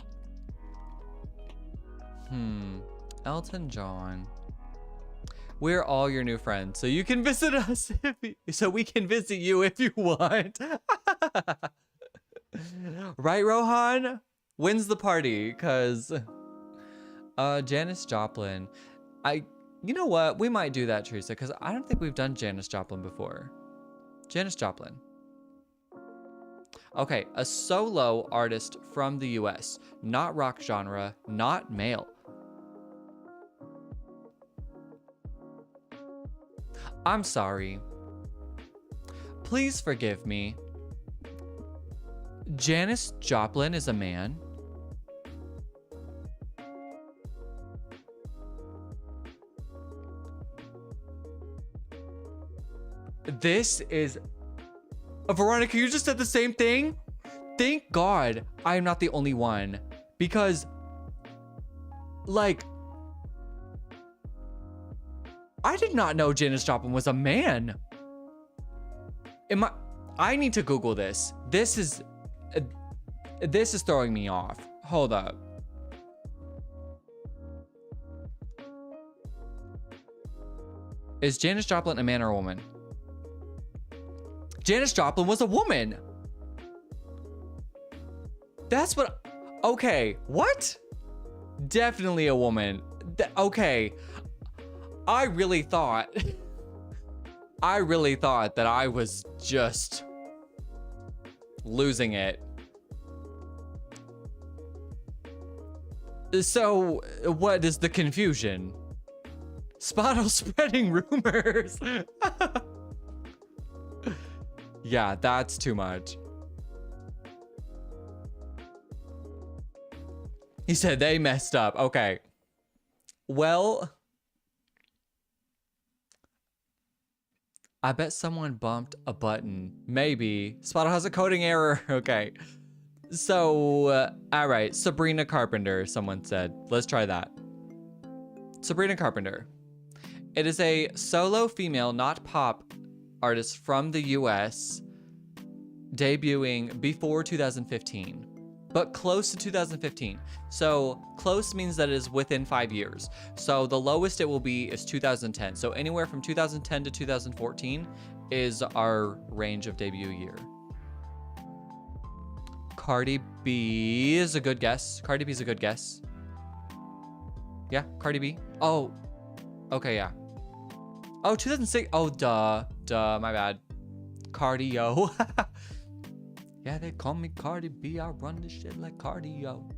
John. We're all your new friends, so you can visit us so we can visit you if you want. Right, Rohan? Wins the party, cause Janis Joplin. You know what? We might do that, Teresa, because I don't think we've done Janis Joplin before. Janis Joplin. Okay, a solo artist from the US, not rock genre, not male. I'm sorry. Please forgive me. Janis Joplin is a man. This is... Veronica, you just said the same thing? Thank God I am not the only one. Because, like, I did not know Janis Joplin was a man. I need to Google this. This is throwing me off. Hold up. Is Janis Joplin a man or a woman? Janis Joplin was a woman. That's what... Okay, what? Definitely a woman. Okay. I really thought that I was just losing it. So, what is the confusion? Spottle spreading rumors. Yeah, that's too much. He said they messed up. Okay. Well, I bet someone bumped a button. Maybe. Spottle has a coding error. Okay. So, all right. Sabrina Carpenter, someone said. Let's try that. Sabrina Carpenter. It is a solo female, not pop, artist from the US, debuting before 2015, but close to 2015. So close means that it is within 5 years. So the lowest it will be is 2010. So anywhere from 2010 to 2014 is our range of debut year. Cardi B is a good guess. Cardi B is a good guess. Yeah, Cardi B. Oh, okay, yeah. Oh, 2006. Oh, duh, my bad. Cardio. Yeah, they call me Cardi B. I run this shit like cardio.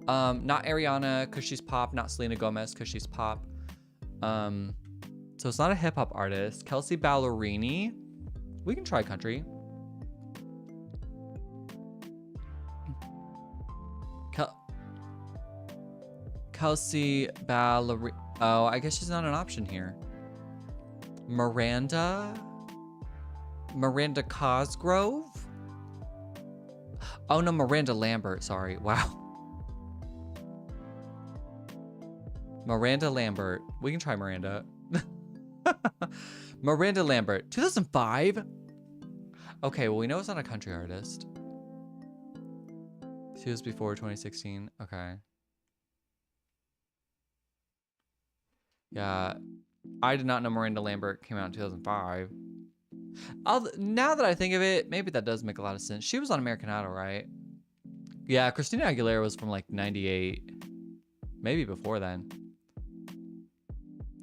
Not Ariana, because she's pop. Not Selena Gomez, because she's pop. So it's not a hip hop artist. Kelsey Ballerini. We can try country. Kelsey Ballerini. Oh, I guess she's not an option here. Miranda Cosgrove? Oh no, Miranda Lambert, sorry. Wow. Miranda Lambert. We can try Miranda. Miranda Lambert. 2005? Okay, well we know it's not a country artist. She was before 2016. Okay. Yeah. I did not know Miranda Lambert came out in 2005. Now that I think of it, maybe that does make a lot of sense. She was on American Idol, right? Yeah, Christina Aguilera was from like 98. Maybe before then.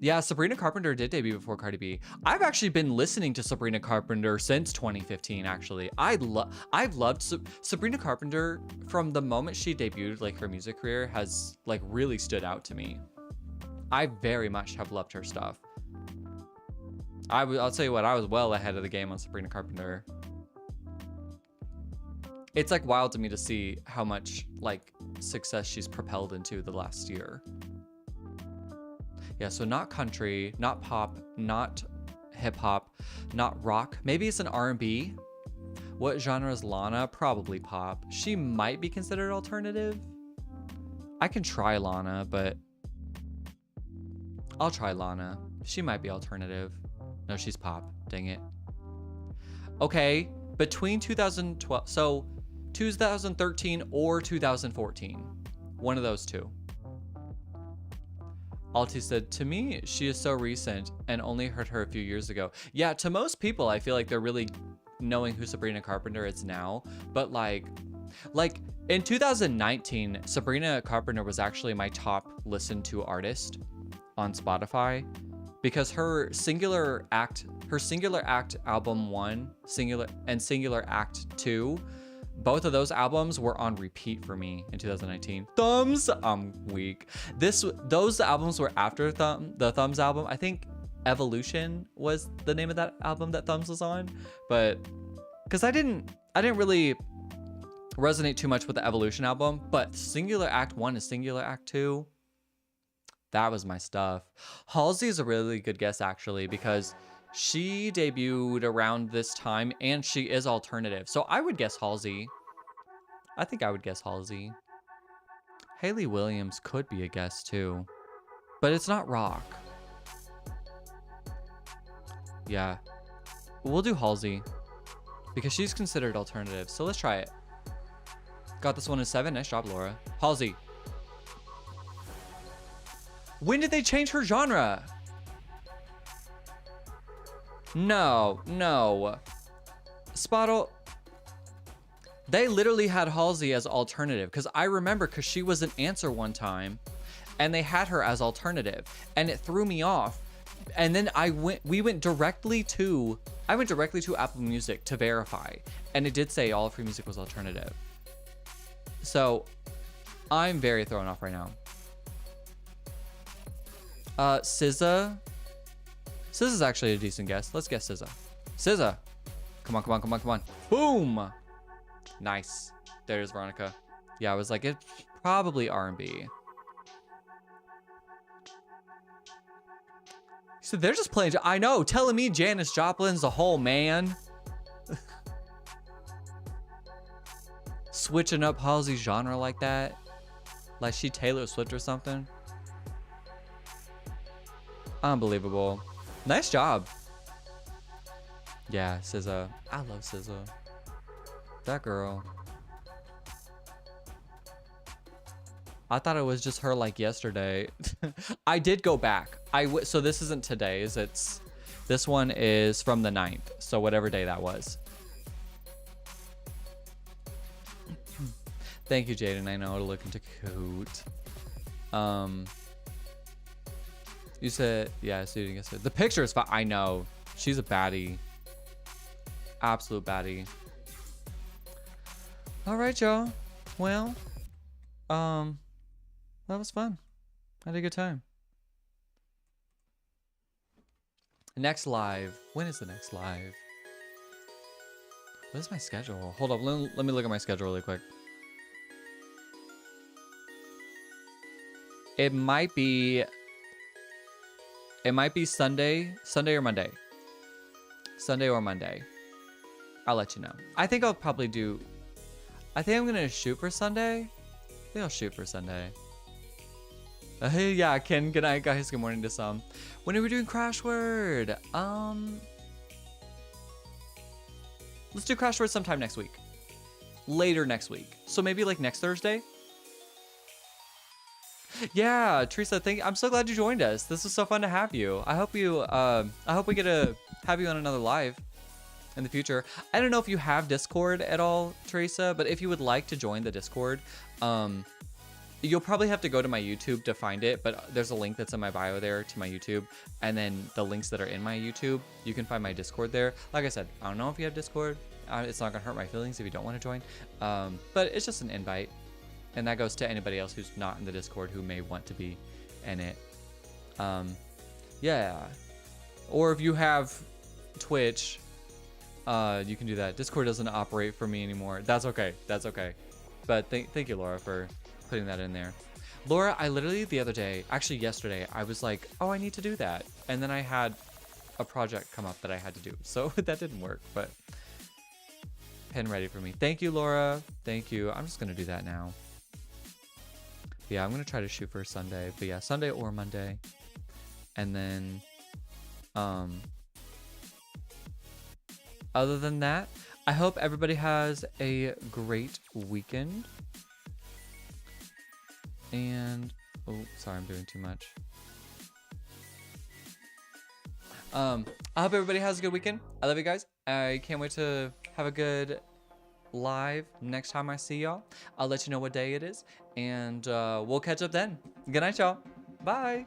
Yeah, Sabrina Carpenter did debut before Cardi B. I've actually been listening to Sabrina Carpenter since 2015, actually. I've loved Sabrina Carpenter from the moment she debuted, like her music career has like really stood out to me. I very much have loved her stuff. I'll tell you what, I was well ahead of the game on Sabrina Carpenter. It's like wild to me to see how much like success she's propelled into the last year. Yeah, so not country, not pop, not hip hop, not rock. Maybe it's an R&B. What genre is Lana? Probably pop. She might be considered alternative. I can try Lana, but I'll try Lana. She might be alternative. No, she's pop. Dang it. Okay, between 2012, so 2013 or 2014. One of those two. Alti said, to me, she is so recent and only heard her a few years ago. Yeah, to most people, I feel like they're really knowing who Sabrina Carpenter is now. But like in 2019, Sabrina Carpenter was actually my top listened to artist on Spotify because her Singular Act album 1, Singular Act 2, both of those albums were on repeat for me in 2019. Thumbs, I'm weak. Those albums were after the Thumbs album. I think Evolution was the name of that album that Thumbs was on, but because I didn't really resonate too much with the Evolution album, but Singular Act 1 and Singular Act 2, that was my stuff. Halsey is a really good guess actually because she debuted around this time and she is alternative. So I would guess Halsey. I think I would guess Halsey. Hayley Williams could be a guess too, but it's not rock. Yeah, we'll do Halsey because she's considered alternative. So let's try it. Got this one in 7. Nice job, Laura. Halsey. When did they change her genre? No. Spottle. They literally had Halsey as alternative because I remember because she was an answer one time and they had her as alternative and it threw me off. And then I went directly to Apple Music to verify and it did say all of her music was alternative. So I'm very thrown off right now. SZA. SZA's actually a decent guess. Let's guess SZA. SZA. Come on. Boom. Nice. There's Veronica. Yeah, I was like, it's probably R&B. So they're just playing. I know. Telling me Janis Joplin's a whole man. Switching up Halsey's genre like that. Like she Taylor Swift or something. Unbelievable. Nice job. Yeah, SZA. I love SZA. That girl. I thought it was just her like yesterday. I did go back. So this isn't today's. This one is from the 9th. So whatever day that was. Thank you, Jaden. I know how to look into Kahoot. You said, yeah, so you said the picture is fine. I know. She's a baddie. Absolute baddie. All right, y'all. Well, that was fun. I had a good time. Next live. When is the next live? What is my schedule? Hold up. Let me look at my schedule really quick. It might be Sunday or Monday. Sunday or Monday. I'll let you know. I think I'll probably do... I think I'm going to shoot for Sunday. I think I'll shoot for Sunday. Hey, yeah, Ken. Good night, guys. Good morning to some. When are we doing Crash Word? Let's do Crash Word sometime next week. Later next week. So maybe like next Thursday? Yeah, Teresa, I'm so glad you joined us. This was so fun to have you. I hope we get to have you on another live in the future. I don't know if you have Discord at all, Teresa, but if you would like to join the Discord, You'll probably have to go to my YouTube to find it, but there's a link that's in my bio there to my YouTube, and then the links that are in my YouTube, you can find my Discord there. Like I said, I don't know if you have Discord. It's not gonna hurt my feelings if you don't want to join, but it's just an invite, and that goes to anybody else who's not in the Discord who may want to be in it. Yeah, or if you have Twitch, you can do that. Discord doesn't operate for me anymore. That's okay. That's okay. But thank you, Laura, for putting that in there. Laura, I literally the other day, actually yesterday, I was like, oh, I need to do that. And then I had a project come up that I had to do. So that didn't work, but pen ready for me. Thank you, Laura. Thank you. I'm just going to do that now. Yeah, I'm going to try to shoot for Sunday. But yeah, Sunday or Monday. And then, other than that, I hope everybody has a great weekend. And, oh, sorry, I'm doing too much. I hope everybody has a good weekend. I love you guys. I can't wait to have a good live next time I see y'all. I'll let you know what day it is, and we'll catch up then. Good night, y'all. Bye.